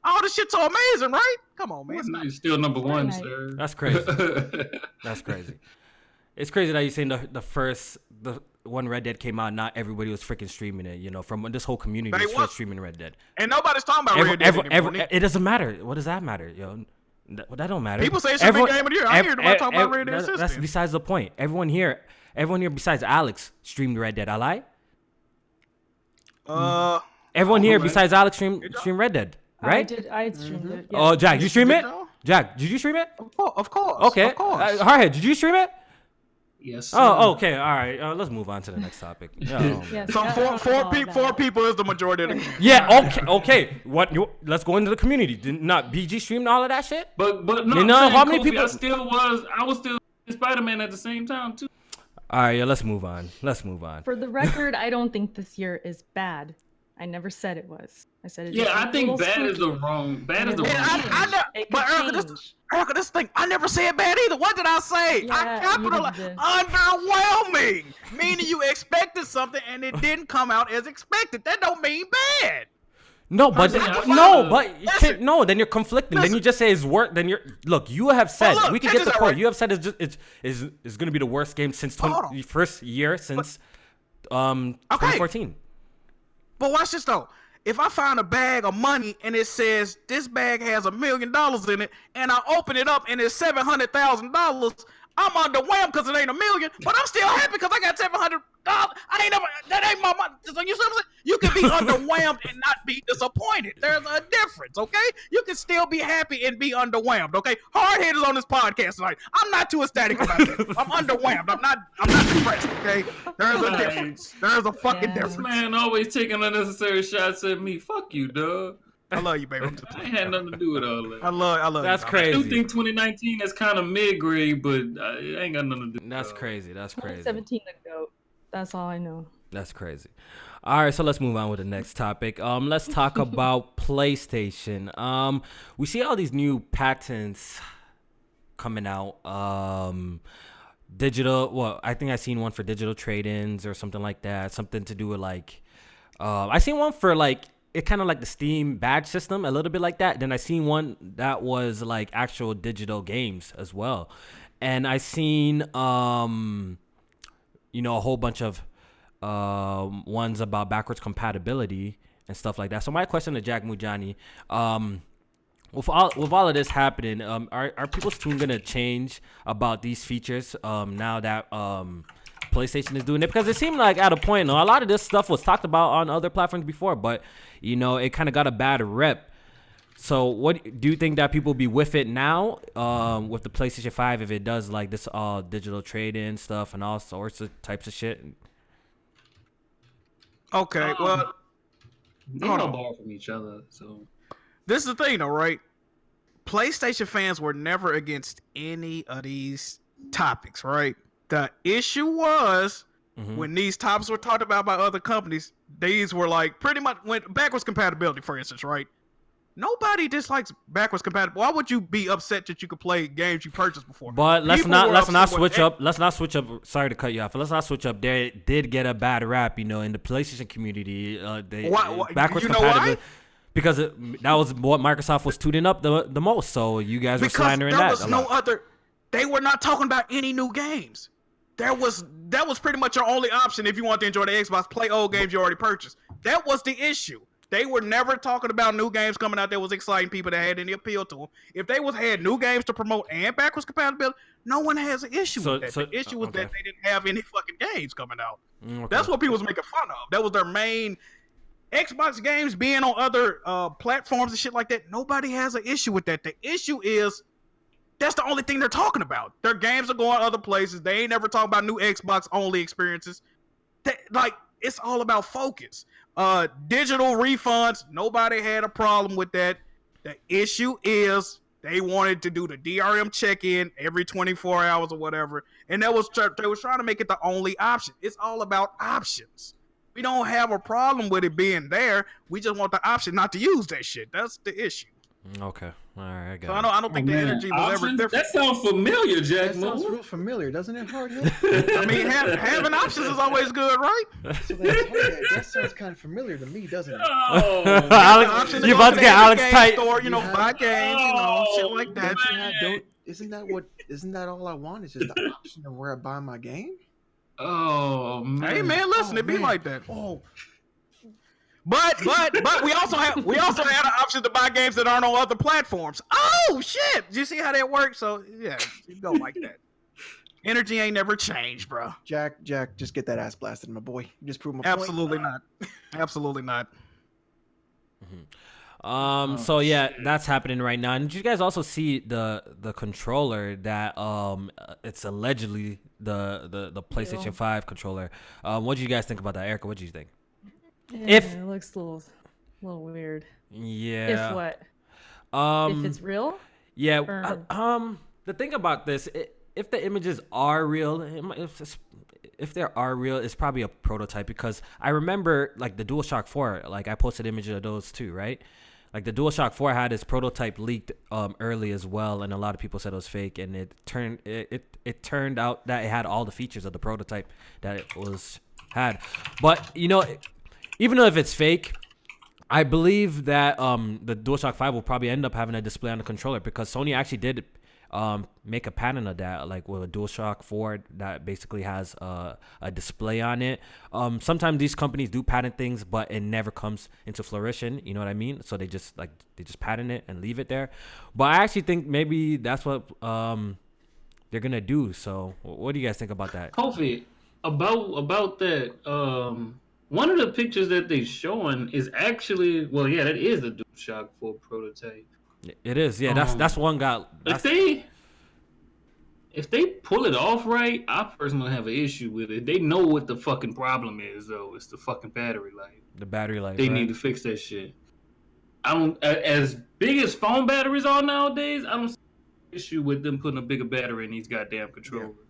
All this shit's so amazing, right? Come on, man. Fortnite's still number one, Fortnite. sir. That's crazy. That's crazy. It's crazy that you're saying the when Red Dead came out, not everybody was freaking streaming it. You know, from this whole community was first streaming Red Dead. And nobody's talking about Red Dead anymore. It doesn't matter. What does that matter, yo? That don't matter. People say it should be Game of the Year. I hear them talk about Red Dead System. That's besides the point. Everyone here besides Alex streamed Red Dead. I lie? Everyone here besides Alex streamed Red Dead, right? I streamed it. Yeah. Oh, Jack, you stream it? Jack, did you stream it? Of course. Okay. Of course. Hardhead, did you stream it? Yes. Sir. Oh, okay. All right. Let's move on to the next topic. Yes, So four people is the majority of the community. Yeah. Okay. Let's go into the community. Did not BG streamed all of that shit? But no, You know how many Kofi, people? I was still Spider-Man at the same time too. All right. Yeah. Let's move on. For the record, I don't think this year is bad. I never said it was. I said it. Yeah, I think little bad is the spooky. wrong. Bad is the Yeah, wrong. It But could Erica, this thing, I never said bad either. What did I say? Yeah, I capitalized. you did. Underwhelming. Meaning you expected something and it didn't come out as expected. That don't mean bad. No, but Listen. then you're conflicting. Then you just say it's work. Then you have said look, we can check get this the out, point. right? You have said it's going to be the worst game since Hold on. first year since 2014. But watch this though. If I find a bag of money and it says this bag has $1 million in it, and I open it up and it's $700,000, I'm underwhelmed because it ain't $1 million. But I'm still happy because I got $700. That ain't my money. So you see what I'm saying? You can be underwhelmed and not be disappointed. There's a difference, okay? You can still be happy and be underwhelmed, okay? Hardhead is on this podcast tonight. I'm not too ecstatic about it. I'm underwhelmed. I'm not depressed, okay? There's a difference. There's a fucking Yeah. This difference. man always taking unnecessary shots at me. Fuck you, dog. I love you, baby. I ain't had nothing to do with all that. I love That's you, I crazy. do think 2019 is kind of mid-grade, but it ain't got nothing to do with That's all crazy. That's crazy. 2017 the GOAT. That's all I know. That's crazy. All right, so let's move on with the next topic. Let's talk about PlayStation. We see all these new patents coming out. Digital. Well, I think I seen one for digital trade-ins or something like that. Something to do with like. I seen one for like it kind of like the Steam badge system, a little bit like that. Then I seen one that was like actual digital games as well, and I seen a whole bunch of ones about backwards compatibility and stuff like that. So my question to Jack Mujani, with all of this happening, are people's tune gonna change about these features now that PlayStation is doing it? Because it seemed like at a point, a lot of this stuff was talked about on other platforms before, but it kind of got a bad rep. So what do you think that people will be with it now with the PlayStation 5 if it does like this digital trade-in stuff and all sorts of types of shit? Okay, well, They hold don't on. borrow from each other, so This is the thing, though, right? PlayStation fans were never against any of these topics, right? The issue was when these topics were talked about by other companies, these were like pretty much went backwards compatibility, for instance, right? Nobody dislikes backwards compatibility. Why would you be upset that you could play games you purchased before? But let's People not were upset with switch up. Let's not switch up. Sorry to cut you off. Let's not switch up. They did get a bad rap, in the PlayStation community. Backwards You know compatibility. why? Because that was what Microsoft was tuning up the most. So you guys were Because slandering there that. was a no lot. other. They were not talking about any new games. That was pretty much your only option if you want to enjoy the Xbox. Play old games you already purchased. That was the issue. They were never talking about new games coming out that was exciting people that had any appeal to them. If they had new games to promote and backwards compatibility, no one has an issue with that. The issue was okay. that they didn't have any fucking games coming out. Okay. That's what people was making fun of. That was their main. Xbox games being on other platforms and shit like that. Nobody has an issue with that. The issue is that's the only thing they're talking about. Their games are going other places. They ain't never talking about new Xbox only experiences. It's all about focus. Digital refunds, nobody had a problem with that. The issue is they wanted to do the DRM check-in every 24 hours or whatever, and they was trying to make it the only option. It's all about options. We don't have a problem with it being there. We just want the option not to use that shit. That's the issue. Okay. All right, I got So it. I don't think the energy was ever Options? different. That sounds familiar, Jack. That sounds Moore. real familiar, doesn't it, Hardhead? I mean, having options is always good, right? So that's Hardhead. That sounds kind of familiar to me, doesn't it? Oh, Alex, Option to you go about to to the get Epic Alex Games tight. store, You have- buy games, shit like that. Don't you have? Don't. Isn't that all I want? Is just the option of where I buy my game? oh man. Hey man, listen, Oh, it be man. like that. Oh, But we also had an option to buy games that aren't on other platforms. Oh shit! Did you see how that works? So yeah, you go like that. Energy ain't never changed, bro. Jack, just get that ass blasted, my boy. You just proved my Absolutely not. Absolutely not. So yeah, shit. that's happening right now. And did you guys also see the controller that it's allegedly the PlayStation Real. 5 controller. What do you guys think about that, Erica? What do you think? Yeah, If- it looks a little weird. Yeah. If what? Um If it's real? yeah, or- the thing about this, if the images are real, if they are real, it's probably a prototype, because I remember like the DualShock 4, like I posted images of those too, right? Like the DualShock 4 had its prototype leaked early as well, and a lot of people said it was fake, and it turned out that it had all the features of the prototype that it had. But even though if it's fake, I believe that the DualShock 5 will probably end up having a display on the controller, because Sony actually did make a patent of that, like with a DualShock 4 that basically has a display on it. Sometimes these companies do patent things, but it never comes into fruition. You know what I mean? So they just patent it and leave it there. But I actually think maybe that's what they're gonna do. So what do you guys think about that? Kofi, about that. One of the pictures that they showing is actually, well, yeah, that is the DualShock 4 prototype. It is, yeah. That's one guy. If they pull it off right, I personally have an issue with it. They know what the fucking problem is, though. It's the fucking battery life. The battery life. They right? need to fix that shit. I don't. As big as phone batteries are nowadays, I don't see an issue with them putting a bigger battery in these goddamn controllers. Yeah.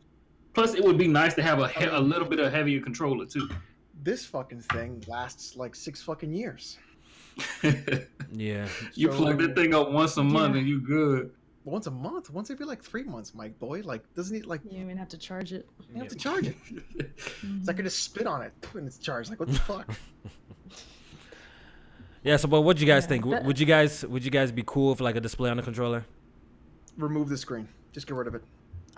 Plus, it would be nice to have a little bit of heavier controller too. This fucking thing lasts like 6 fucking years. Yeah. You plug that thing up once a month Yeah. and you good. Once a month? Once every like 3 months, Mike boy. Like, doesn't he like You even have to charge it. you have to charge it? It's like I just spit on it and it's charged. Like, what the fuck? Yeah. So, but what do you guys Yeah, think? that- Would you guys be cool for like a display on the controller? Remove the screen. Just get rid of it.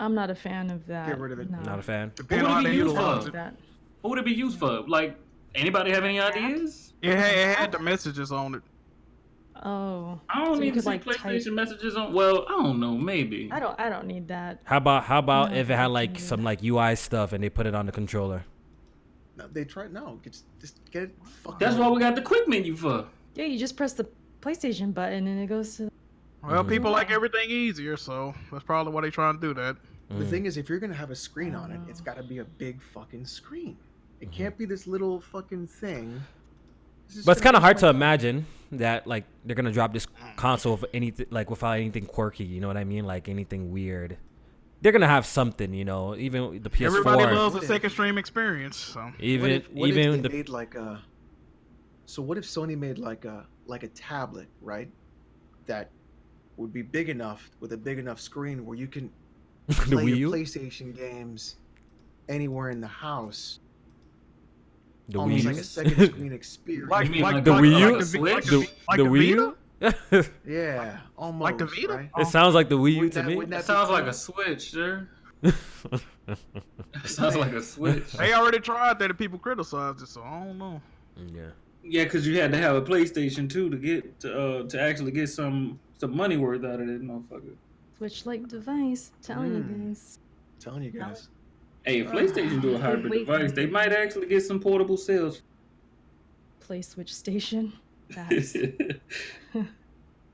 I'm not a fan of that. Get rid of it. No. Not a fan. Depending What on would how it they be used utilize for? it. That. What would it be used for? Like, anybody have any ideas? It had the messages on it. Oh. I don't So you need to could, see like, PlayStation type- messages on. Well, I don't know. Maybe. I don't need that. How about No, if it had I like can't do some that. like UI stuff and they put it on the controller? No, they tried. No, just get it. Fucking That's what we got the quick menu for. Yeah, you just press the PlayStation button and it goes to. Well, Mhm. people like everything easier, so that's probably why they trying to do that. The thing is, if you're gonna have a screen on it, it's got to be a big fucking screen. It can't be this little fucking thing. But it's kind of hard to imagine that like they're gonna drop this console with anything like without anything quirky. You know what I mean? Like anything weird. They're gonna have something. Even the PS4. Everybody loves a What if- second stream experience. So Even what if even they the made like a. So what if Sony made like a tablet, right? That would be big enough with a big enough screen where you can the play Wii your U. PlayStation games anywhere in the house. The Almost Wii like U. a second screen experience. You mean like the Wii U? like the Switch? The Wii U. Yeah, almost. Like the Vita? Right? It sounds like the Wii U Wouldn't to that- me. wouldn't That that be sounds like cool? a Switch, sir. That sounds like a Switch. They already tried that and people criticized it, so I don't know. Yeah. Yeah, because you had to have a PlayStation 2 to get to actually get some money worth out of that motherfucker. Switch like device. Telling you guys. telling you guys. Hey, if PlayStation do a hybrid Wait. device, they might actually get some portable sales. Play Switch Station. That's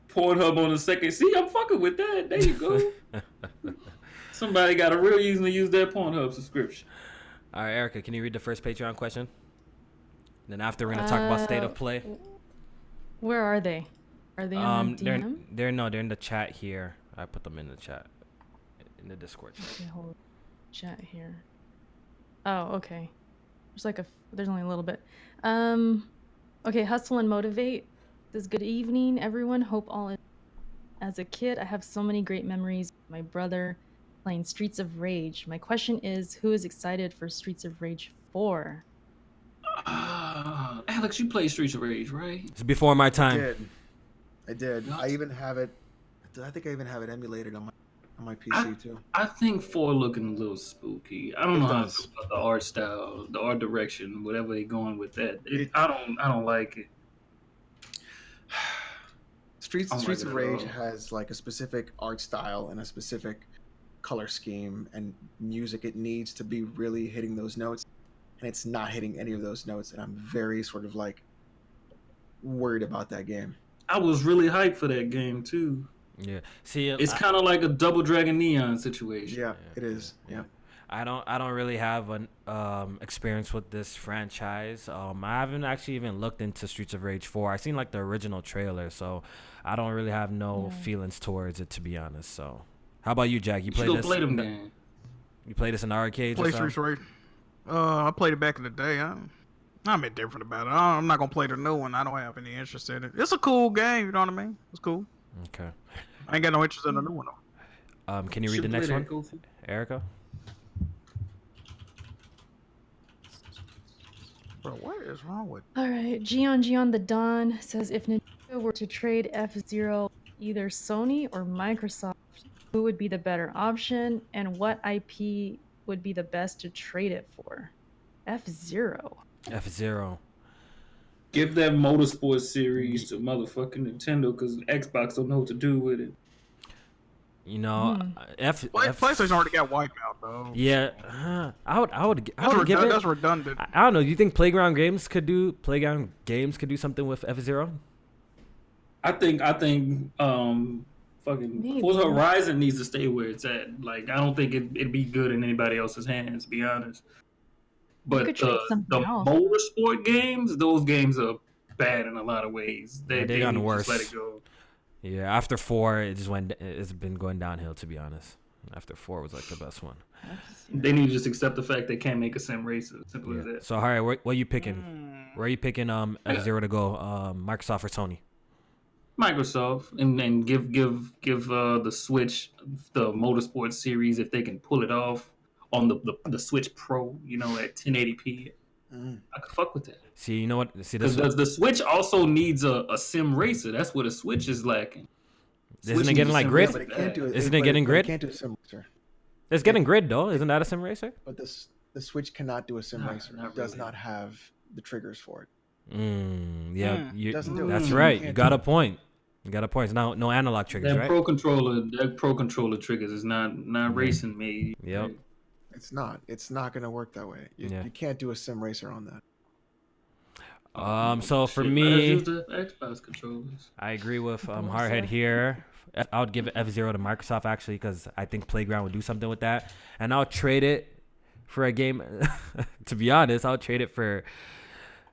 Pornhub on the second. See, I'm fucking with that. There you go. Somebody got a real reason to use their Pornhub subscription. All right, Erica, can you read the first Patreon question? Then after we're gonna talk about state of play. Where are they? Are they on the They're DM? they're in the chat here. I put them in the chat, in the Discord. Okay, hold chat here. Oh, okay. There's only a little bit. Okay, hustle and motivate. Says good evening, everyone. Hope all is As a kid, I have so many great memories with my brother playing Streets of Rage. My question is, who is excited for Streets of Rage 4? Alex, you play Streets of Rage, right? It's before my I time. did. What? I even have it. I think I even have it emulated on my PC too. I think 4 looking a little spooky. I don't It know how to does. feel about the art style, the art direction, whatever they're going with that. It- I don't like it. Streets I don't Streets like of it at Rage all. has like a specific art style and a specific color scheme and music it needs to be really hitting those notes, and it's not hitting any of those notes, and I'm very sort of like worried about that game. I was really hyped for that game too. Yeah. See, It's kind of like a Double Dragon Neon situation. Yeah, it is. Yeah. I don't really have an experience with this franchise. I haven't actually even looked into Streets of Rage 4. I seen like the original trailer, so I don't really have no feelings towards it, to be honest. So, how about you, Jack? You You played should go this? play them games. You played this in the arcades or Play something? Streets Rage. I played it back in the day. I'm indifferent about it. I'm not gonna play the new one. I don't have any interest in it. It's a cool game. You know what I mean? It's cool. Okay. I ain't got no interest in the new one though. Can you read Should the play next that, one, Kofi. Erica? Bro, what is wrong with? All right, Gion the Don says, if Nintendo were to trade F-Zero either Sony or Microsoft, who would be the better option, and what IP would be the best to trade it for? F-Zero. F-Zero. Give that Motorsport series to motherfucking Nintendo because Xbox don't know what to do with it. You know, PlayStation already got Wipeout though. Yeah, I would give it. That's redundant. I don't know. Do you think Playground Games could do something with F-Zero? I think fucking Maybe. Forza Horizon needs to stay where it's at. Like I don't think it'd be good in anybody else's hands, to be honest. But could trade the something else. Motorsport games, those games are bad in a lot of ways. They need gotten to worse. just let it go. Yeah, after 4, it's been going downhill, to be honest. After 4 was like the best one. They need to just accept the fact they can't make a sim racer. Simple as Yeah. that. So, all right, what are you picking? Where are you picking F-Zero to go? Microsoft or Sony? Microsoft and give the Switch the Motorsport series if they can pull it off on the Switch Pro, at 1080p. I could fuck with that. See, you know what? See, this Because the Switch also needs a sim racer. That's what a Switch is lacking. Isn't Switch it getting needs a like sim grid? racer But it can't do it. Isn't it getting but grid? It can't do a sim racer. It's getting grid though. Isn't that a sim racer? But the Switch cannot do a sim racer. not It does really. not have the triggers for it. Yeah, Doesn't do it. that's Mm. right. Can't You got do a point. You got a point. It's no analog triggers, That right? Pro controller triggers is not racing made. Yep. It's not. It's not going to work that way. You can't do a sim racer on that. So for Shit, me, better use the Xbox controllers. I agree with Hardhead here. I would give F-Zero to Microsoft actually because I think Playground would do something with that, and I'll trade it for a game. To be honest, I'll trade it for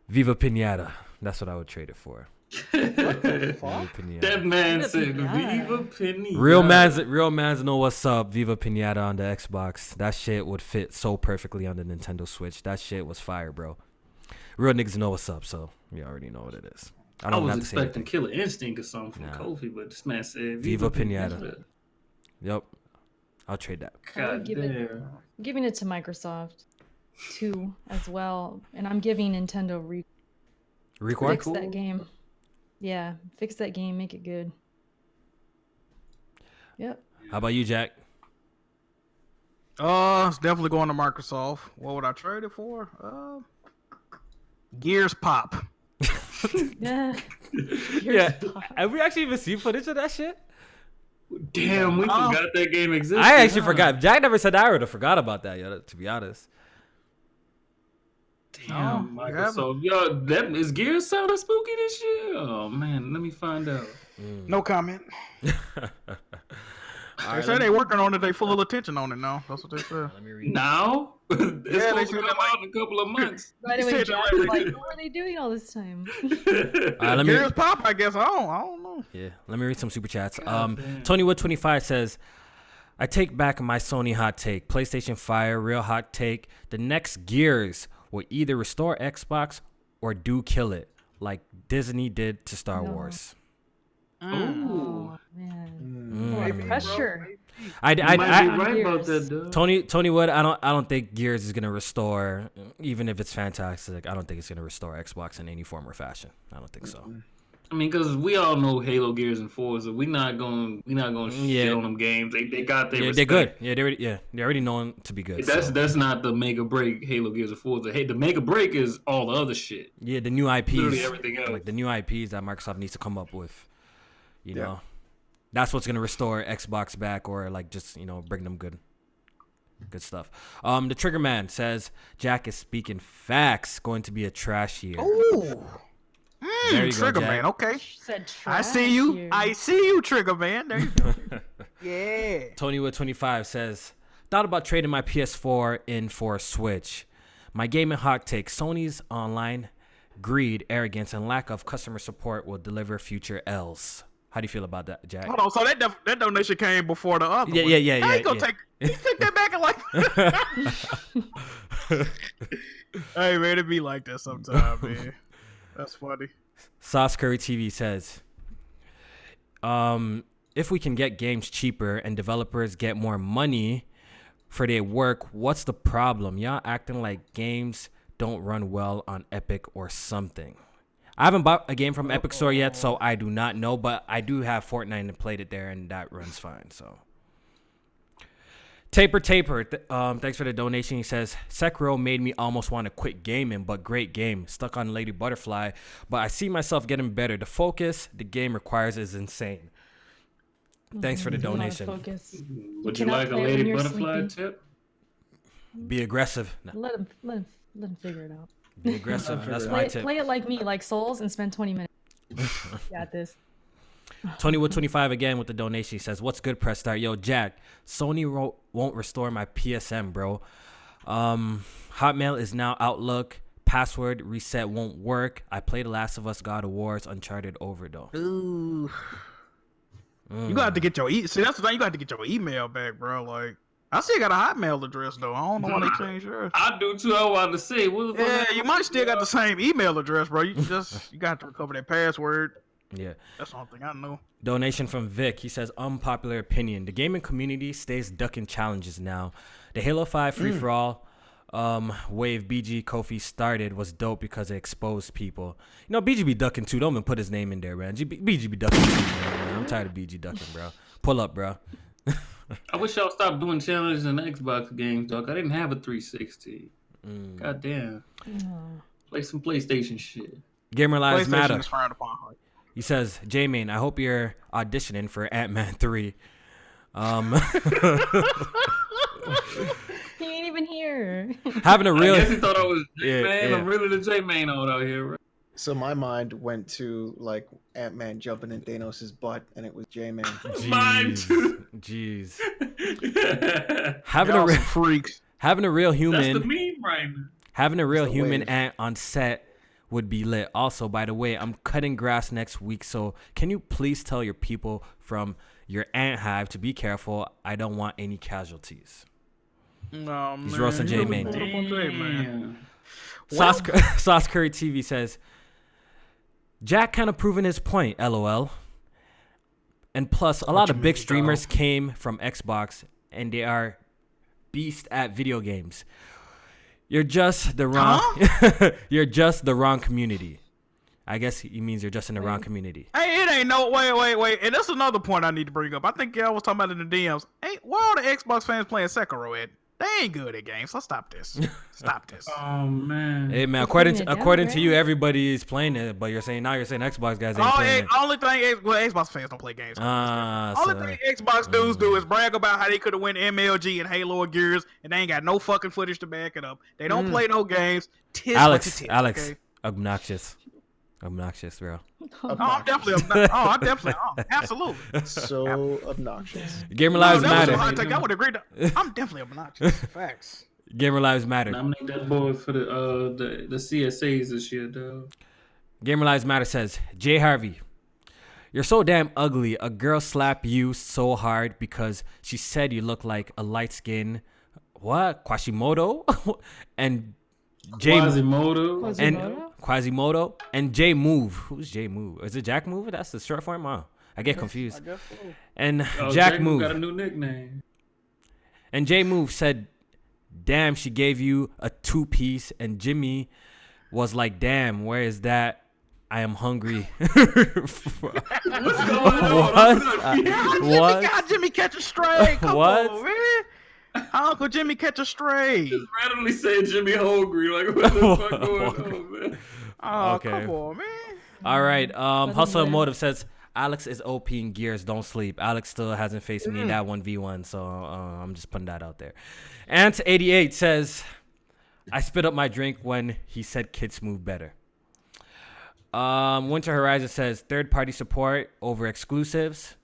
Viva Pinata. That's what I would trade it for. Viva Pinata. That man Viva said, Pinata. "Viva Pinata." Real man's know what's up. Viva Pinata on the Xbox. That shit would fit so perfectly on the Nintendo Switch. That shit was fire, bro. Real niggas know what's up, so you already know what it is. I don't was have to say expecting anything. Killer Instinct or something from Nah. Kofi, but this man said Viva Pinata. Yep, I'll trade that. I would God give it- damn. I'm giving it to Microsoft too as well, and I'm giving Nintendo Record. fix that game. Yeah, fix that game, make it good. Yep. How about you, Jack? It's definitely going to Microsoft. What would I trade it for? Gears Pop. Yeah. Yeah. Have we actually even seen footage of that shit? Damn, we forgot that game existed. I actually huh? forgot. Jack never said that. I would have forgot about that, yo, to be honest. Damn, Oh, Microsoft. Yo, that is Gears sounding spooky this year? Oh man, let me find out. No comment. All They right, say they working on it. They full attention on it now. That's what they said. let me read. Now? It's they supposed to said come that, out in a couple of months. By the way, said Jack, that like, already. what were they doing all this time? Let me Gears Pop, I guess. I don't know. Yeah, let me read some super chats. damn. Tony Wood 25 says, "I take back my Sony hot take. PlayStation Fire, real hot take. The next Gears will either restore Xbox or do kill it, like Disney did to Star No. Wars." Ooh. Oh man. pressure. I You might be I right about Gears. that, dog. Tony Wood, I don't think Gears is gonna restore, even if it's fantastic. I don't think it's gonna restore Xbox in any form or fashion. I don't think so. I mean, because we all know Halo, Gears, and Forza. We're not going shit on them games. They got their Yeah, respect. they're good. Yeah, they're already known to be good. That's not the make or break Halo, Gears, and Forza. Hey, the make or break is all the other shit. Yeah, the new IPs, Literally everything else. like the new IPs that Microsoft needs to come up with. You Yeah. know, that's what's gonna restore Xbox back, or like just bring them good stuff. The Trigger Man says Jack is speaking facts. Going to be a trash year. Ooh. There you go, Trigger Jack. Man. Okay. Said I see trash you. here. I see you, Trigger Man. There you go. Yeah. Tony with 25 says, thought about trading my PS4 in for a Switch. My gaming hot take: Sony's online greed, arrogance, and lack of customer support will deliver future L's. How do you feel about that, Jack? Hold on. So that donation came before the other one. Yeah. How you gonna take? He took that back and like. Hey man, it be like that sometimes, man. That's funny. Sauce Curry TV says, if we can get games cheaper and developers get more money for their work, what's the problem? Y'all acting like games don't run well on Epic or something. I haven't bought a game from Epic Store yet, so I do not know, but I do have Fortnite and played it there, and that runs fine. So, Taper, thanks for the donation. He says, Sekiro made me almost want to quit gaming, but great game. Stuck on Lady Butterfly, but I see myself getting better. The focus the game requires is insane. Thanks for the A lot of donation. focus. Would you cannot like a play it when Lady you're Butterfly sleepy. tip? Be aggressive. No, Let him figure it out. be aggressive. That's my tip. Play it like me, like Souls, and spend 20 minutes. Got this. Tony with 25 again with the donation. He says, what's good, Press Start? Yo, Jack, Sony won't restore my PSM, bro. Hotmail is now Outlook. Password reset won't work. I played The Last of Us, God of Wars, Uncharted over, though. Ooh. You got to get your see. That's the thing. You got to get your email back, bro. Like I still got a Hotmail address though. I don't know why they changed yours. I do too. I wanted to say, what the fuck? Yeah, you might still got the same email address, bro. You got to recover that password. Yeah. That's the only thing I know. Donation from Vic. He says, unpopular opinion. The gaming community stays ducking challenges now. The Halo 5 free-for-all wave BG Kofi started was dope because it exposed people. You know, BG be ducking too. Don't even put his name in there, man. BG be ducking too, man. I'm tired of BG ducking, bro. Pull up, bro. I wish y'all stopped doing challenges in Xbox games, dog. I didn't have a 360. God damn. Play some PlayStation shit. Gamer Lives PlayStation Matter. is frowned upon. He says, J-Main, I hope you're auditioning for Ant-Man 3. He ain't even here. Having a real... I guess he thought I was Yeah, J-Man. yeah. I'm really the J-Man out here, right? So my mind went to like Ant-Man jumping in Thanos' butt, and it was J-Man. Mine too. Jeez. That's Having Y'all a some freaks. having a real human... the meme right now. Having a real the human wave. ant on set would be lit. Also, by the way, I'm cutting grass next week, so can you please tell your people from your ant hive to be careful? I don't want any casualties. No, man. He's roasting J-Main. Damn. Sauce Curry TV says, Jack kind of proving his point, LOL. And plus, a lot of big streamers came from Xbox, and they are beasts at video games. You're just the wrong. You're just the wrong community. I guess he means you're just in the wrong community. Hey, it ain't no wait. And that's another point I need to bring up. I think y'all was talking about in the DMs. Hey, why all the Xbox fans playing Sekiro at? They ain't good at games. So stop this. Stop this. Oh man. Hey man, putting it according down, to you, right? everybody is playing it, but you're saying Xbox guys ain't Oh, playing it. only thing is, well, Xbox fans don't play games. Only So, thing Xbox dudes do is brag about how they could have won MLG and Halo or Gears, and they ain't got no fucking footage to back it up. They don't play no games. Tis what it is, Alex, okay? obnoxious, bro. Oh, I'm definitely. Absolutely. So obnoxious. Gamer lives that was a matter. hot take. I would agree. I'm definitely obnoxious. Facts. Gamer lives matter. Nominate that boy for the CSAs this year, dog. Gamer lives matter says, Jay Harvey, you're so damn ugly. A girl slapped you so hard because she said you look like a light skin. What? Quasimodo? And Jay Quasimodo. and Quasimodo and J Move. Who's J Move? Is it Jack Move? That's the short form. Oh, I get confused. I guess so. And Oh, Jack Jay Move. got a new nickname. And J Move said, damn, she gave you a 2-piece. And Jimmy was like, damn, where is that? I am hungry. What's going on? What? Jimmy catch a stray. Come What? on, man. How Uncle Jimmy catch a stray? Just randomly saying Jimmy hungry. Like, what the fuck going on, man? Oh, Okay. come on, man. All right. But Hustle then- Motive says, Alex is OP in Gears. Don't sleep. Alex still hasn't faced me in that 1v1, so I'm just putting that out there. Ant88 says, I spit up my drink when he said kids move better. Winter Horizon says, third-party support over exclusives.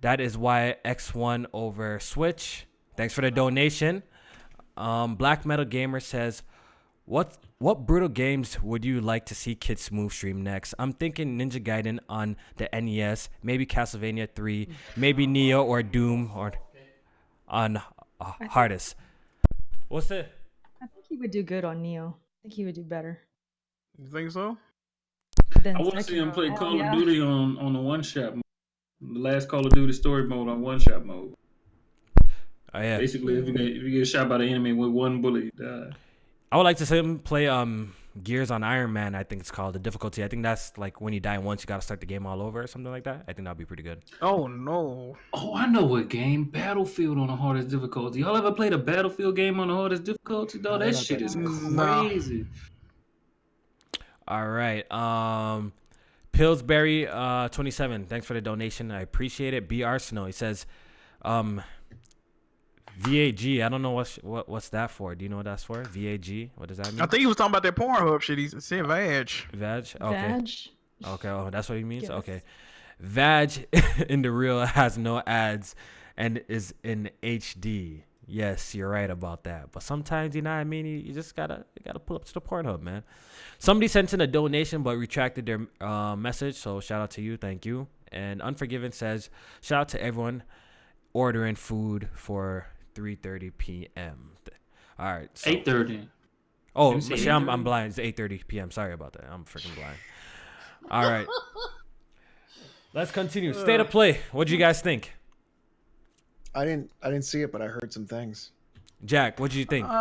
That is why X1 over Switch. Thanks for the donation. Black Metal Gamer says, what brutal games would you like to see Kid Smooth stream next? I'm thinking Ninja Gaiden on the NES, maybe Castlevania 3, maybe Neo or Doom or on hardest. What's it? I think he would do good on Neo. I think he would do better You think so? than I want to see him Sekiro. play Hell Call yeah. of Duty on the one-shot mode. The last Call of Duty story mode on one-shot mode. Oh yeah. Basically, if you get shot by the enemy with one bullet, you die. I would like to see him play Gears on Iron Man. I think it's called the difficulty. I think that's like when you die once, you gotta start the game all over or something like that. I think that'd be pretty good. Oh no. Oh, I know what game. Battlefield on the hardest difficulty. Y'all ever played a Battlefield game on the hardest difficulty? Dog, that shit is No. crazy. All right. Pillsbury 27. Thanks for the donation. I appreciate it. B Arsenal. He says, VAG. I don't know what's that for. Do you know what that's for? VAG. What does that mean? I think he was talking about that Pornhub shit. He said Vag. Vag. Okay. Vag. Okay. Oh, that's what he means. Yes. Okay. Vag in the real has no ads and is in HD. Yes, you're right about that. But sometimes, you know what I mean? You just gotta pull up to the Pornhub, man. Somebody sent in a donation but retracted their message, so shout out to you. Thank you. And Unforgiven says, shout out to everyone ordering food for 3:30 p.m. All right. So, 8:30. oh, Didn't say see, I'm 8:30? blind. It's 8:30 p.m. Sorry about that. I'm freaking blind. All right. Let's continue. State of play. What'd you guys think? I didn't see it, but I heard some things. Jack, what'd you think? When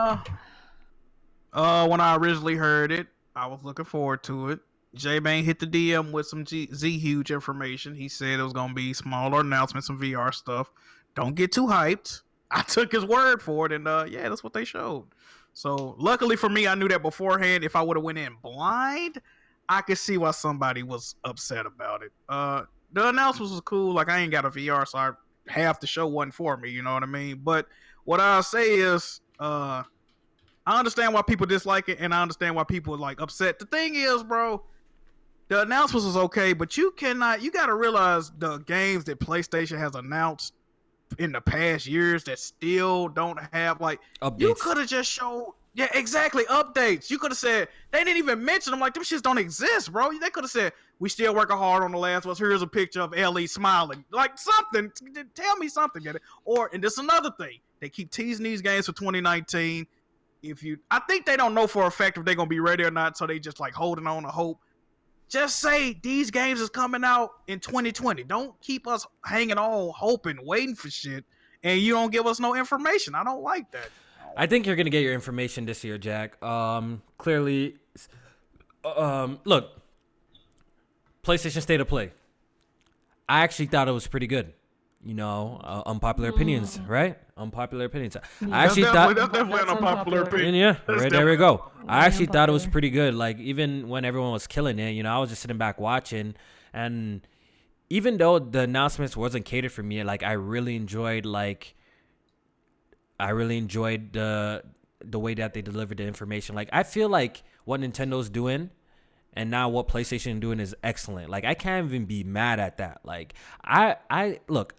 I originally heard it, I was looking forward to it. J-Bang hit the DM with some Z-Huge information. He said it was going to be smaller announcements, some VR stuff. Don't get too hyped. I took his word for it, and yeah, that's what they showed. So luckily for me, I knew that beforehand. If I would have went in blind, I could see why somebody was upset about it. The announcements was cool. Like, I ain't got a VR, so half the show wasn't for me, you know what I mean? But what I'll say is, I understand why people dislike it, and I understand why people are like upset. The thing is, bro, the announcements was okay, but you gotta realize the games that PlayStation has announced in the past years that still don't have like Updates. You could have just showed, yeah, exactly, updates. You could have said they didn't even mention them. Like, them shits don't exist, bro. They could have said we still working hard on The Last of Us. Here's a picture of Ellie smiling, like something. Tell me something, get it? Or, and this is another thing, they keep teasing these games for 2019. I think they don't know for a fact if they're gonna be ready or not, so they just like holding on to hope. Just say these games is coming out in 2020. Don't keep us hanging on, hoping, waiting for shit, and you don't give us no information. I don't like that. I think you're gonna get your information this year, Jack. Clearly, look, PlayStation State of Play. I actually thought it was pretty good. You know, unpopular opinions, right? Unpopular opinions. I actually thought, That's definitely an unpopular opinion. yeah, That's right, there we go. I actually thought it was unpopular. pretty good. Like, even when everyone was killing it, you know, I was just sitting back watching, and even though the announcements wasn't catered for me, like, I really enjoyed the way that they delivered the information. Like, I feel like what Nintendo's doing and now what PlayStation is doing is excellent. Like, I can't even be mad at that. Like, I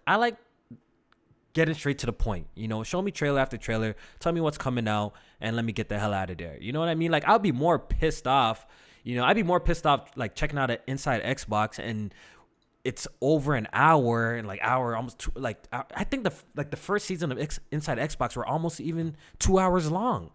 like getting straight to the point. You know, show me trailer after trailer, tell me what's coming out, and let me get the hell out of there. You know what I mean? Like, I'll be more pissed off. You know, I'd be more pissed off like checking out an Inside Xbox and it's over an hour and like hour almost two, like I think the first season of Inside Xbox were almost even 2 hours long.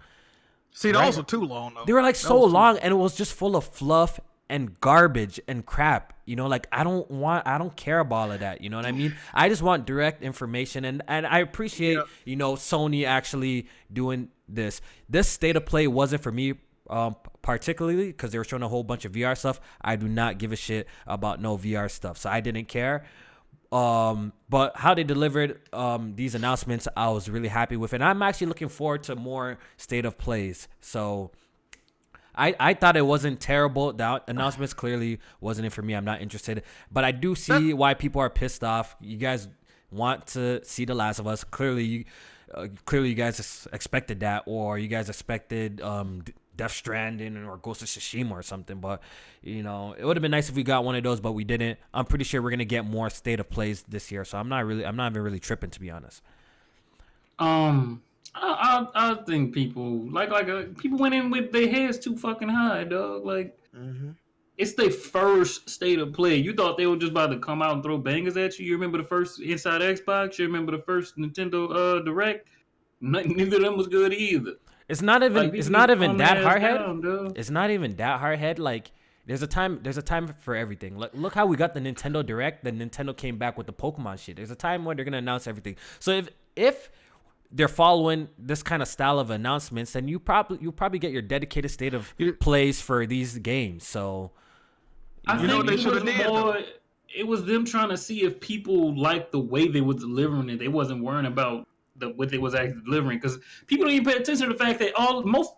See, those are too long though. They were like That so was too long, and it was just full of fluff and garbage and crap. You know, like I don't care about all of that. You know what I mean? I just want direct information, and I appreciate you know, Sony actually doing this. This state of play wasn't for me. Particularly because they were showing a whole bunch of VR stuff. I do not give a shit about no VR stuff, so I didn't care. But how they delivered these announcements, I was really happy with, and I'm actually looking forward to more state of plays. So I thought it wasn't terrible. The announcements clearly wasn't it for me. I'm not interested, but I do see why people are pissed off. You guys want to see The Last of Us. Clearly you guys expected that, or you guys expected Death Stranding or Ghost of Tsushima or something. But you know, it would have been nice if we got one of those, but we didn't. I'm pretty sure we're gonna get more state of plays this year, so I'm not even really tripping, to be honest. I think people people went in with their heads too fucking high, dog. Like it's their first state of play. You thought they were just about to come out and throw bangers at you. You remember the first Inside Xbox? You remember the first Nintendo Direct? Neither of them was good either. It's not even that hard head. It's not even that hard head. Like there's a time for everything. Look how we got the Nintendo Direct. Then Nintendo came back with the Pokemon shit. There's a time when they're gonna announce everything. So if they're following this kind of style of announcements, then you'll probably get your dedicated state of plays for these games. So I think they should have did. It was them trying to see if people liked the way they were delivering it. They wasn't worrying about what they was actually delivering, because people don't even pay attention to the fact that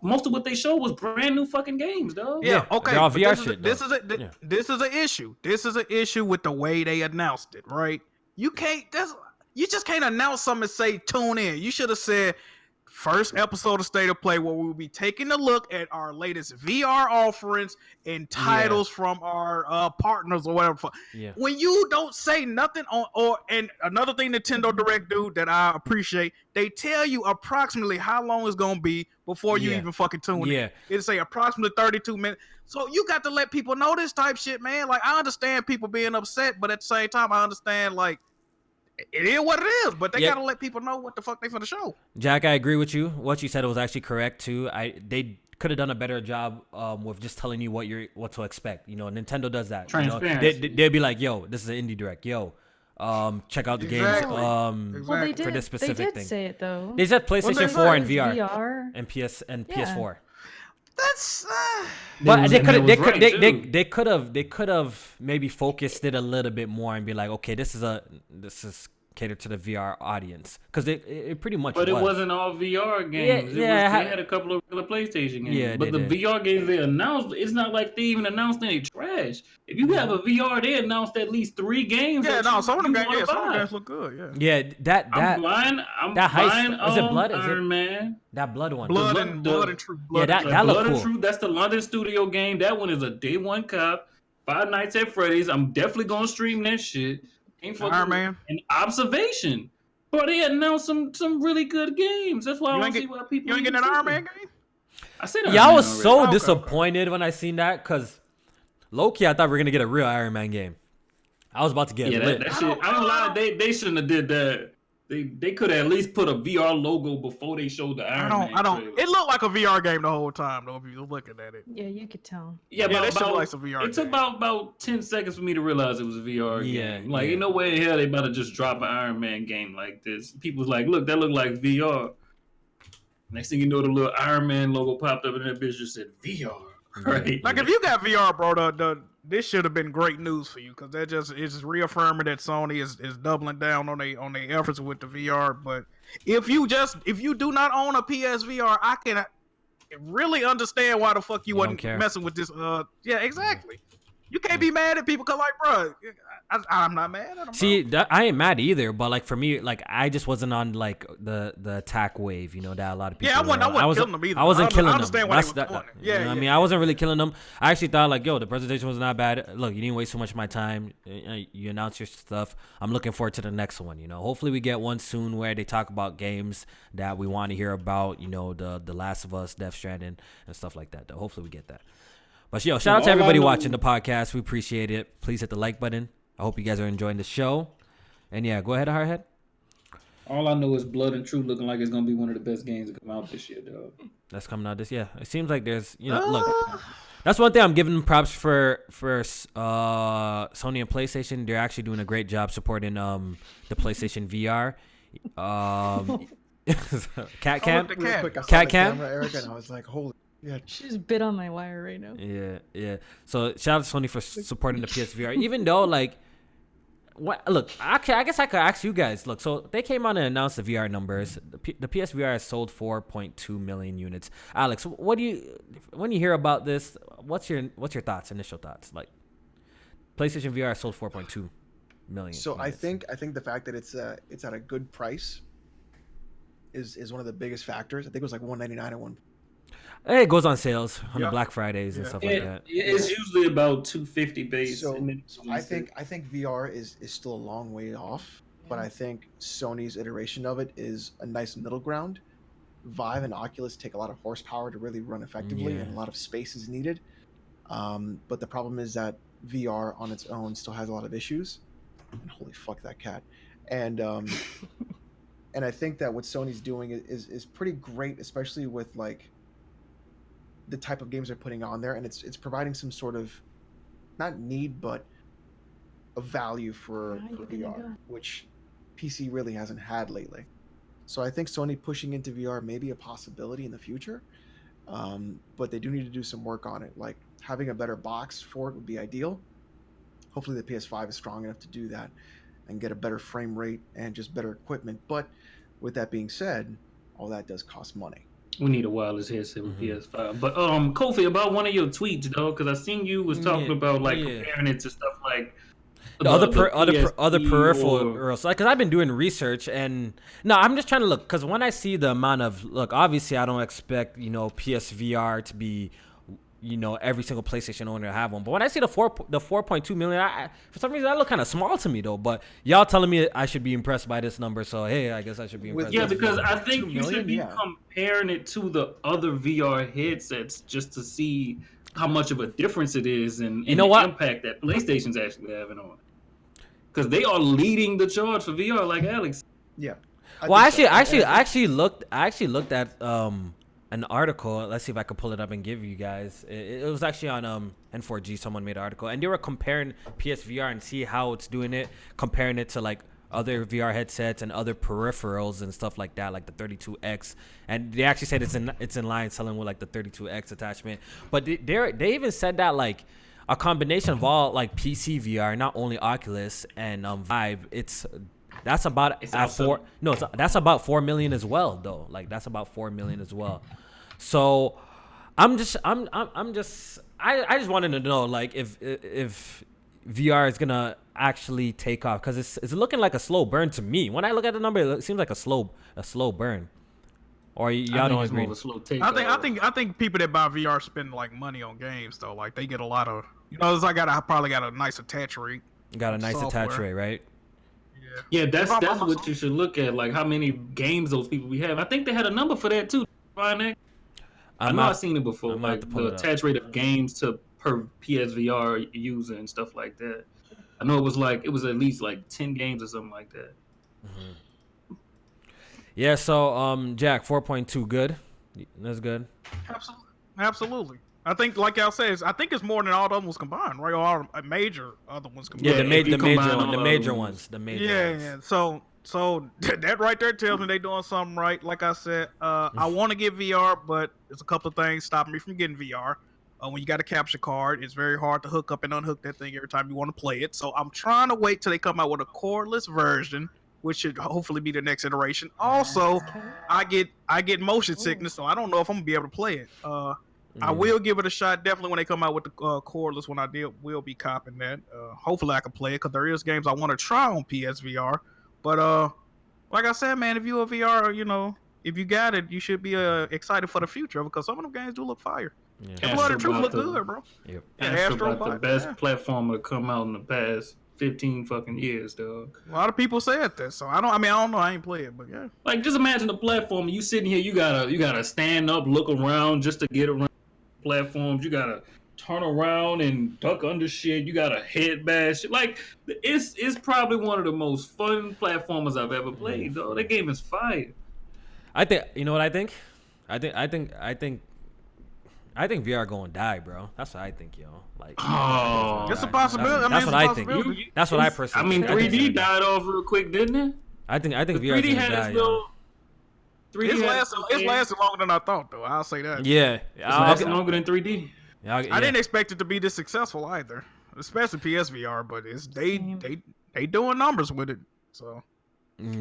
most of what they showed was brand new fucking games, dog. Yeah, okay. They're all VR shit. This is an issue. This is an issue with the way they announced it, right? You just can't announce something and say tune in. You should have said first episode of State of Play, where we will be taking a look at our latest VR offerings and titles from our partners or whatever. Yeah. When you don't say nothing and another thing Nintendo Direct do that I appreciate, they tell you approximately how long it's gonna be before you even fucking tune in. It'll say approximately 32 minutes. So you got to let people know this type shit, man. Like I understand people being upset, but at the same time, I understand like it is what it is, but they gotta let people know what the fuck they for the show. Jack, I agree with you. What you said was actually correct too. They could have done a better job with just telling you what to expect. You know, Nintendo does that. Transparency. You know, they'd be like, "Yo, this is an indie direct. Yo, check out the games for this specific thing." They did say it though. They said PlayStation 4 and VR and PS4. That's but they could have maybe focused it a little bit more and be like, okay, this is catered to the VR audience, because it pretty much. But it wasn't all VR games. They had a couple of regular PlayStation games. Yeah, but the VR games they announced, it's not like they even announced any trash. If you have a VR, they announced at least 3 games. Some of the games look good. Yeah, I'm buying is it Blood? Iron Man. That Blood one. Blood and Truth. Yeah, that looked cool. Truth, that's the London studio game. That one is a day one cop. 5 Nights at Freddy's. I'm definitely gonna stream that shit. Iron Man. An observation. But they announced some really good games. That's why I don't see why people. You ain't getting an Iron Man game? I said. Yeah, I was so disappointed when I seen that, because low-key I thought we were gonna get a real Iron Man game. I was about to get lit. That shit. I don't lie. They shouldn't have did that. They could have at least put a VR logo before they showed the Iron Man. It looked like a VR game the whole time though. If you were looking at it. Yeah, you could tell. Yeah, they showed like some VR. It took about 10 seconds for me to realize it was a VR game. Like, ain't no way in hell they about to just drop an Iron Man game like this. People was like, look, that look like VR. Next thing you know, the little Iron Man logo popped up and that bitch just said VR. Right? Like if you got VR, bro, this should have been great news for you, because it's just reaffirming that Sony is doubling down on their efforts with the VR. But if you do not own a PSVR, I can really understand why the fuck you wasn't messing with this. Yeah, exactly. You can't be mad at people, because like, bro, I'm not mad at them. See, I ain't mad either, but like for me, like I just wasn't on like the attack wave, you know, that a lot of people. Yeah, I wasn't killing them either. I wasn't killing them. I understand why they were doing it. I mean, I wasn't really killing them. I actually thought like, yo, the presentation was not bad. Look, you didn't waste so much of my time. You announced your stuff. I'm looking forward to the next one. You know, hopefully we get one soon where they talk about games that we want to hear about. You know, the Last of Us, Death Stranding, and stuff like that. Though, hopefully we get that. But yo, shout out to everybody watching the podcast. We appreciate it. Please hit the like button. I hope you guys are enjoying the show. And yeah, go ahead, Hardhead. All I know is Blood and Truth looking like it's gonna be one of the best games to come out this year, dog. That's coming out this year. It seems like there's, look, That's one thing I'm giving them props for Sony and PlayStation. They're actually doing a great job supporting the PlayStation VR. Cat cam. Real quick, I saw Cat the cam? camera, Eric, and I was like, holy. Yeah. She just bit on my wire right now. Yeah. So shout out to Sony for supporting the PSVR, even though like, what? Look, actually, I guess I could ask you guys. Look, so they came on and announced the VR numbers. The PSVR has sold 4.2 million units. Alex, when you hear about this, what's your thoughts? Initial thoughts, like PlayStation VR sold 4.2 million. So units. I think the fact that it's at a good price is one of the biggest factors. I think it was like $199 at one. It goes on sales on the Yeah. Black Fridays and Yeah. stuff like that. It's usually about $250 base. So, and then I think VR is still a long way off, but I think Sony's iteration of it is a nice middle ground. Vive and Oculus take a lot of horsepower to really run effectively, Yeah. and a lot of space is needed. But the problem is that VR on its own still has a lot of issues. And holy fuck that cat! And and I think that what Sony's doing is pretty great, especially with like the type of games they're putting on there, and it's providing some sort of not need but a value for VR, which PC really hasn't had lately. So I think Sony pushing into VR may be a possibility in the future, but they do need to do some work on it. Like having a better box for it would be ideal. Hopefully the PS5 is strong enough to do that and get a better frame rate and just better equipment. But with that being said, all that does cost money. we need a wireless headset with PS5. But Kofi, about one of your tweets, though, because I seen you was talking about like comparing it to stuff like The other PSP peripherals, like, cause I've been doing research, and no, I'm just trying to look, cause when I see the amount of obviously I don't expect PSVR to be every single PlayStation owner to have one, but when I see the 4.2 million, for some reason that look kind of small to me though. But y'all telling me I should be impressed by this number, so hey, I guess I should be impressed. Yeah, by this because number. I think you should be comparing it to the other VR headsets just to see how much of a difference it is and the impact that PlayStation's actually having on it. Because they are leading the charge for VR, like Alex. Yeah. Well, I actually looked at an article. Let's see if I could pull it up and give you guys. It was actually on N4G. Someone made an article, and they were comparing PSVR and see how it's doing it, comparing it to like other VR headsets and other peripherals and stuff like that, like the 32X. And they actually said it's in line selling with like the 32X attachment. But they even said that like a combination of all like PC VR, not only Oculus and Vive, that's about that's about 4 million as well though. Like that's about 4 million as well. So I just wanted to know like if VR is gonna actually take off, because it's looking like a slow burn to me. When I look at the number, it seems like a slow burn. Or y'all don't agree? I think people that buy VR spend like money on games though. Like they get a lot of it's like I probably got a nice attach rate. Got a nice attach rate, right? Yeah, that's what you should look at. Like how many games those people we have. I think they had a number for that too. I've seen it before. Like the attach rate of games per PSVR user and stuff like that. I know it was at least like 10 games or something like that. Mm-hmm. Yeah. So Jack, 4.2, good. That's good. Absolutely. I think, like y'all says, I think it's more than all the other ones combined, right? All major other ones combined. Yeah, the major ones. Yeah. So that right there tells me they doing something right. Like I said, I want to get VR, but there's a couple of things stopping me from getting VR. When you got a capture card, it's very hard to hook up and unhook that thing every time you want to play it. So I'm trying to wait till they come out with a cordless version, which should hopefully be the next iteration. Also, I get motion sickness, so I don't know if I'm gonna be able to play it. I will give it a shot definitely when they come out with the cordless one. Will be copping that. Hopefully I can play it, because there is games I want to try on PSVR. But like I said, man, if you a VR, if you got it, you should be excited for the future, because some of them games do look fire. Yeah. Blood and Truth look good, bro. Yep. Astrobot, the best platformer to come out in the past 15 fucking years, dog. A lot of people said that, so I don't know. I ain't play it, but yeah. Like, just imagine the platform. You sitting here, you gotta stand up, look around just to get around platforms. You gotta turn around and duck under shit. You gotta head bash. Like, it's probably one of the most fun platformers I've ever played, though. That game is fire. I think, you know what I think? I think I think VR going to die, bro. That's what I think, yo. Like, Oh, It's a possibility. That's what I think. Possibility. That's what I personally. I mean, 3D died off real quick, didn't it? I think VR is 3D gonna had die, its yo. little. 3D It's lasted longer than I thought, though. I'll say that. Yeah, It's lasting longer than 3D. yeah. I didn't expect it to be this successful either, especially PSVR. But they doing numbers with it. So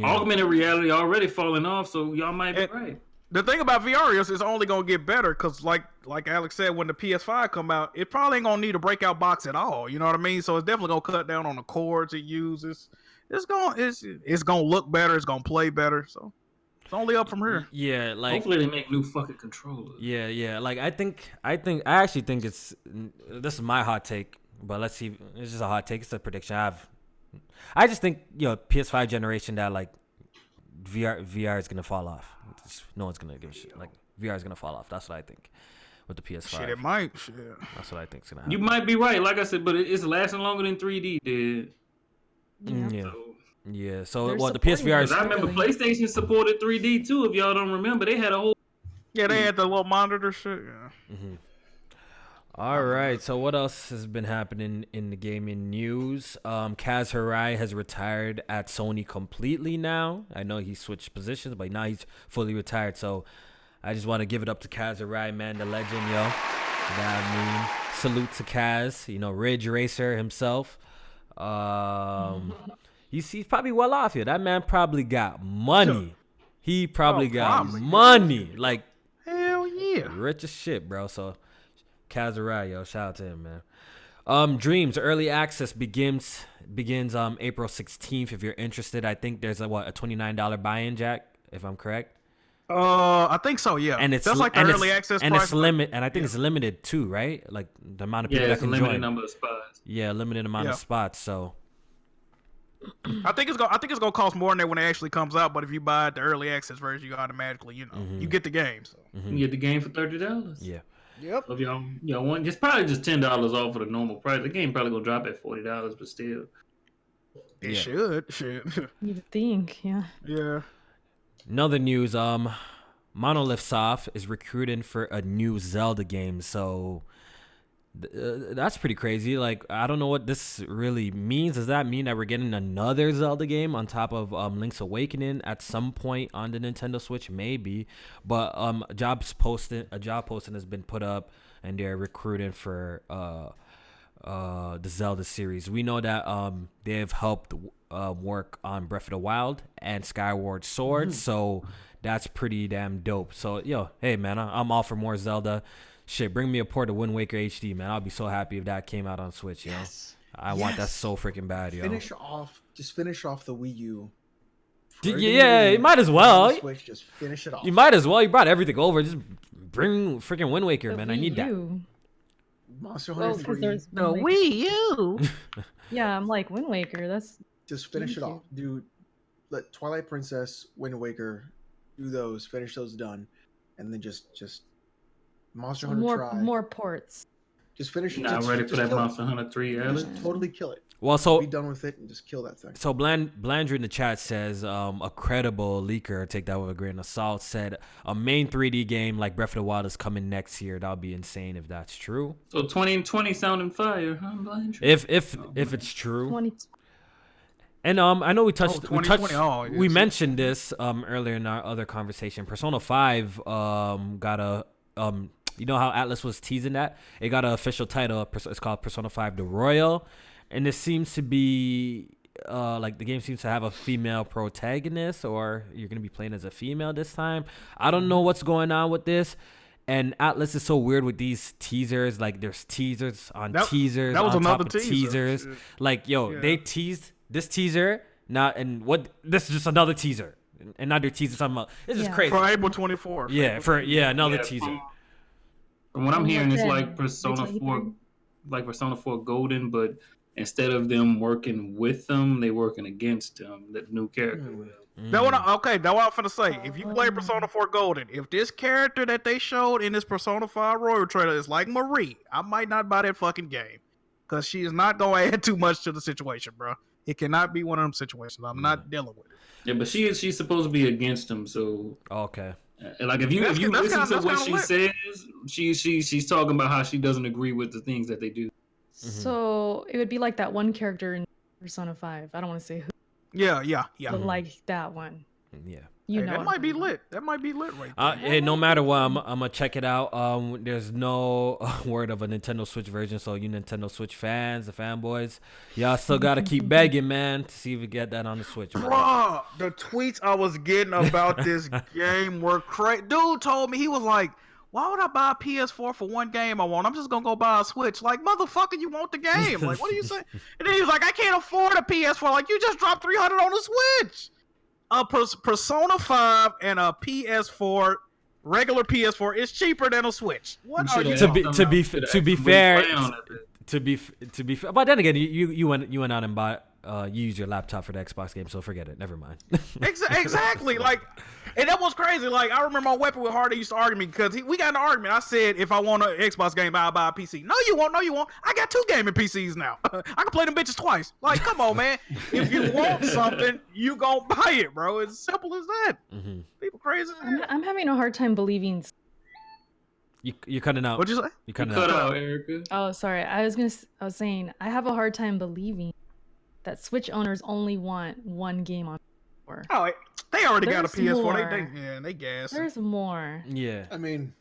Augmented reality already falling off, so y'all might be right. the thing about VR is it's only gonna get better because, like Alex said, when the PS5 come out, it probably ain't gonna need a breakout box at all. You know what I mean? So it's definitely gonna cut down on the cords it uses. It's gonna look better. It's gonna play better. So it's only up from here. Yeah, like Hopefully they make new fucking controllers. yeah. Like I actually think it's. This is my hot take, but let's see. It's just a hot take. It's a prediction. I just think PS5 generation that like VR is gonna fall off. No one's gonna give a shit. Like VR is gonna fall off. That's what I think with the PS5. Shit, it might. Shit. That's what I think is gonna happen. You might be right, like I said, but it's lasting longer than 3D did. Yeah. Yeah. So They're the supporting PSVR it. is. I remember PlayStation supported 3D too. If y'all don't remember, they had a whole. Yeah, they had the little monitor shit. Yeah. All right. So what else has been happening in the gaming news? Kaz Hirai has retired at Sony completely now. I know he switched positions, but now he's fully retired. So I just want to give it up to Kaz Hirai, man, the legend, yo. You know what I mean? Salute to Kaz, Ridge Racer himself. He's probably well off here. That man probably got money. He probably got money. Like, Hell yeah. rich as shit, bro. So Kaz Hirai, yo, shout out to him, man. Dreams early access begins April 16th. If you're interested, I think there's a $29 buy-in, Jack, if I'm correct. I think so. Yeah, And it's that's like the early access and price. it's and I think it's limited too, right? Like the amount of people Yeah, that it's a can limited join. number of spots. Yeah, limited amount of Yeah. spots. So I think it's gonna cost more than that when it actually comes out. But if you buy the early access version, you automatically, you get the game. So. You get the game for $30. yeah. Yep. So if y'all want, it's probably just $10 off of the normal price. The game probably gonna drop at $40, but still. It Yeah. should. Shit. You would think, yeah. Yeah. Another news, Monolith Soft is recruiting for a new Zelda game, so that's pretty crazy. Like, I don't know what this really means. Does that mean that we're getting another Zelda game on top of Link's Awakening at some point on the Nintendo Switch? Maybe, but a job posting has been put up, and they're recruiting for the Zelda series. We know that they have helped work on Breath of the Wild and Skyward Sword, so that's pretty damn dope. So hey man, I'm all for more Zelda. Shit, bring me a port of Wind Waker HD, man. I'll be so happy if that came out on Switch, yo. Yes. I want that so freaking bad, yo. Finish off the Wii U. Yeah, you might as well. Switch, just finish it off. You might as well. You brought everything over. Just bring freaking Wind Waker, The man. I Wii need that. U. Monster Well, Hunter 'cause 3. there's The Wind Waker. Wii U. Yeah, I'm like Wind Waker. That's Just finish it Thank off, dude. Let Twilight Princess, Wind Waker, do those, finish those done, and then just Monster Hunter Tri. more ports. Just finish it. Not just, ready for just that kill it. Monster Hunter 3, early. Just totally kill it. Well, so Be done with it and just kill that thing. So Blandrew in the chat says a credible leaker, take that with a grain of salt, said a main 3D game like Breath of the Wild is coming next year. That would be insane if that's true. So 2020 sounding fire, huh? Blind? If it's true. 20. And I know we touched 2020. Oh, we yes. mentioned this earlier in our other conversation. Persona 5 got a you know how Atlas was teasing that? It got an official title. It's called Persona 5 The Royal, and it seems to be like the game seems to have a female protagonist, or you're gonna be playing as a female this time. I don't know what's going on with this. And Atlas is so weird with these teasers. Like there's teasers on teasers that was on top another of teaser. teasers. Shit. Like they teased this teaser now, and what this is just another teaser, and now they're teasing something else. It's just Yeah. crazy. For April 24th. Another Yeah, teaser. From what I'm hearing, it's Then, like Persona Rachel, you 4, think? like Persona 4 Golden, but instead of them working with them, they working against them. That new character. That's what I'm finna say. If you play Persona 4 Golden, if this character that they showed in this Persona 5 Royal trailer is like Marie, I might not buy that fucking game. Because she is not going to add too much to the situation, bro. It cannot be one of them situations. I'm not dealing with it. Yeah, but she's supposed to be against them, so Okay. Like if you listen to what she says, she's talking about how she doesn't agree with the things that they do. So it would be like that one character in Persona 5. I don't want to say who. Yeah. But like that one. Yeah. You know that what might I'm be talking about. lit. That might be lit right there. Hey, no matter what, I'm gonna check it out. There's no word of a Nintendo Switch version, so you Nintendo Switch fans, the fanboys, y'all still gotta keep begging, man, to see if we get that on the Switch. Bruh, the tweets I was getting about this game were crazy. Dude told me, he was like, why would I buy a PS4 for one game I want? I'm just gonna go buy a Switch. Like, motherfucker, you want the game. Like, what are you saying? And then he was like, I can't afford a PS4. Like, you just dropped $300 on the Switch. A Persona 5 and a PS4, regular PS4, is cheaper than a Switch. What are you to be fair, but then again, you went out and bought you used your laptop for the Xbox game, so forget it. Never mind. Exactly. Like, and that was crazy. Like, I remember on Weapon with Hardy used to argue me because we got in an argument. I said, if I want an Xbox game, I'll buy a PC. No, you won't. I got 2 gaming PCs now. I can play them bitches twice. Like, come on, man. If you want something, you gonna buy it, bro. It's simple as that. People crazy. I'm having a hard time believing. You cutting out. What'd you say? You cutting Cut out. out, Erica. Oh, sorry. I was saying I have a hard time believing that Switch owners only want one game on PS4. Oh, they already got a There's PS4. more. They gas. There's more. Yeah. I mean,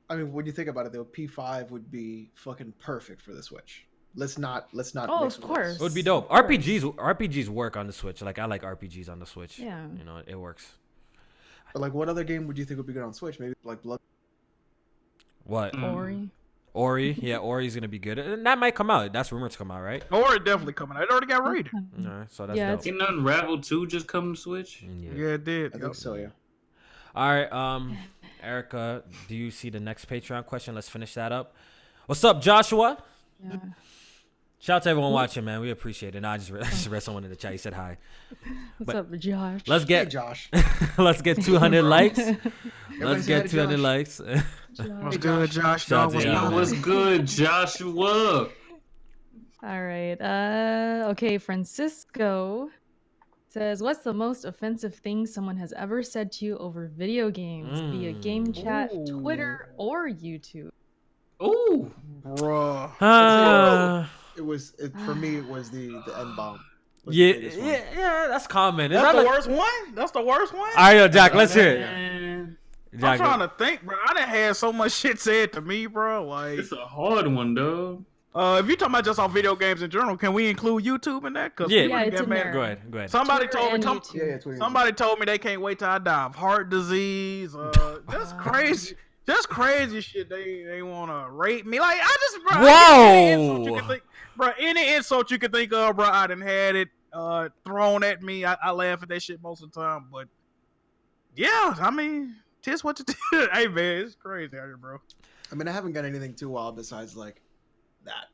when you think about it, though, P5 would be fucking perfect for the Switch. Let's not. Oh, mix of words. course. It would be dope. RPGs work on the Switch. Like, I like RPGs on the Switch. Yeah. You know, it works. But like, what other game would you think would be good on Switch? Maybe like Blood. What? Ori. Yeah, Ori's gonna be good, and that might come out. That's rumored to come out, right? Or it definitely coming out. It already got rated. All right, so that's Yeah, dope. Didn't Unravel 2 just come to Switch? Yeah, it did. I think so. Yeah. All right, Erica, do you see the next Patreon question? Let's finish that up. What's up, Joshua? Yeah. Shout out to everyone watching, man. We appreciate it. No, I just read someone in the chat. He said hi. What's up, Josh? Let's Hey, get Josh. let's get 200 likes. Everybody Let's say hi get to 200 Josh. likes. What's good, Josh? Shout out to What's you. up? What's good, Joshua? All right. Okay. Francisco says, "What's the most offensive thing someone has ever said to you over video games, via game chat, Twitter, or YouTube?" Ooh, Bruh. For me. It was the N bomb. Yeah, that's common. Is That's that the like... worst one? That's the worst one? All right, yo, Jack, let's hear it. man. I'm trying to think, bro. I done had so much shit said to me, bro. Like, It's a hard one, though. if you're talking about just on video games in general, can we include YouTube in that? Cause Yeah. people Yeah, get it's in mad. there. Go ahead. Somebody Twitter told me. and Tom- YouTube. Yeah, Twitter. Somebody told me they can't wait till I die of heart disease. Just crazy. Just crazy shit. They want to rape me. Like, I just, bro. Any insult you could think of, bro. I done had it thrown at me. I laugh at that shit most of the time. But yeah, I mean, tis what you do. Hey, man, it's crazy out here, bro. I mean, I haven't got anything too wild besides like that.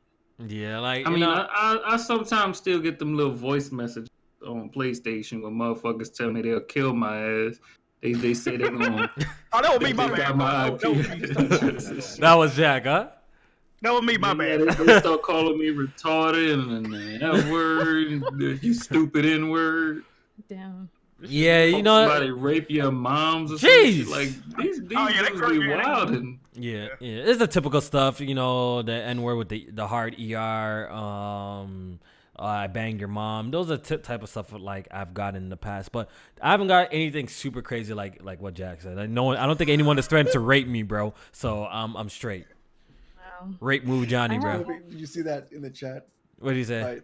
Yeah, like I you mean, know, I sometimes still get them little voice messages on PlayStation when motherfuckers tell me they'll kill my ass. They say they're gonna. Oh, that was me, my they bad. got my That was me. IP. that was Jack, huh? That was me, my Yeah, bad. they start calling me retarded and the F word, you stupid N word. Damn. Yeah, you know. Somebody rape your moms or Jeez. something. Like these Oh, yeah, they dudes crazy, be yeah, they- wild and Yeah, it's the typical stuff, you know, the N word with the hard ER, I banged your mom. Those are type of stuff like I've gotten in the past, but I haven't got anything super crazy like what Jack said. I don't think anyone is threatened to rape me, bro. So I'm straight. Wow. Rape move Johnny, bro. Did you see that in the chat? What did he say?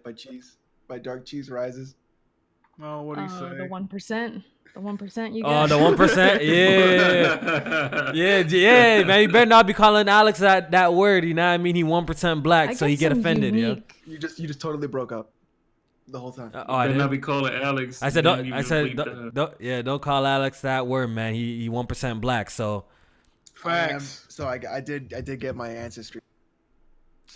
By Dark Cheese Rises. Oh, what do you say? The 1%. The 1% you Oh, got. the 1%. Yeah, man. You better not be calling Alex that word. You know what I mean? He 1% black, I so he get some offended. unique- You just totally broke up the whole time. I better did. not be calling Alex. I said, then don't, you I just said, bleep that. don't call Alex that word, man. He 1% black, so. Facts. So I did get my ancestry.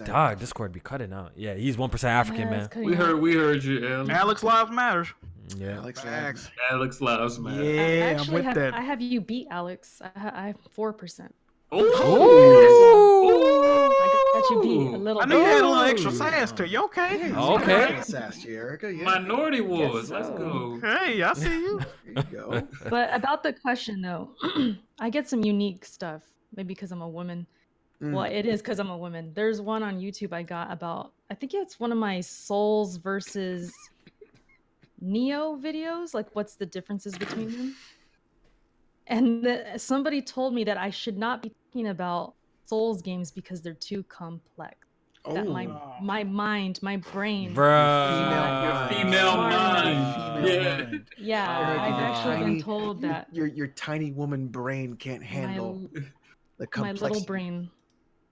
Dog, Discord be cutting out. Yeah, he's 1% African, Yeah, man. it's cutting We out. heard you, Alex. Alex lives matters. Yeah. Alex Facts. Alex loves man. I Yeah, I'm actually with that. I have you beat Alex. I have 4%. Ooh. I got let you be a little. I knew you had a little Ooh. extra sass to you. Okay. Okay. Sassy, Erica. Yeah. Minority Wars. Let's so. go. Hey, I see you. There you go. But about the question though, I get some unique stuff. Maybe because I'm a woman. Well, it is because I'm a woman. There's one on YouTube I got about. I think it's one of my Souls versus Neo videos. Like, what's the differences between them? And somebody told me that I should not be talking about Souls games because they're too complex. That my mind, my brain. Bruh. Female Smart mind. Female Yeah. mind. I've actually been Tiny- told that Your tiny woman brain can't handle the my complexity. little brain.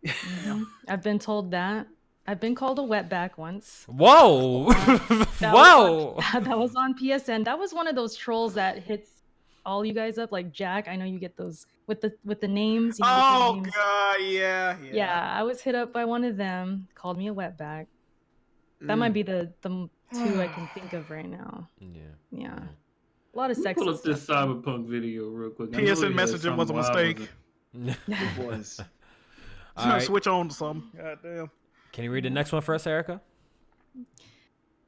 Mhm. I've been told that. I've been called a wetback once. Whoa. That Whoa. that was on PSN. That was one of those trolls that hits all you guys up, like Jack. I know you get those with the names. You know, with the Oh names. God, yeah. Yeah, I was hit up by one of them. Called me a wetback. That might be the two I can think of right now. Yeah. A lot of Pull sexy up this stuff. Cyberpunk video real quick. I know PSN he had messaging was a something wild mistake. It was. All right. Switch on to something. God damn. Can you read the next one for us, Erica?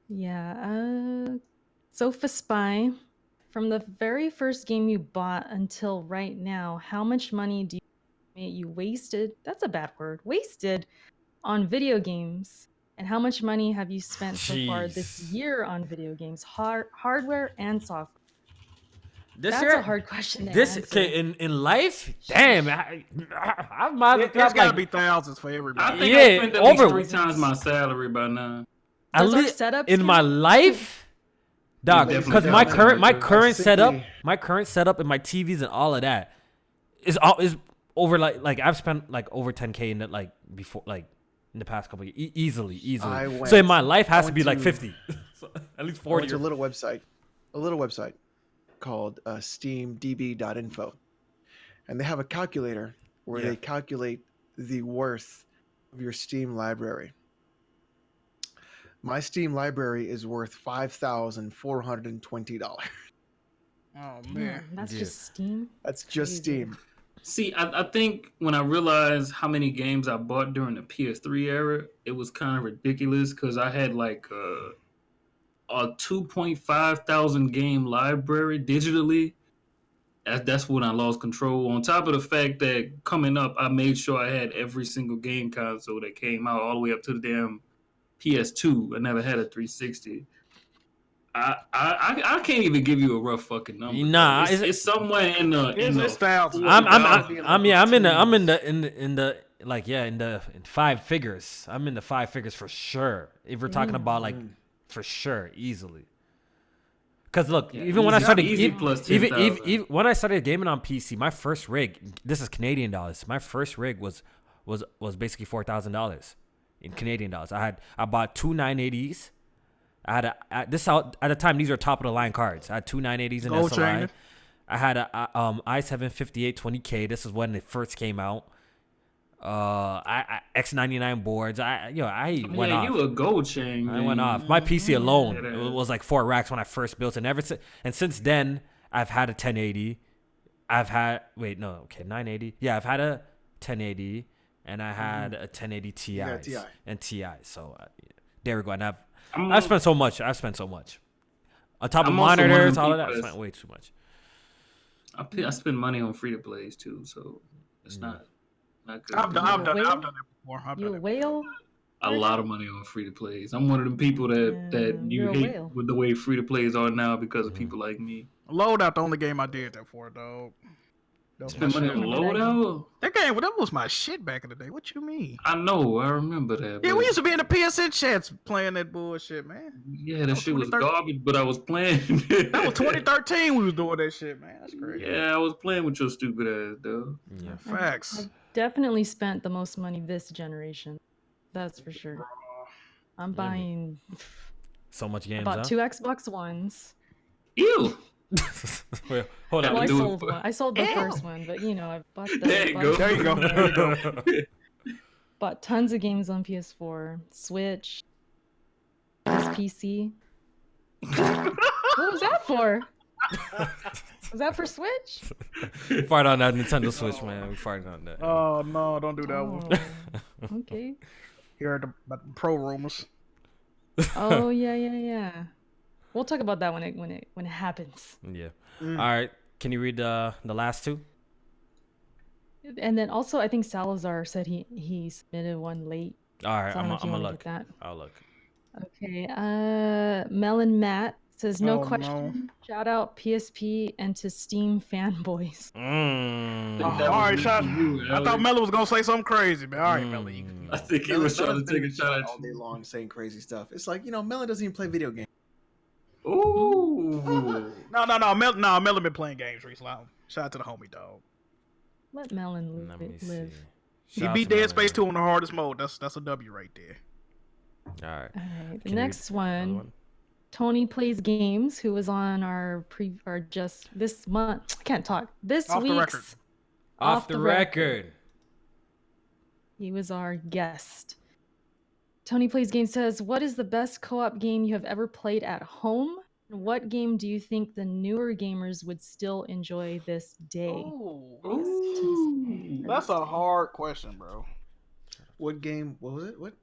Yeah. Sofa Spy. From the very first game you bought until right now, how much money do you wasted? That's a bad word. Wasted on video games. And how much money have you spent so far this Jeez. year on video games, hardware and software? This That's year, a hard question to this answer. okay in life. Damn, I might It's have gotta like be thousands for I everybody. think Yeah, I spent at least over- 3 times my salary by now. at Does our least setups in my count? life, dog. definitely Because my does. current Basically- setup and my TVs and all of that is over like I've spent like over 10K in it like before like in the past couple of years easily. So in my life has to be like 50, so at least I 40. went to a little website called steamdb.info, and they have a calculator where they calculate the worth of your Steam library. My Steam library is worth $5,420. Oh man. That's Yeah. just Steam. That's just Crazy. Steam. See, I think when I realized how many games I bought during the PS3 era, it was kind of ridiculous because I had like a 2.5 thousand game library digitally. That's when I lost control. On top of the fact that coming up, I made sure I had every single game console that came out all the way up to the damn PS2. I never had a 360. I can't even give you a rough fucking number. Nah, it's somewhere in the It's thousands. I'm in the like in five figures. I'm in the five figures for sure. If we're talking about like for sure easily. Cause look, even when I started plus even 10,000. when I started gaming on PC, my first rig, this is Canadian dollars. My first rig was basically $4,000 in Canadian dollars. I bought two 980s. I had at the time these were top of the line cards. I had two 980s in Gold SLI. chain. I had a i7 5820K. This is when it first came out. X99 boards. I went off. You a gold chain. I man. went off. My PC alone, Yeah. it was like 4 racks when I first built it. And since then, I've had a 1080. 980. Yeah, I've had a 1080, and I had a 1080 Ti. Yeah, Ti. And Ti. So there we go. And I'm- I've spent so much. On top of I'm also one of monitors, them all of that. I people spent way too much. I spend money on free to plays too, so it's not good. I've done that before. You a whale? a lot of money on free to plays. I'm one of them people that you you're a hate whale. with the way free to plays are now because of people like me. Loadout, the only game I did that for, dog. That was my Spend money shit. on loadout. That game, that was my shit back in the day. What you mean? I know, I remember that. Yeah, but- we used to be in the PSN chats playing that bullshit, man. Yeah, that shit was 2013. garbage, but I was playing. That was 2013 we was doing that shit, man. That's crazy. Yeah, I was playing with your stupid ass, though. Yeah. Facts. I've definitely spent the most money this generation. That's for sure. I'm buying. So much I games, bought huh? 2 Xbox Ones. Ew. Wait, hold Well, Well, I on. do it sold for- one. I sold the first one, but I bought the. There you bought- go. There you go. There you go. Bought tons of games on PS4, Switch, PC. What was that for? Was that for Switch? Fart on that Nintendo Switch, man. We farted on that. Oh no, don't do that one. Oh, okay. Here are the pro rumors. Oh yeah. We'll talk about that when it happens. Yeah. All right. Can you read the last two? And then also, I think Salazar said he submitted one late. All right. So I I'm don't know if you gonna wanna look. get that. I'll look. Okay. Melon Matt says no Oh, question. Shout out PSP and to Steam fanboys. All right, shot. I thought Mello was gonna say something crazy, man. All right, Mello. I think he was trying to take a shot at all you. day long saying crazy stuff. It's like, Melon doesn't even play video games. Ooh. No, Mello been playing games recently. Shout out to the homie, dog. Let Melon Let me live. see. He Shout out beat to Dead Melon, Space yeah. 2 on the hardest mode. That's a W right there. All right. All right. The Can you next read another one. Tony Plays Games, who was on our just this month. I can't talk. This Off the week's record. Off the record. He was our guest. Tony Plays Games says, "What is the best co-op game you have ever played at home? And what game do you think the newer gamers would still enjoy this day?" Ooh. That's a hard question, bro. What game? What was it? What?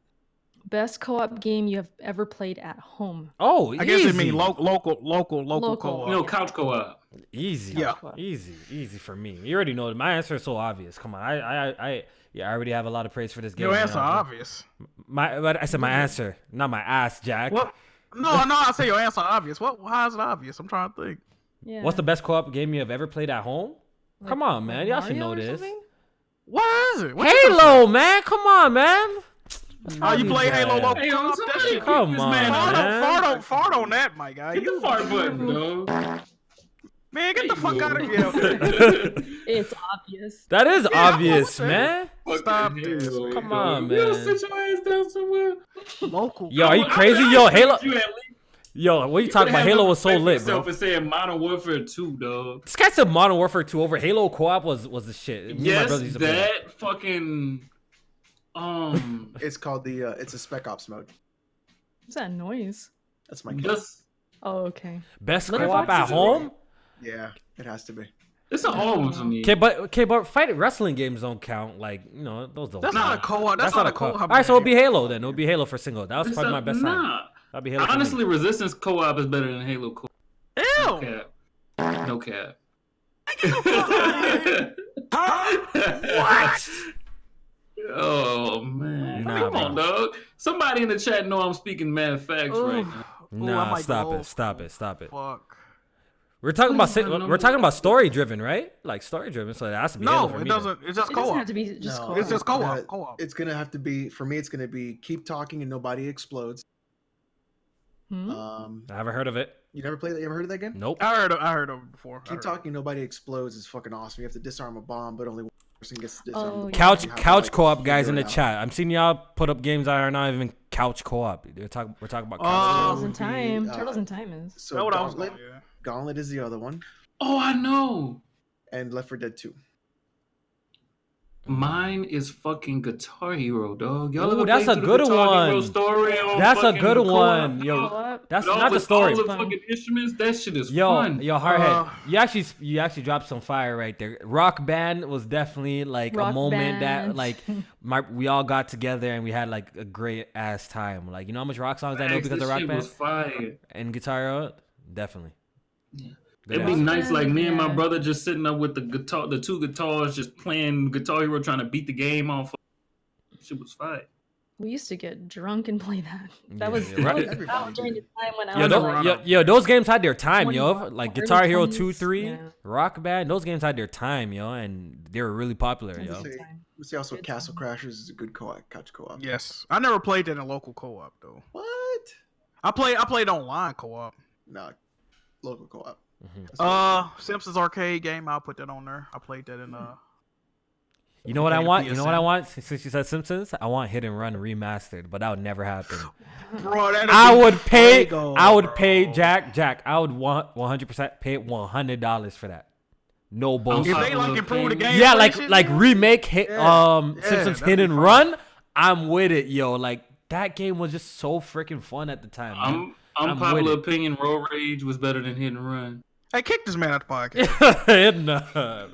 Best co-op game you have ever played at home. Oh, I guess it easy. mean local Local. co-op. You know, couch co-op. Easy. Yeah. Easy for me. You already know my answer is so obvious. Come on. I already have a lot of praise for this game. Your right answer now. obvious. But I said my answer, not my ass, Jack. What? No, I say your answer obvious. How is it obvious? I'm trying to think. Yeah. What's the best co-op game you have ever played at home? Come on, man. Y'all should know Mario or this. something? What is it? What you Halo, man. Come on, man. Oh, you play Halo local Hey, co-op? somebody That shit- kick Come this on, man out. man. Fart on that, my guy. Hit the fart button, dog. Man, get the Hey, fuck out of yo. here. It's obvious. That is Yeah, obvious, what the- man. Stop Fucking this, Halo, man. Come dog. on, You don't man. sit your ass down somewhere. Local. Yo, are you crazy? Yo, Halo. Yo, what are you talking about? Halo was so lit, bro. For saying Modern Warfare 2, dog. This guy said Modern Warfare 2 over Halo co-op was the shit. Me and my Yes, brothers used to play that fucking It's called it's a Spec Ops mode. What's that noise? That's my guess. just Oh, okay. Best Letterboxd co-op at is it home. Yeah, it has to be. it's an all one for me. Okay, but fight wrestling games don't count. Like, those don't. That's count. not a co-op. That's not a co-op. co-op. All right, so it'll be game. Halo then. It'll be Halo for single. That was It's probably a- my best time. Nah. That'll be Halo. for Honestly, me. Resistance co-op is better than Halo co-op. No Ew. cap. No cap. What? Oh man. Nah, Come on, dog. Somebody in the chat know I'm speaking mad facts right now. Nah, stop it. Fuck. We're talking about Please, no, we're talking about story driven, right? Like story driven. So it has to be Halo No, for it me doesn't. It's just It doesn't co-op. have to be just No, co-op. It's just co-op. gonna- Co-op. It's gonna have to be for me. It's gonna be keep talking and nobody explodes. Hmm? I haven't heard of it. You never played that? You ever heard of that game? Nope. I heard of it before. Keep talking, nobody explodes is fucking awesome. You have to disarm a bomb, but only one person gets to disarm. Oh, the bomb. yeah. Couch You have to, couch like, co-op guys in figure the it out. chat. I'm seeing y'all put up games that are not even couch co-op. We're talking about couch. Turtles would in be, Time. uh, Turtles in Time is. So That's what I was Gauntlet, going. Yeah. Gauntlet is the other one, Oh, I know. and Left 4 Dead 2. Mine is fucking Guitar Hero, dog. Y'all Ooh, ever that's played a through good the Guitar Hero one. story on That's a fucking good co-op, one, dog? yo. Co-op? That's With all not the the- story. All the fucking instruments, that shit is Yo, fun. Hardhead, you actually dropped some fire right there. Rock Band was definitely like a Rock moment that Band. like we all got together and we had like a great ass time. Like, you know how much rock songs I know Facts, because this of Rock shit Band was fire. and Guitar Hero? Definitely. Yeah. Good It'd be ass. nice, like me and my Yeah. brother just sitting up with the two guitars, just playing Guitar Hero, trying to beat the game off. Shit was fire. We used to get drunk and play that. Yeah, That was, yeah, that right. was Everybody out during the did. time when I Yo, was those- like, those games had their time, yo. 21, Like early Guitar Hero 20s, 2, 3, yeah. Rock Band, those games had their time, yo, and they were really popular, It was yo. a good Say- time. We see also Good Castle time. Crashers is a good co-op, couch co-op. Yes, I never played that in local co-op though. What? I played online co-op. No, local co-op. Mhm. That's Simpsons arcade game. I'll put that on there. I played that in You know what I Okay, want? You know what I PSN. want? Since you said Simpsons, I want Hit and Run remastered, but that would never happen. bro. I would pay. Fuego, I would pay bro. Jack. I would want 100% pay $100 for that. No If bullshit. they like improve the game, Yeah, and like shit, like man, remake hit Yeah, Simpsons that'd Hit be and fun. Run. I'm with it, yo. Like that game was just so freaking fun at the time. Man. I'm I'm popular with it. opinion. Road Rage was better than Hit and Run. Hey, kick this man out the podcast.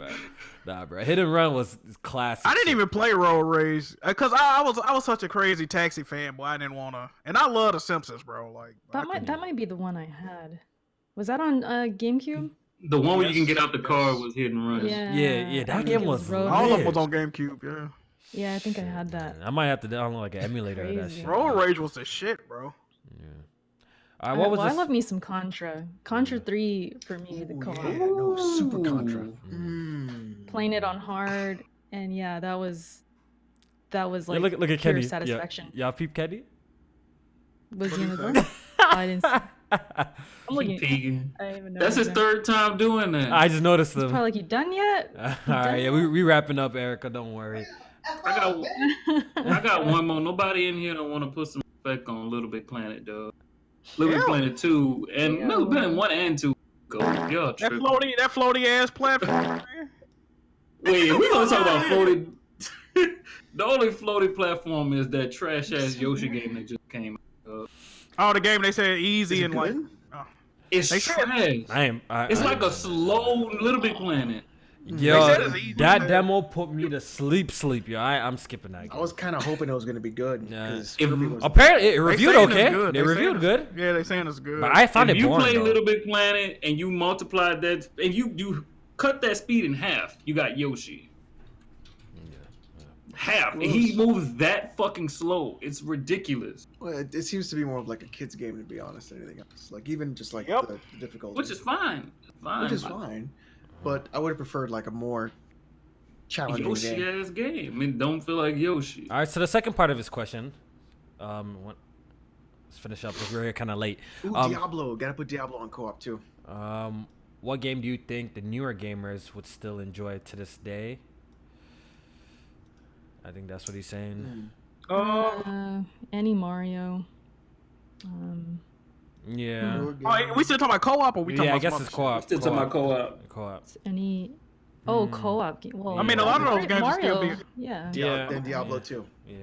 Nah, bro. Hit and Run was classic. I didn't even play Road Rage because I was such a crazy Taxi fanboy. I didn't want to, and I love The Simpsons, bro. Like That might be the one I had. Was that on GameCube? The one where you can get out the car was Hit and Run. Yeah. That I think game it was Road all of them lit. was on GameCube. Yeah, Yeah, I think I had that. I might have to download like an emulator of that Crazy. shit. Road Rage was the shit, bro. Yeah. All right, what was I this? love me some Contra. Contra 3 for me, the Ooh, co-op. yeah, no, Super Contra. Mm. Playing it on hard, and yeah, that was like Yeah, look at pure Kenny. satisfaction. Y'all peep Kenny? Was he in the zone? I didn't see. I'm looking. Peeking. I didn't even know. That's he his was third time doing that. I just noticed there. them. Probably like, you done yet? All right, yeah, we wrapping up, Erica. Don't worry. I got one more. Nobody in here don't want to put some respect on Little Big Planet, dog. Little Big Planet 2 and Yeah. Little Planet 1 and 2. Go, y'all That tripping. floaty ass platform. Man. Wait, we gonna talk about floaty. The only floaty platform is that trash ass Yoshi game that just came out. Oh, the game they said easy Is it and like. good? It's They said- trash. It's like a slow Little Big Planet. Yo, They said it's easy, that man. demo put me to sleep, yo. I'm skipping that I game. was kind of hoping it was going to be good. Yeah. Because If- Kirby was Apparently, it They reviewed saying okay. it's good. They They reviewed saying good. Yeah, they saying it's good. But I found If it you boring, play though. Little Big Planet and you multiply that and you cut that speed in half, you got Yoshi. Half. And he moves that fucking slow. It's ridiculous. Well, it seems to be more of like a kid's game, to be honest, than anything else. Like, even just like Yep. the difficulty. Which is fine. Which is fine. But I would have preferred like a more challenging Yoshi game. ass game. I mean, don't feel like Yoshi. All right, so the second part of his question, let's finish up because we're here kind of late. Ooh, Diablo. Gotta put Diablo on co-op too. What game do you think the newer gamers would still enjoy to this day? I think that's what he's saying. Any Mario. Yeah. Newer Oh, we still talking about co-op or we talking Yeah, I about guess some it's other co-op. Still talking about co-op. Co-op. Any. Oh, co-op. Well, I mean, a lot of those games will still Mario. be- Yeah. Yeah. Then Diablo Yeah. 2. Yeah.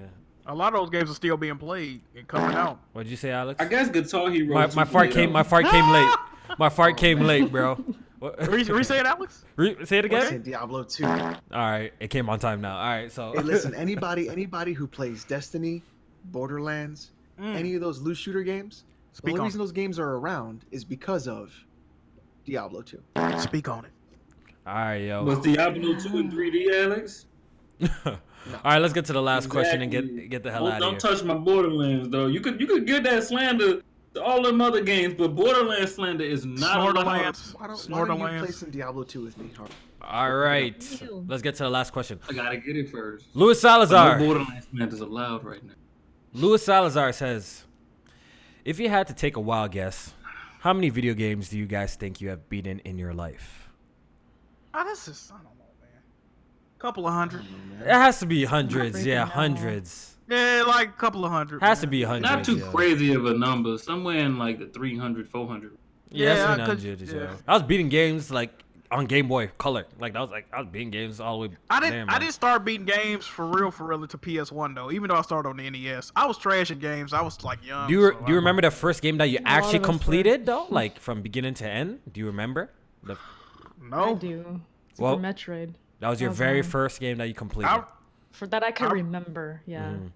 A lot of those games are still being played and coming out. What'd you say, Alex? I guess Guitar Hero. My 2 fart played came. out. My fart came late. My fart came late, bro. What? Say it, Alex? Say it I again. said Diablo 2. All right, it came on time now. All right, so Hey, listen, anybody who plays Destiny, Borderlands, any of those loot shooter games, the Speak only on reason those games are around is because of Diablo 2. it. Speak on it. all right, yo. Was Diablo 2 in 3D, Alex? All right, let's get to the last question and Exactly. get the hell Don't, out don't of here. touch my Borderlands, though. You could give that slander to all them other games, but Borderlands slander is not allowed. Snorterlands. Why don't you play Snorterlands. some Diablo 2 with me? All right, Ew. let's get to the last question. I gotta get it first. Louis But Salazar. no Borderlands slander is allowed right now. Louis Salazar says, if you had to take a wild guess, how many video games do you guys think you have beaten in your life? This is, I don't know, man. Couple of hundred. It has to be hundreds. breaking Yeah, down. hundreds. Yeah, like a couple of hundred. Has to man. be hundreds. Not too yeah. crazy of a number. Somewhere in like the 300, 400. Yeah, Yeah, that's 'cause- 300. yeah. Yeah. I was beating games like on Game Boy Color. Like I was beating games all the way. I Damn, didn't man. start beating games for real to PS1 though. Even though I started on the NES, I was trash at games. I was like young. Do you so do you remember the first game that you A lot actually of us were. completed though, like from beginning to end? Do you remember? I No. do. Super Well, Metroid. That was your That was very mine. first game that you completed. I, For that I could I- remember. Yeah. Mhm.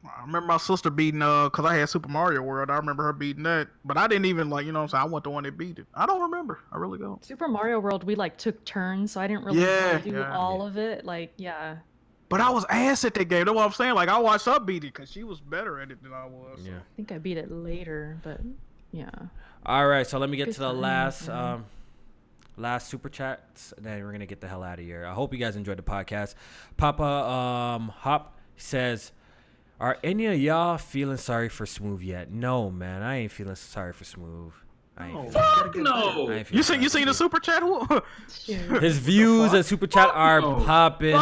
I remember my sister beating because I had Super Mario World. I remember her beating that, but I didn't even like what I'm saying. I wasn't the one that beat it. I don't remember. I really don't. Super Mario World, we like took turns, so I didn't really Yeah, do yeah. all of it. Like, yeah. But I was ass at that game. That's what I'm saying. Like I watched her beat it because she was better at it than I was. Yeah. I think I beat it later, but yeah. All right, so let me get Good to the times, last super chats, and then we're gonna get the hell out of here. I hope you guys enjoyed the podcast. Papa Hop says, "Are any of y'all feeling sorry for Smooth yet?" No, man, I ain't feeling sorry for Smooth. I ain't feeling Fuck no. I ain't You feeling seen the sorry super chat? Shoot. His views and super chat are no. popping.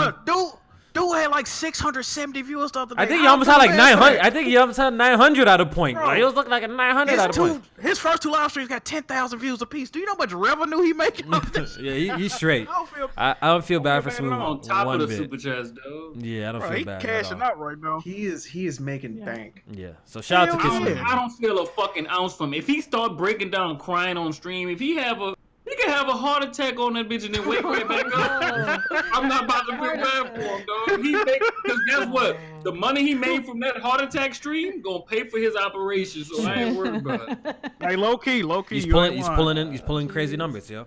Dude had like 670 viewers the other day. I think he almost had like 900. I think he almost had 900 at a point. Bro. Like, he was looking like a 900 at a point. His first two live streams got 10,000 views apiece. Do you know how much revenue he making off this? Yeah, he's straight. I don't feel, I don't feel bad for Man, Smooth on top one of the bit. super chats, though. Yeah, I don't bro, feel he bad at cashing all. out right now. He is making bank. Yeah, so shout out to Hell Kiss yeah. Smooth. I don't feel a fucking ounce from him. If he start breaking down crying on stream, if he have a He can have a heart attack on that bitch and then wake right back up. I'm not about to feel bad for him, dog. Because guess what? The money he made from that heart attack stream gonna pay for his operation, so I ain't worried about it. Hey, low key. He's pulling crazy numbers, yo.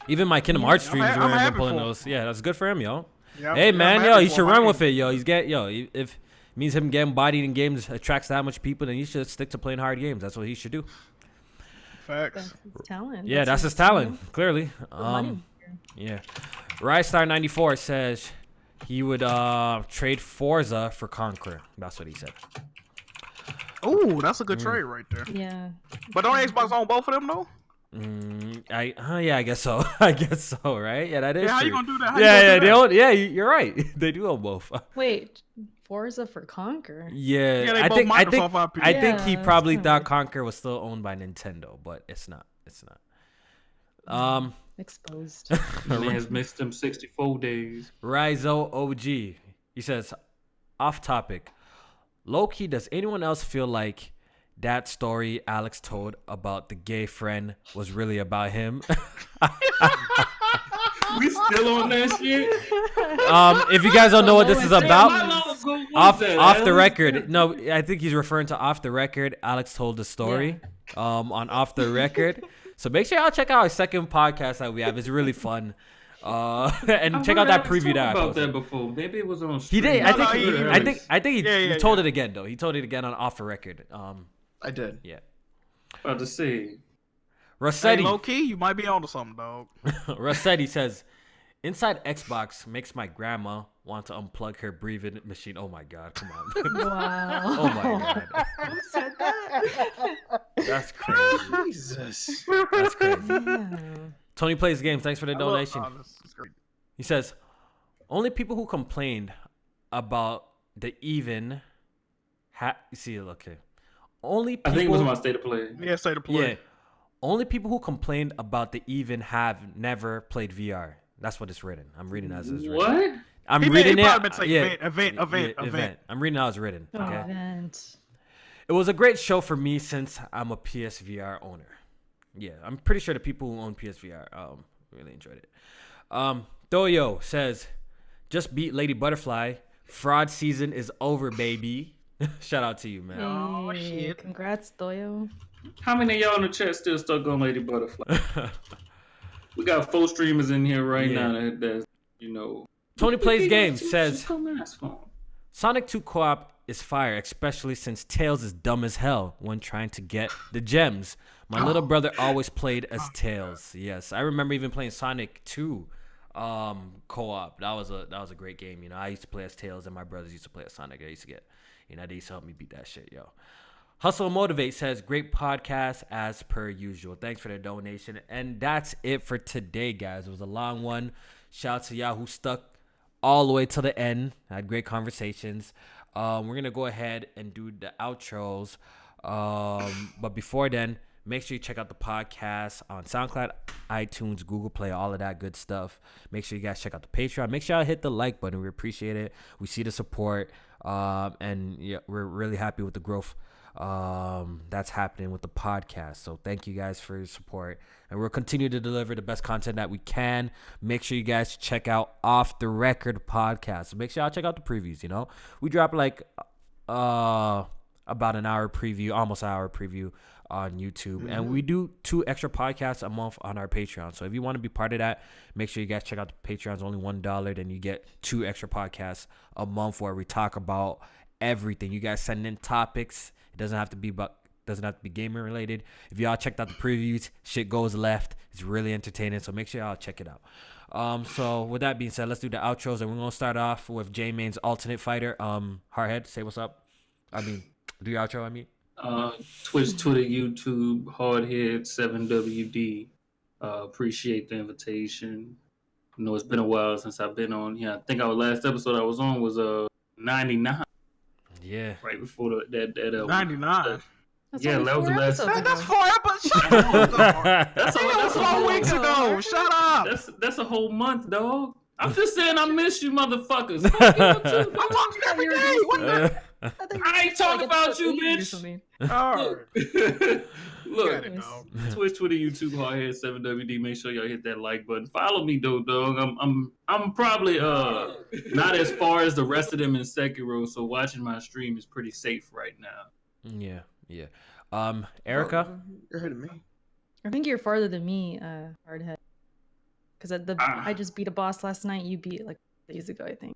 Even my Kingdom Hearts streams were pulling those. Yeah, that's good for him, yo. Yeah, hey man, yo, he should run with it, yo. If it means him getting bodied in games attracts that much people, then he should stick to playing hard games. That's what he should do. Facts. That's his talent. Yeah, that's his talent, clearly. Yeah. Rystar94 says he would trade Forza for Conqueror. That's what he said. Ooh, that's a good trade right there. Yeah. But don't Xbox own both of them though? I guess so. I guess so, right? Yeah, that is. Yeah, how true. you gonna do that? They own. Yeah, you're right. They do own both. Wait, Forza for Conquer? Yeah, they I both think Microsoft IP. I think he Yeah, probably it's thought kinda Conquer was still owned by Nintendo, but it's not. Exposed. Man has missed them 64 days. Rizo OG. He says, off topic. Low-key, does anyone else feel like that story Alex told about the gay friend was really about him? We still on that shit? If you guys don't know what this is about, off the Alex? record. No, I think he's referring to off the record. Alex told the story on off the record. So make sure y'all check out our second podcast that we have. It's really fun. And check out that preview that I about posted. that before. Maybe it was on He stream. did. I think Yeah, he told it again though. He told it again on off the record. I did. Yeah. About to say. Hey, Rossetti. low key, you might be onto something, dog. Rossetti says, inside Xbox makes my grandma want to unplug her breathing machine. Oh my god, come on. Wow. Oh my god. Who said that? That's crazy. Jesus. That's crazy. Yeah. Tony Plays Games, thanks for the donation. This is great. He says, only people who complained about the even see, okay. Only people, I think it was my state of play. Yeah, say the play. yeah. Only people who complained about the even have never played VR. That's what it's written. I'm reading as it's written. What? I'm He reading probably it. meant to say event. I'm reading how it's written. Okay. Event. It was a great show for me since I'm a PSVR owner. Yeah, I'm pretty sure the people who own PSVR really enjoyed it. Doyo says, just beat Lady Butterfly. Fraud season is over, baby. Shout out to you, man. Oh, Hey, shit. congrats, Doyo. How many of y'all in the chat still stuck on Lady Butterfly? We got 4 streamers in here right now that you know. Tony Plays Games says, That's fun. Sonic 2 co-op is fire, especially since Tails is dumb as hell when trying to get the gems. My little brother always played as Tails. Yes, I remember even playing Sonic 2 co-op. That was a great game. You know, I used to play as Tails and my brothers used to play as Sonic. I used to get, they used to help me beat that shit, yo. Hustle and Motivate says, great podcast as per usual. Thanks for the donation. And that's it for today, guys. It was a long one. Shout out to y'all who stuck all the way to the end. I had great conversations. We're going to go ahead and do the outros. But before then, make sure you check out the podcast on SoundCloud, iTunes, Google Play, all of that good stuff. Make sure you guys check out the Patreon. Make sure y'all hit the like button. We appreciate it. We see the support. And yeah, we're really happy with the growth that's happening with the podcast. So thank you guys for your support, and we'll continue to deliver the best content that we can. Make sure you guys check out Off the Record podcast. So make sure y'all check out the previews. We drop like about an hour preview, almost an hour preview on YouTube, and we do 2 extra podcasts a month on our Patreon. So if you want to be part of that, make sure you guys check out the Patreon. It's only $1, then you get 2 extra podcasts a month where we talk about everything. You guys send in topics. It doesn't have to be gaming related. If y'all checked out the previews, shit goes left. It's really entertaining, so make sure y'all check it out. So with that being said, let's do the outros, and we're gonna start off with J-Main's alternate fighter. Hardhead, say what's up. Do your outro. Twitch, Twitter, YouTube, Hardhead 7WD. Appreciate the invitation. I know it's been a while since I've been on. Yeah, I think our last episode I was on was 99. Yeah. Right before that 99. Yeah, that was the last. That's 4 episodes. Shut up. That's 4 weeks ago. Shut up. That's a whole month, dog. I'm just saying I miss you, motherfuckers. Fuck you too. I'm talking every day. What the? I ain't talking about you, bitch. All right. Look, Got it, dog. Twitch, Twitter, YouTube, Hardhead7WD. Make sure y'all hit that like button. Follow me, though, dog. I'm probably not as far as the rest of them in Sekiro, so watching my stream is pretty safe right now. Yeah. Erica? Oh, you're hitting me. I think you're farther than me, Hardhead. Because I just beat a boss last night. You beat it like days ago, I think.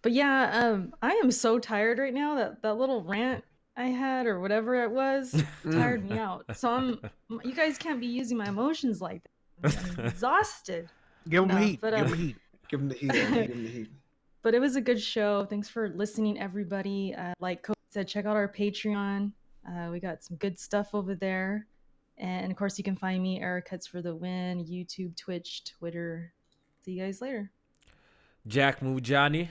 But yeah, I am so tired right now. That little rant I had or whatever it was tired me out. So you guys can't be using my emotions like that. I'm exhausted. Give them heat. But, Give them heat. Give him the heat. Give him the heat. But it was a good show. Thanks for listening, everybody. Like Kofi said, check out our Patreon. We got some good stuff over there. And of course, you can find me, Eric Cuts for the Win, YouTube, Twitch, Twitter. See you guys later. Jack Mujani.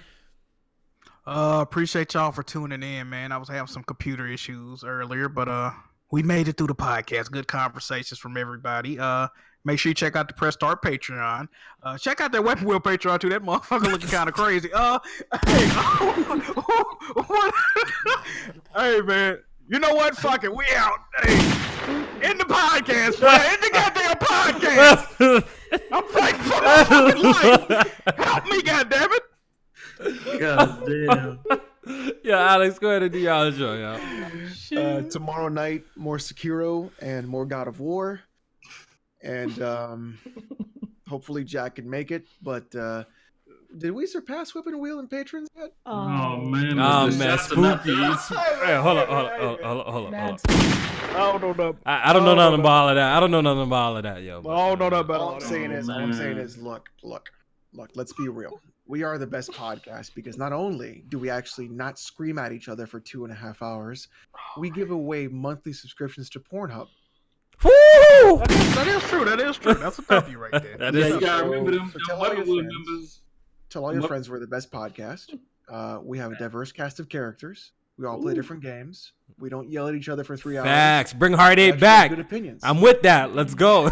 Appreciate y'all for tuning in, man. I was having some computer issues earlier, but we made it through the podcast. Good conversations from everybody. Make sure you check out the Press Start Patreon. Check out that Weapon Wheel Patreon too. That motherfucker looking kind of crazy. Hey, man. You know what? Fuck it. We out. Hey, in the podcast, man. In the goddamn podcast. I'm fighting for my fucking life. Help me, goddammit. God damn. Yeah, Alex, go ahead and do y'all show, y'all. Tomorrow night, more Sekiro and more God of War. And hopefully Jack can make it. But did we surpass Whipping Wheel and patrons yet? Oh, man. Oh, The man, shots are not spooky. done. Hey, hold on. I don't know. I don't know nothing about all of that. I don't know nothing about all of that, yo. I don't know nothing about All all I'm that. saying is, look, let's be real. We are the best podcast because not only do we actually not scream at each other for 2.5 hours, we give away monthly subscriptions to Pornhub. Woo! That is true. That's a W right there. That Yeah, is you gotta remember them tell all your Weapon Wheel friends. members. Tell all your friends we're the best podcast. We have a diverse cast of characters. We all play different games. We don't yell at each other for 3 hours. Facts. Bring Hard We 8 actually have back. Good opinions. I'm with that. Let's go.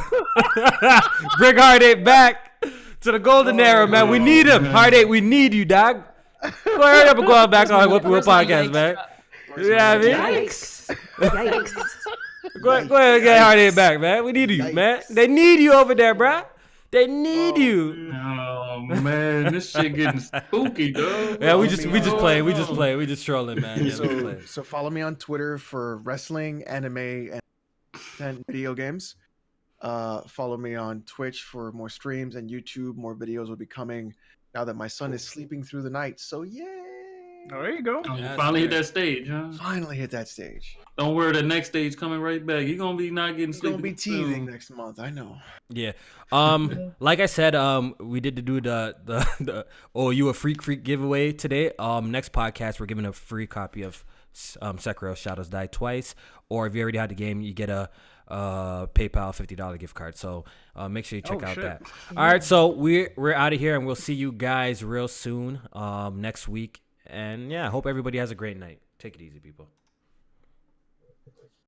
Bring Hard 8 back to the golden era, man. We need him. man. Hard 8, we need you, dog. Go hurry up and go back on Whipping Wheel Podcast, man. You know what I mean? Yikes. Yikes. Go ahead and get Hard 8 back, man. We need you, man. They need you over there, bruh. They need you. Oh, man. This shit getting spooky, dog. Yeah, we just play. We just trolling, man. Yeah, we just play. So follow me on Twitter for wrestling, anime, and video games. Follow me on Twitch for more streams, and YouTube. More videos will be coming now that my son is sleeping through the night. So yay! Oh, there you go. Oh, you That's finally hit great. that stage, huh? Finally hit that stage. Don't worry, the next stage coming right back. You're gonna be not getting He's sleepy. gonna be teething next month. I know. Yeah. Like I said, we did do the oh, you a freak giveaway today. Next podcast we're giving a free copy of Sekiro Shadows Die Twice, or if you already had the game, you get a PayPal $50 gift card. So make sure you check out shit. that. All right, so we're out of here, and we'll see you guys real soon next week. And yeah, hope everybody has a great night. Take it easy, people.